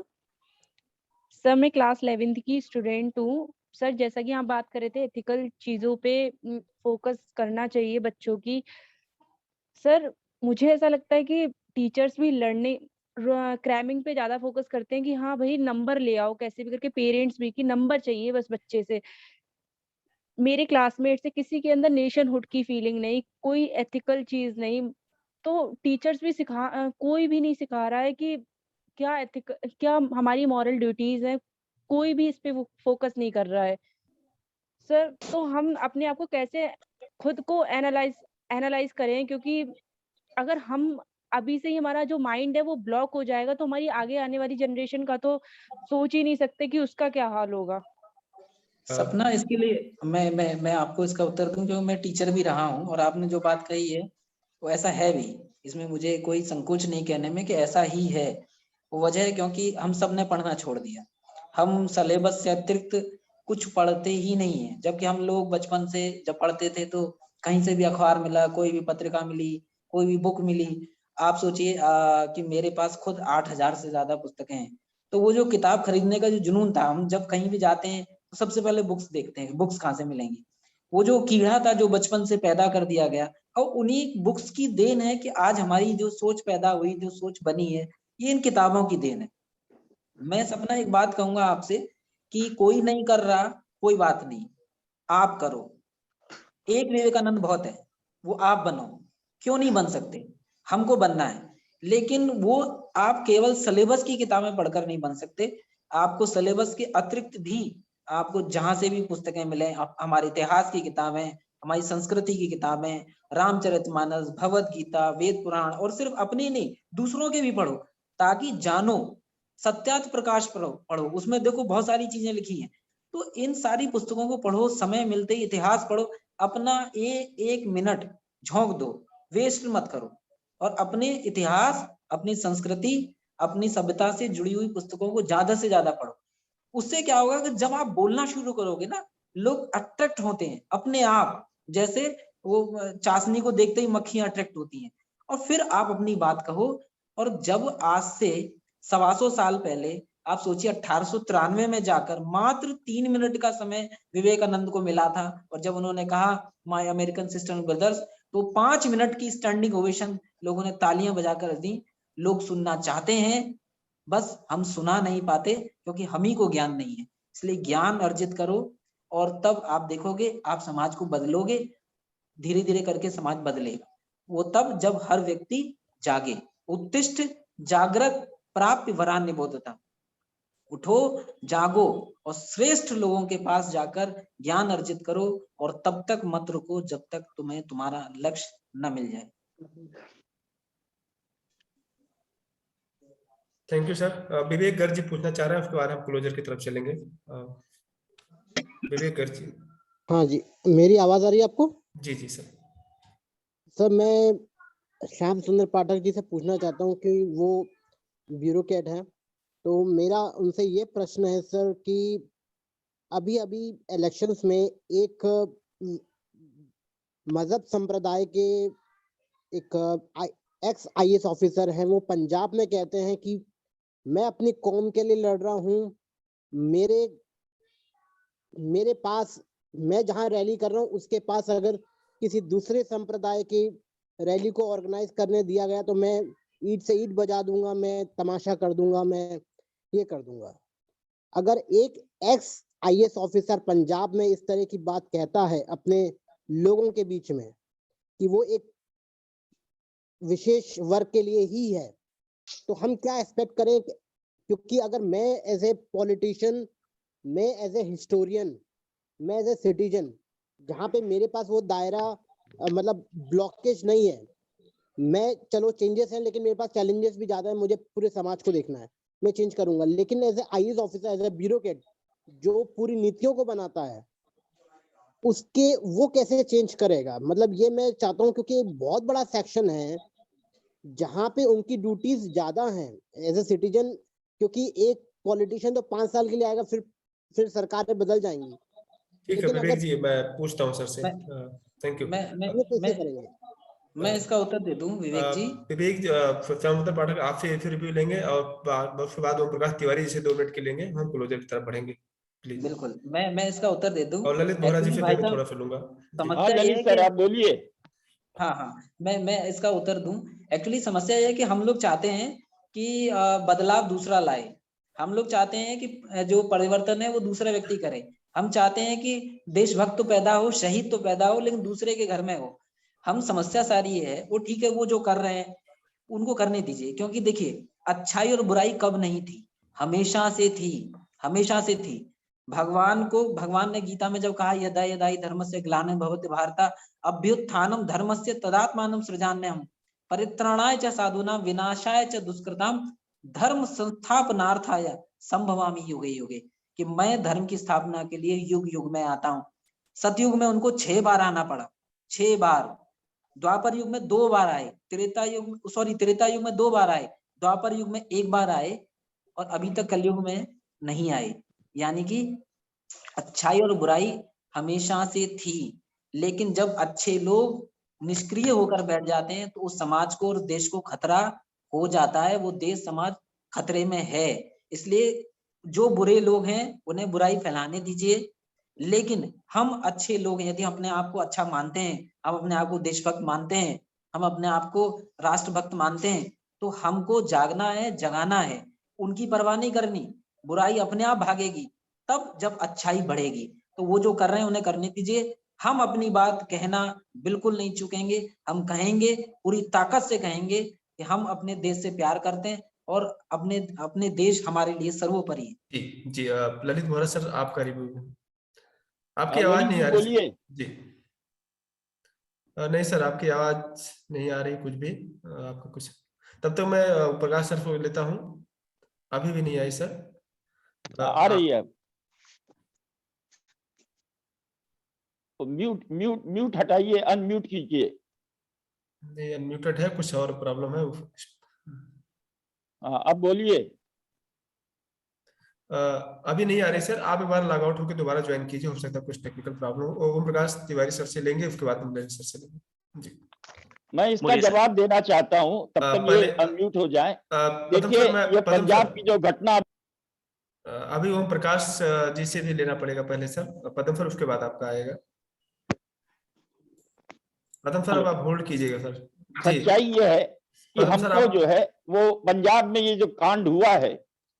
सर मैं क्लास 11th की स्टूडेंट हूँ। सर जैसा कि आप बात कर रहे थे, एथिकल चीजों पे फोकस करना चाहिए बच्चों की। सर मुझे ऐसा लगता है कि टीचर्स भी लर्निंग क्रैमिंग पे ज्यादा फोकस करते हैं कि हाँ भाई नंबर ले आओ कैसे भी करके, पेरेंट्स भी कि नंबर चाहिए बस बच्चे से। मेरे क्लासमेट से किसी के अंदर नेशनहुड की फीलिंग नहीं, कोई एथिकल चीज नहीं। तो टीचर्स भी कोई भी नहीं सिखा रहा है कि क्या हमारी मॉरल ड्यूटीज है, कोई भी इस पे फोकस नहीं कर रहा है सर। तो हम अपने आप को कैसे खुद को एनालाइज करें, क्योंकि अगर हम अभी से ही हमारा जो माइंड है वो ब्लॉक हो जाएगा, तो हमारी आगे आने वाली जनरेशन का तो सोच ही नहीं सकते कि उसका क्या हाल होगा। सपना, इसके लिए मैं आपको इसका उत्तर दूं, क्योंकि मैं टीचर भी रहा हूं, और आपने जो बात कही है वो ऐसा है भी। इसमें मुझे कोई संकोच नहीं कहने में कि ऐसा ही है। वो वजह है क्योंकि हम सब ने पढ़ना छोड़ दिया, हम सिलेबस से अतिरिक्त कुछ पढ़ते ही नहीं है। जबकि हम लोग बचपन से जब पढ़ते थे तो कहीं से भी अखबार मिला, कोई भी पत्रिका मिली, कोई भी बुक मिली। आप सोचिए कि मेरे पास खुद 8000 से ज्यादा पुस्तकें हैं। तो वो जो किताब खरीदने का जो जुनून था, हम जब कहीं भी जाते हैं तो सबसे पहले बुक्स देखते हैं, बुक्स कहाँ से मिलेंगी। वो जो कीड़ा था जो बचपन से पैदा कर दिया गया, और उन्हीं बुक्स की देन है कि आज हमारी जो सोच पैदा हुई, जो सोच बनी है, ये इन किताबों की देन है। मैं सपना एक बात कहूंगा आपसे कि कोई नहीं कर रहा, कोई बात नहीं, आप करो। एक विवेकानंद बहुत है, वो आप बनो। क्यों नहीं बन सकते? हमको बनना है, लेकिन वो आप केवल सिलेबस की किताबें पढ़कर नहीं बन सकते। आपको सिलेबस के अतिरिक्त भी आपको जहां से भी पुस्तकें मिले, हमारे इतिहास की किताबें, हमारी संस्कृति की किताबें, रामचरितमानस, भगवत गीता, वेद पुराण, और सिर्फ अपनी नहीं दूसरों के भी पढ़ो, ताकि जानो। सत्यार्थ प्रकाश पढ़ो, उसमें देखो बहुत सारी चीजें लिखी हैं। तो इन सारी पुस्तकों को पढ़ो, समय मिलते ही इतिहास पढ़ो, अपना एक मिनट झोंक दो, वेस्ट मत करो, और अपने इतिहास, अपनी संस्कृति, अपनी सभ्यता से जुड़ी हुई पुस्तकों को ज्यादा से ज्यादा पढ़ो। उससे क्या होगा कि जब आप बोलना शुरू करोगे ना, लोग अट्रैक्ट होते हैं अपने आप, जैसे वो चाशनी को देखते ही मक्खियां अट्रैक्ट होती हैं, और फिर आप अपनी बात कहो। और जब आज से 125 साल पहले आप सोचिए 1893 में जाकर मात्र 3 मिनट का समय विवेकानंद को मिला था, और जब उन्होंने कहा माय अमेरिकन सिस्टर ब्रदर्स, तो 5 मिनट की स्टैंडिंग ओवेशन लोगों ने तालियां बजाकर दी। लोग सुनना चाहते हैं, बस हम सुना नहीं पाते क्योंकि हम ही को ज्ञान नहीं है। इसलिए ज्ञान अर्जित करो और तब आप देखोगे आप समाज को बदलोगे, धीरे धीरे करके समाज बदलेगा। वो तब जब हर व्यक्ति जागे। उत्तिष्ठ जागृत प्राप्य वरान्य बोधता, उठो जागो और श्रेष्ठ लोगों के पास जाकर ज्ञान अर्जित करो और तब तक मत रुको जब तक तुम्हें तुम्हारा लक्ष्य न मिल जाए। Thank you sir. Vivek Garg ji पूछना चाह रहे हैं, उसके बाद हम क्लोजर की तरफ चलेंगे। विवेक गर्ग जी। हाँ जी, मेरी आवाज आ रही है आपको? जी जी सर। सर मैं श्याम सुंदर पाठक जी से पूछना चाहता हूँ कि वो ब्यूरोक्रेट हैं, तो मेरा उनसे ये प्रश्न है सर कि अभी अभी इलेक्शंस में एक मजहब संप्रदाय के एक एक्स IAS ऑफिसर हैं, वो पंजाब में कहते हैं कि मैं अपनी कौम के लिए लड़ रहा हूँ, मेरे पास, मैं जहाँ रैली कर रहा हूँ उसके पास अगर किसी दूसरे संप्रदाय की रैली को ऑर्गेनाइज करने दिया गया तो मैं ईंट से ईंट बजा दूंगा, मैं तमाशा कर दूंगा, मैं ये कर दूंगा। अगर एक एक्स IAS ऑफिसर पंजाब में इस तरह की बात कहता है अपने लोगों के बीच में कि वो एक विशेष वर्ग के लिए ही है, तो हम क्या एक्सपेक्ट करें? क्योंकि अगर मैं एज ए पॉलिटिशियन, मैं एज ए हिस्टोरियन, मैं एज ए सिटीजन, जहाँ पे मेरे पास वो दायरा मतलब ब्लॉकेज नहीं है, मैं चलो चेंजेस हैं लेकिन मेरे पास चैलेंजेस भी ज्यादा है, मुझे पूरे समाज को देखना है, मैं चेंज करूंगा। लेकिन as a IAS officer, as a bureaucrat जो पूरी नीतियों को बनाता है, उसके वो कैसे चेंज करेगा? मतलब ये मैं चाहता हूँ क्योंकि बहुत बड़ा सेक्शन है जहाँ पे उनकी ड्यूटीज ज्यादा हैं एज ए सिटीजन, क्योंकि एक पॉलिटिशियन तो 5 साल के लिए आएगा, फिर सरकारें बदल जाएंगी। ठीक है विवेक जी, मैं पूछता हूँ सर से। Thank you. मैं इसका उत्तर दे दूं विवेक जी। विवेक श्याम पाठक आपसे फिर रिव्यू लेंगे और उसके बाद ओम प्रकाश तिवारी जी से 2 मिनट के लेंगे, हम क्लोजर की तरफ बढ़ेंगे। प्लीज। बिल्कुल, मैं इसका उत्तर दे दूं। और ललित बोहरा जी फिर मैं थोड़ा सा लूंगा। समस्या ये है कि आप बोलिए। हाँ, मैं इसका उत्तर दूं। एक्चुअली समस्या ये है कि हम लोग चाहते हैं कि बदलाव दूसरा लाए, हम लोग चाहते हैं कि जो परिवर्तन है वो दूसरा व्यक्ति करे। हम चाहते हैं कि देशभक्त तो पैदा हो, शहीद तो पैदा हो, लेकिन दूसरे के घर में हो। हम समस्या सारी ये है, वो ठीक है वो जो कर रहे हैं उनको करने दीजिए, क्योंकि देखिए अच्छाई और बुराई कब नहीं थी, हमेशा से थी, हमेशा से थी। भगवान ने गीता में जब कहा यदा यदा हि धर्मस्य ग्लानिर्भवति भवति भारत अभ्युत्थानम धर्मस्य तदात्मानं सृजाम्यहम् परित्राणाय च साधूनां विनाशाय च दुष्कृतां धर्म संस्थापनार्थाय संभवामि युगे युगे, कि मैं धर्म की स्थापना के लिए युग युग में आता हूँ। सतयुग में उनको 6 बार आना पड़ा, 6 बार। द्वापर युग में 2 बार आए, त्रेता युग में 2 बार आए, द्वापर युग में 1 बार आए और अभी तक कलयुग में नहीं आए। यानी कि अच्छाई और बुराई हमेशा से थी, लेकिन जब अच्छे लोग निष्क्रिय होकर बैठ जाते हैं तो उस समाज को और देश को खतरा हो जाता है, वो देश समाज खतरे में है। इसलिए जो बुरे लोग हैं उन्हें बुराई फैलाने दीजिए, लेकिन हम अच्छे लोग हैं, यदि हम अपने आप को अच्छा मानते हैं, हम अपने आप को देशभक्त मानते हैं, हम अपने आप को राष्ट्रभक्त मानते हैं, तो हमको जागना है, जगाना है, उनकी परवाह नहीं करनी। बुराई अपने आप भागेगी तब जब अच्छाई बढ़ेगी। तो वो जो कर रहे हैं उन्हें करने दीजिए। हम अपनी बात कहना बिल्कुल नहीं चुकेंगे, हम कहेंगे, पूरी ताकत से कहेंगे कि हम अपने देश से प्यार करते हैं और अपने देश हमारे लिए सर्वोपरि है। जी ललित बोहरा सर आपका रिव्यू। आपकी आवाज नहीं आ रही जी। नहीं सर आपकी आवाज नहीं आ रही कुछ भी, आपका कुछ। तब तक मैं प्रकाश सर को लेता हूँ। अभी भी नहीं आई सर। आ रही है। तो म्यूट हटाइए, अनम्यूट कीजिए। नहीं अनम्यूटेड है, कुछ और प्रॉब्लम है। अब बोलिए। अभी नहीं आ रही सर, आप एक बार लॉग आउट होकर दोबारा ज्वाइन कीजिए, हो सकता है कुछ टेक्निकल प्रॉब्लम हो। ओम प्रकाश तिवारी सर से लेंगे, उसके बाद हम ललित सर से लेंगे जी। मैं इसका जवाब देना चाहता हूँ, तब तक ये अनम्यूट हो जाए। देखिए ये पंजाब की जो घटना, अभी ओम प्रकाश जी से भी लेना पड़ेगा पहले सर, पदम सर उसके बाद आपका आएगा। पदम सर अब आप होल्ड कीजिएगा सर। सच्चाई ये है कि हमको जो है वो पंजाब में ये जो कांड हुआ है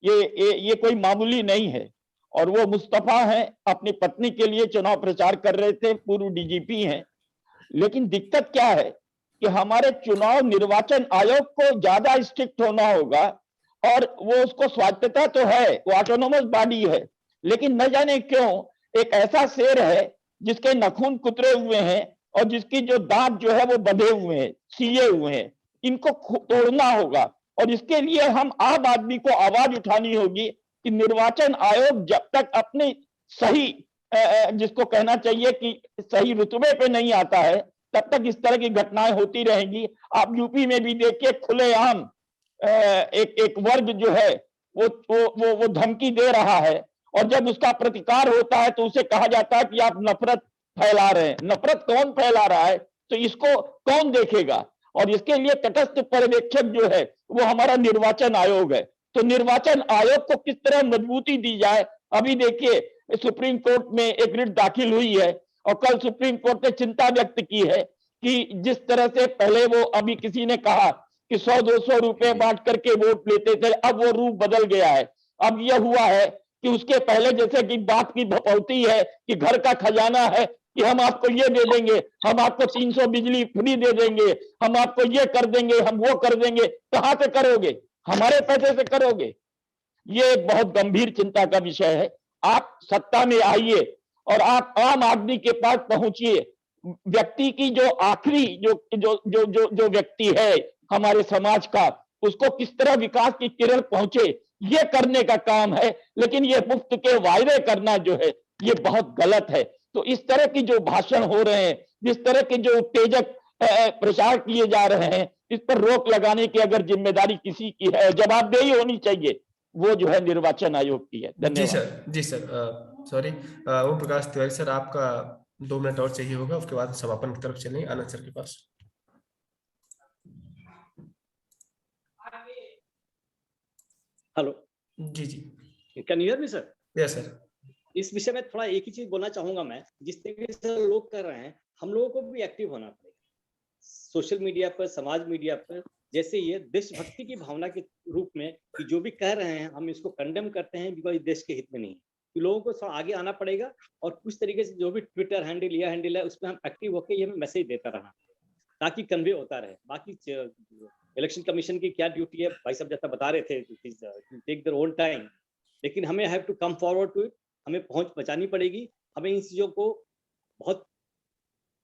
ये कोई मामूली नहीं है। और वो मुस्तफा हैं, अपनी पत्नी के लिए चुनाव प्रचार कर रहे थे, पूर्व डीजीपी हैं। लेकिन दिक्कत क्या है कि हमारे चुनाव निर्वाचन आयोग को ज्यादा स्ट्रिक्ट होना होगा। और वो उसको स्वायत्तता तो है, वो ऑटोनोमस बॉडी है, लेकिन न जाने क्यों एक ऐसा शेर है जिसके नखून कुतरे हुए हैं और जिसकी जो दांत जो है वो बंधे हुए हैं, सिए हुए हैं। इनको तोड़ना होगा और इसके लिए हम आम आदमी को आवाज उठानी होगी कि निर्वाचन आयोग जब तक अपने सही जिसको कहना चाहिए कि सही रुतबे पे नहीं आता है, तब तक इस तरह की घटनाएं होती रहेंगी। आप यूपी में भी देखिए, खुलेआम एक वर्ग जो है वो धमकी दे रहा है और जब उसका प्रतिकार होता है तो उसे कहा जाता है कि आप नफरत फैला रहे हैं। नफरत कौन फैला रहा है तो इसको कौन देखेगा? और इसके लिए तटस्थ पर्यवेक्षक जो है वो हमारा निर्वाचन आयोग है। तो निर्वाचन आयोग को किस तरह मजबूती दी जाए? अभी देखिए, सुप्रीम कोर्ट में एक रिट दाखिल हुई है और कल सुप्रीम कोर्ट ने चिंता व्यक्त की है कि जिस तरह से पहले वो अभी किसी ने कहा कि 100-200 रुपए बांट करके वोट लेते थे, अब वो रूप बदल गया है। अब यह हुआ है कि उसके पहले जैसे कि बात की भपौती है कि घर का खजाना है कि हम आपको ये दे देंगे, हम आपको 300 बिजली फ्री दे देंगे, हम आपको ये कर देंगे, हम वो कर देंगे। कहां से करोगे? हमारे पैसे से करोगे? ये एक बहुत गंभीर चिंता का विषय है। आप सत्ता में आइए और आप आम आदमी के पास पहुंचिए। व्यक्ति की जो आखिरी जो व्यक्ति है हमारे समाज का, उसको किस तरह विकास की किरण पहुंचे, ये करने का काम है। लेकिन ये मुफ्त के वायदे करना जो है ये बहुत गलत है। तो इस तरह की जो भाषण हो रहे हैं, जिस तरह के जो उत्तेजक प्रचार किए जा रहे हैं, इस पर रोक लगाने की अगर जिम्मेदारी किसी की है, जवाबदेही होनी चाहिए, वो जो है निर्वाचन आयोग की है। धन्यवाद। जी sir, sorry, Om Prakash Tiwari sir, आपका 2 मिनट और चाहिए होगा, उसके बाद समापन की तरफ चलेंगे आनंद सर के पास। हेलो जी, can you hear me sir? Yes sir. इस विषय में थोड़ा एक ही चीज बोलना चाहूंगा मैं। जिस तरीके से लोग कर रहे हैं, हम लोगों को भी एक्टिव होना पड़ेगा सोशल मीडिया पर, समाज मीडिया पर। जैसे ये देशभक्ति की भावना के रूप में कि जो भी कह रहे हैं हम इसको कंडेम करते हैं, बिकॉज देश के हित में नहीं है। तो लोगों को थोड़ा आगे आना पड़ेगा और कुछ तरीके से जो भी ट्विटर हैंडल या हैंडल है उस पर हम एक्टिव होकर ये मैसेज देता रहना ताकि कन्वे होता रहे। बाकी इलेक्शन कमीशन की क्या ड्यूटी है, भाई साहब जैसा बता रहे थे, टेक देयर ओन टाइम, लेकिन हमें have to come forward to it. हमें पहुंच बचानी पड़ेगी, हमें इन चीजों को बहुत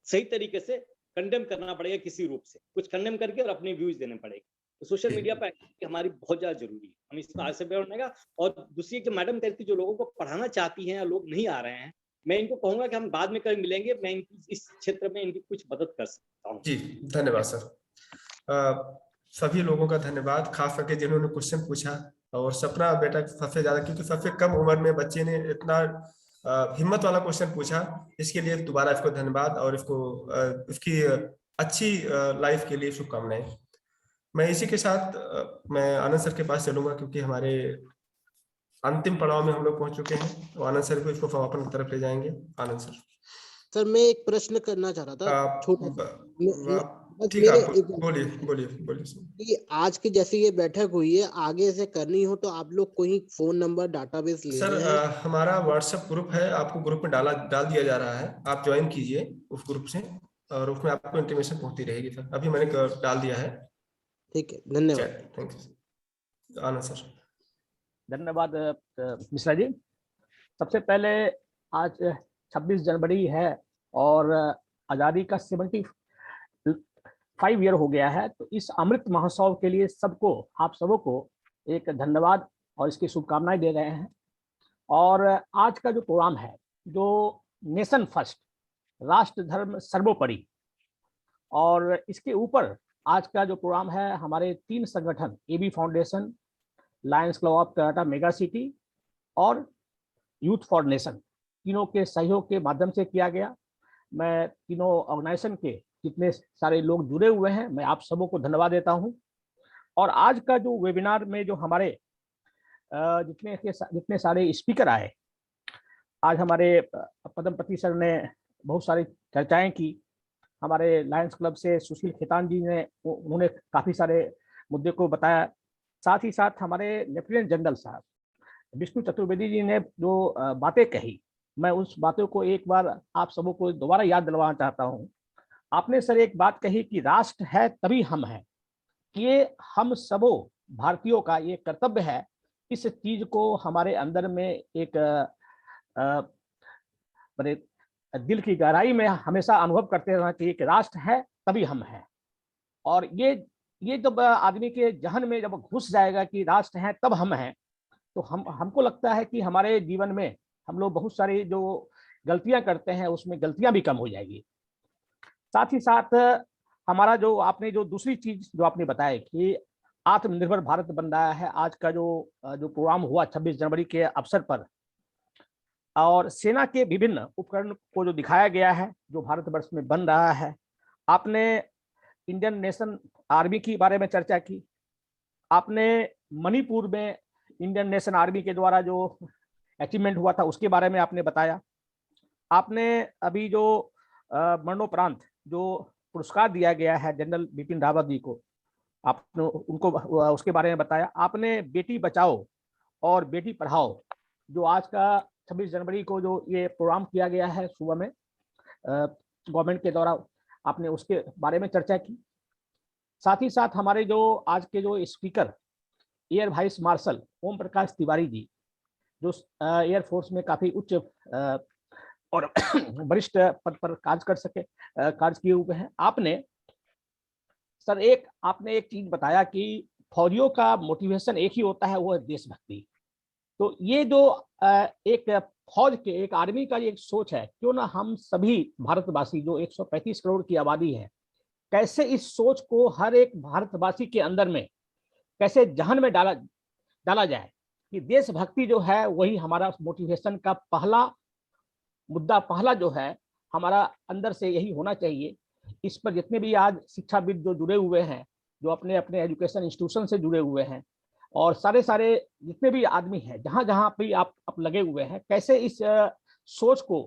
सही तरीके से कंडेम करना पड़ेगा किसी रूप से, कुछ कंडेम करके और अपने व्यूज देने पड़ेंगे। तो सोशल मीडिया पर एक्टिविटी हमारी बहुत ज्यादा जरूरी है, हम इसमें आगे से बढ़ेगा। और दूसरी जो मैडम कहती जो लोगों को पढ़ाना चाहती हैं या लोग नहीं आ रहे हैं, मैं इनको कहूंगा कि हम बाद में कभी मिलेंगे, मैं इस क्षेत्र में इनकी कुछ मदद कर सकता हूँ। जी धन्यवाद सर। सभी लोगों का धन्यवाद, खास करके जिन्होंने क्वेश्चन पूछा। और सपना बेटा सबसे ज्यादा, क्योंकि सबसे कम उम्र में बच्चे ने इतना हिम्मत वाला क्वेश्चन पूछा, इसके लिए दोबारा इसको धन्यवाद और इसकी अच्छी लाइफ के लिए शुभकामनाएं। मैं इसी के साथ मैं आनंद सर के पास चलूंगा, क्योंकि हमारे अंतिम पड़ाव में हम लोग पहुंच चुके हैं। तो आनंद सर को इसको समापन की तरफ ले जाएंगे। आनंद सर मैं एक प्रश्न करना चाह रहा था, छोटा। ठीक है, बोलिए। कि आज की जैसे ये बैठक हुई है, आगे से करनी हो तो आप लोग कोई फोन नंबर डाटाबेस ले सर, रहे हैं? हमारा व्हाट्सएप ग्रुप है, आपको ग्रुप में डाल दिया जा रहा है, आप ज्वाइन कीजिए उस ग्रुप से और उसमें आपको इंटीमेशन पहुंचती रहेगी। सर अभी मैंने डाल दिया है। ठीक है, धन्यवाद। Thank you Anand sir. धन्यवाद मिश्रा जी। सबसे पहले आज 26 जनवरी है और आज़ादी का 75 ईयर हो गया है। तो इस अमृत महोत्सव के लिए सबको, आप सबों को एक धन्यवाद और इसकी शुभकामनाएं दे रहे हैं। और आज का जो प्रोग्राम है, जो नेशन फर्स्ट, राष्ट्र धर्म सर्वोपरि, और इसके ऊपर आज का जो प्रोग्राम है, हमारे 3 संगठन AB foundation, Lions Club of Toyota Mega City और यूथ फॉर नेशन, तीनों के सहयोग के माध्यम से किया गया। मैं तीनों ऑर्गेनाइजेशन के जितने सारे लोग जुड़े हुए हैं, मैं आप सबों को धन्यवाद देता हूं। और आज का जो वेबिनार में जो हमारे जितने सारे स्पीकर आए, आज हमारे पद्मपति सर ने बहुत सारी चर्चाएं की हमारे लायंस क्लब से सुशील खेतान जी ने, उन्होंने काफ़ी सारे मुद्दे को बताया। साथ ही साथ हमारे लेफ्टिनेंट जनरल साहब विष्णु चतुर्वेदी जी ने जो बातें कही, मैं उस बातों को एक बार आप सबों को दोबारा याद दिलवाना चाहता हूँ। आपने सर एक बात कही कि राष्ट्र है तभी हम हैं, ये हम सबों भारतीयों का ये कर्तव्य है, इस चीज को हमारे अंदर में एक बड़े दिल की गहराई में हमेशा अनुभव करते रहना चाहिए कि राष्ट्र है तभी हम हैं। और ये जब आदमी के जहन में जब घुस जाएगा कि राष्ट्र है तब हम हैं, तो हमको लगता है कि हमारे जीवन में हम लोग बहुत सारी जो गलतियां करते हैं उसमें गलतियां भी कम हो जाएगी। साथ ही साथ हमारा जो आपने जो दूसरी चीज जो आपने बताया कि आत्मनिर्भर भारत बन रहा है, आज का जो प्रोग्राम हुआ 26 जनवरी के अवसर पर, और सेना के विभिन्न उपकरण को जो दिखाया गया है जो भारतवर्ष में बन रहा है। आपने इंडियन नेशन आर्मी के बारे में चर्चा की, आपने मणिपुर में इंडियन नेशन आर्मी के द्वारा जो अचीवमेंट हुआ था उसके बारे में आपने बताया। आपने अभी जो मरणोपरांत जो पुरस्कार दिया गया है जनरल बिपिन रावत जी को, आपने उनको उसके बारे में बताया। आपने बेटी बचाओ और बेटी पढ़ाओ जो आज का 26 जनवरी को जो ये प्रोग्राम किया गया है सुबह में गवर्नमेंट के द्वारा, आपने उसके बारे में चर्चा की। साथ ही साथ हमारे जो आज के जो speaker air vice marshal Om Prakash Tiwari ji, जो एयर फोर्स में काफी उच्च और वरिष्ठ पद पर कार्य किए हुए हैं। आपने सर आपने एक चीज बताया कि फौजियों का मोटिवेशन एक ही होता है, वो है देशभक्ति। तो ये जो एक फौज के एक आर्मी का एक सोच है, क्यों ना हम सभी भारतवासी जो 135 करोड़ की आबादी है, कैसे इस सोच को हर एक भारतवासी के अंदर में कैसे जहन में डाला जाए कि देशभक्ति जो है वही हमारा मोटिवेशन का पहला मुद्दा, पहला जो है हमारा अंदर से यही होना चाहिए। इस पर जितने भी आज शिक्षाविद जो जुड़े हुए हैं, जो अपने अपने एजुकेशन इंस्टीट्यूशन से जुड़े हुए हैं, और सारे जितने भी आदमी हैं जहाँ जहाँ पे आप लगे हुए हैं, कैसे इस सोच को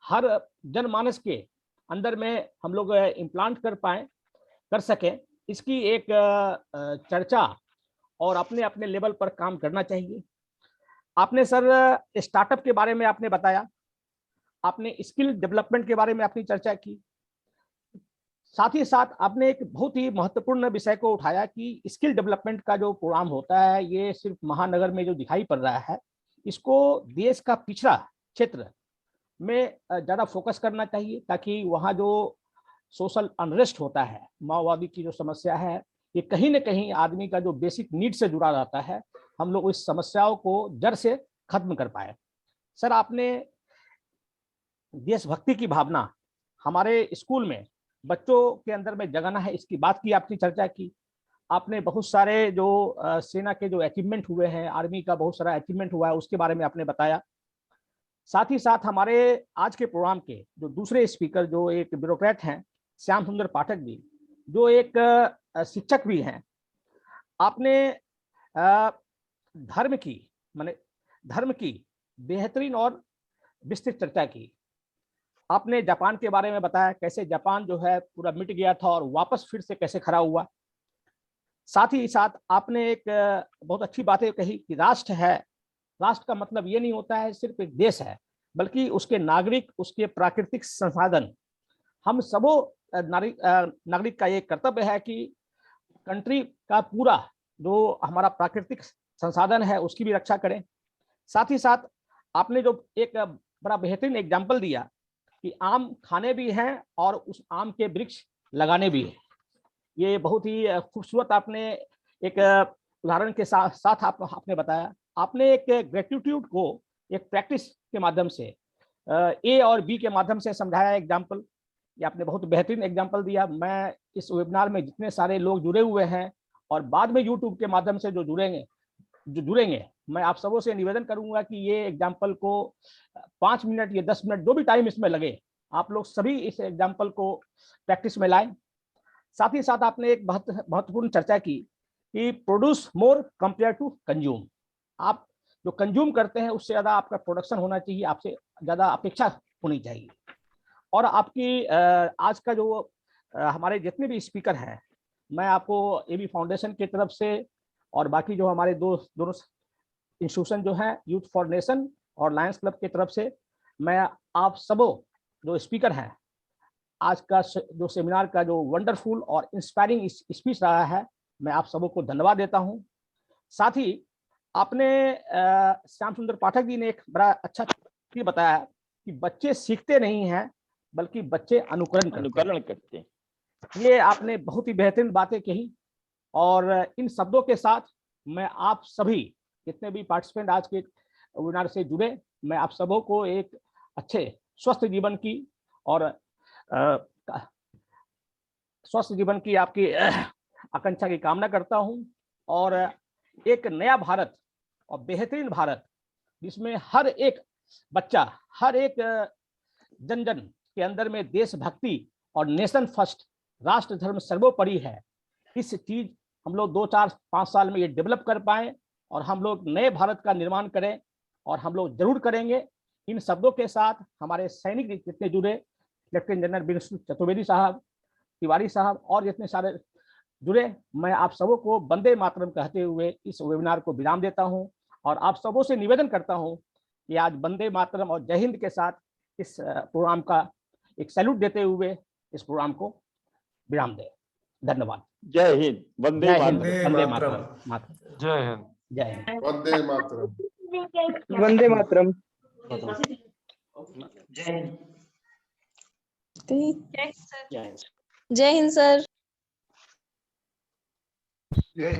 हर जनमानस के अंदर में हम लोग इम्प्लांट कर सकें, इसकी एक चर्चा और अपने अपने लेवल पर काम करना चाहिए। आपने सर स्टार्टअप के बारे में आपने बताया, आपने स्किल डेवलपमेंट के बारे में अपनी चर्चा की। साथ ही साथ आपने एक बहुत ही महत्वपूर्ण विषय को उठाया कि स्किल डेवलपमेंट का जो प्रोग्राम होता है ये सिर्फ महानगर में जो दिखाई पड़ रहा है, इसको देश का पिछड़ा क्षेत्र में ज़्यादा फोकस करना चाहिए, ताकि वहाँ जो सोशल अनरेस्ट होता है, माओवादी की जो समस्या है, ये कहीं ना कहीं आदमी का जो बेसिक नीड से जुड़ा रहता है, हम लोग इस समस्याओं को जड़ से खत्म कर पाए। सर आपने देशभक्ति की भावना हमारे स्कूल में बच्चों के अंदर में जगाना है, इसकी बात की, आपने चर्चा की। आपने बहुत सारे जो सेना के जो अचीवमेंट हुए हैं, आर्मी का बहुत सारा अचीवमेंट हुआ है, उसके बारे में आपने बताया। साथ ही साथ हमारे आज के प्रोग्राम के जो दूसरे स्पीकर जो एक ब्यूरोक्रेट हैं, श्याम सुंदर पाठक जी, जो एक शिक्षक भी हैं, आपने धर्म की बेहतरीन और विस्तृत चर्चा की। आपने जापान के बारे में बताया, कैसे जापान जो है पूरा मिट गया था और वापस फिर से कैसे खड़ा हुआ। साथ ही साथ आपने एक बहुत अच्छी बातें कही कि राष्ट्र है, राष्ट्र का मतलब ये नहीं होता है सिर्फ एक देश है, बल्कि उसके नागरिक, उसके प्राकृतिक संसाधन, हम सबों नागरिक का ये कर्तव्य है कि कंट्री का पूरा जो हमारा प्राकृतिक संसाधन है उसकी भी रक्षा करें। साथ ही साथ आपने जो एक बड़ा बेहतरीन एग्जाम्पल दिया कि आम खाने भी हैं और उस आम के वृक्ष लगाने भी हैं, ये बहुत ही खूबसूरत आपने एक उदाहरण के साथ आपने बताया। आपने एक ग्रेटिट्यूड को एक प्रैक्टिस के माध्यम से ए और बी के माध्यम से समझाया एग्जाम्पल, ये आपने बहुत बेहतरीन एग्जाम्पल दिया। मैं इस वेबिनार में जितने सारे लोग जुड़े हुए हैं और बाद में यूट्यूब के माध्यम से जो जुड़ेंगे, मैं आप सबों से निवेदन करूंगा कि ये एग्जाम्पल को 5 मिनट या 10 मिनट जो भी टाइम इसमें लगे, आप लोग सभी इस एग्जाम्पल को प्रैक्टिस में लाएं। साथ ही साथ आपने एक महत्वपूर्ण चर्चा की कि produce more compare to consume. आप जो कंज्यूम करते हैं उससे ज़्यादा आपका प्रोडक्शन होना चाहिए, आपसे ज़्यादा अपेक्षा होनी चाहिए। और आपकी आज का जो हमारे जितने भी स्पीकर हैं, मैं आपको एबी फाउंडेशन की तरफ से और बाकी जो हमारे दोनों इंस्टीट्यूशन जो है यूथ फॉर नेशन और लायंस क्लब की तरफ से, मैं आप सबों जो स्पीकर हैं, आज का जो सेमिनार का जो वंडरफुल और इंस्पायरिंग स्पीच रहा है, मैं आप सबों को धन्यवाद देता हूं। साथ ही आपने श्याम सुंदर पाठक जी ने एक बड़ा अच्छा चीज बताया कि बच्चे सीखते नहीं हैं बल्कि बच्चे अनुकरण करते हैं। ये आपने बहुत ही बेहतरीन बातें कही और इन शब्दों के साथ मैं आप सभी जितने भी पार्टिसिपेंट आज के वेबिनार से जुड़े, मैं आप सबों को एक अच्छे स्वस्थ जीवन की और स्वस्थ जीवन की आपकी आकांक्षा की कामना करता हूं और एक नया भारत और बेहतरीन भारत जिसमें हर एक बच्चा, हर एक जन जन के अंदर में देशभक्ति और नेशन फर्स्ट, राष्ट्र धर्म सर्वोपरि है, इस चीज हम लोग 2, 4, 5 साल में ये डेवलप कर पाए और हम लोग नए भारत का निर्माण करें और हम लोग जरूर करेंगे। इन शब्दों के साथ हमारे सैनिक जितने जुड़े, लेफ्टिनेंट जनरल विष्णु चतुर्वेदी साहब, तिवारी साहब और जितने सारे जुड़े, मैं आप सबों को वंदे मातरम कहते हुए इस वेबिनार को विराम देता हूं और आप सबों से निवेदन करता हूं कि आज वंदे मातरम और जय हिंद के साथ इस प्रोग्राम का एक सैल्यूट देते हुए इस प्रोग्राम को विराम दें। धन्यवाद। जय हिंद, वंदे मातरम, वंदे मातरम, जय हिंद, जय हिंद, वंदे मातरम, वंदे मातरम। जय हिंद। जय हिंद सर। जय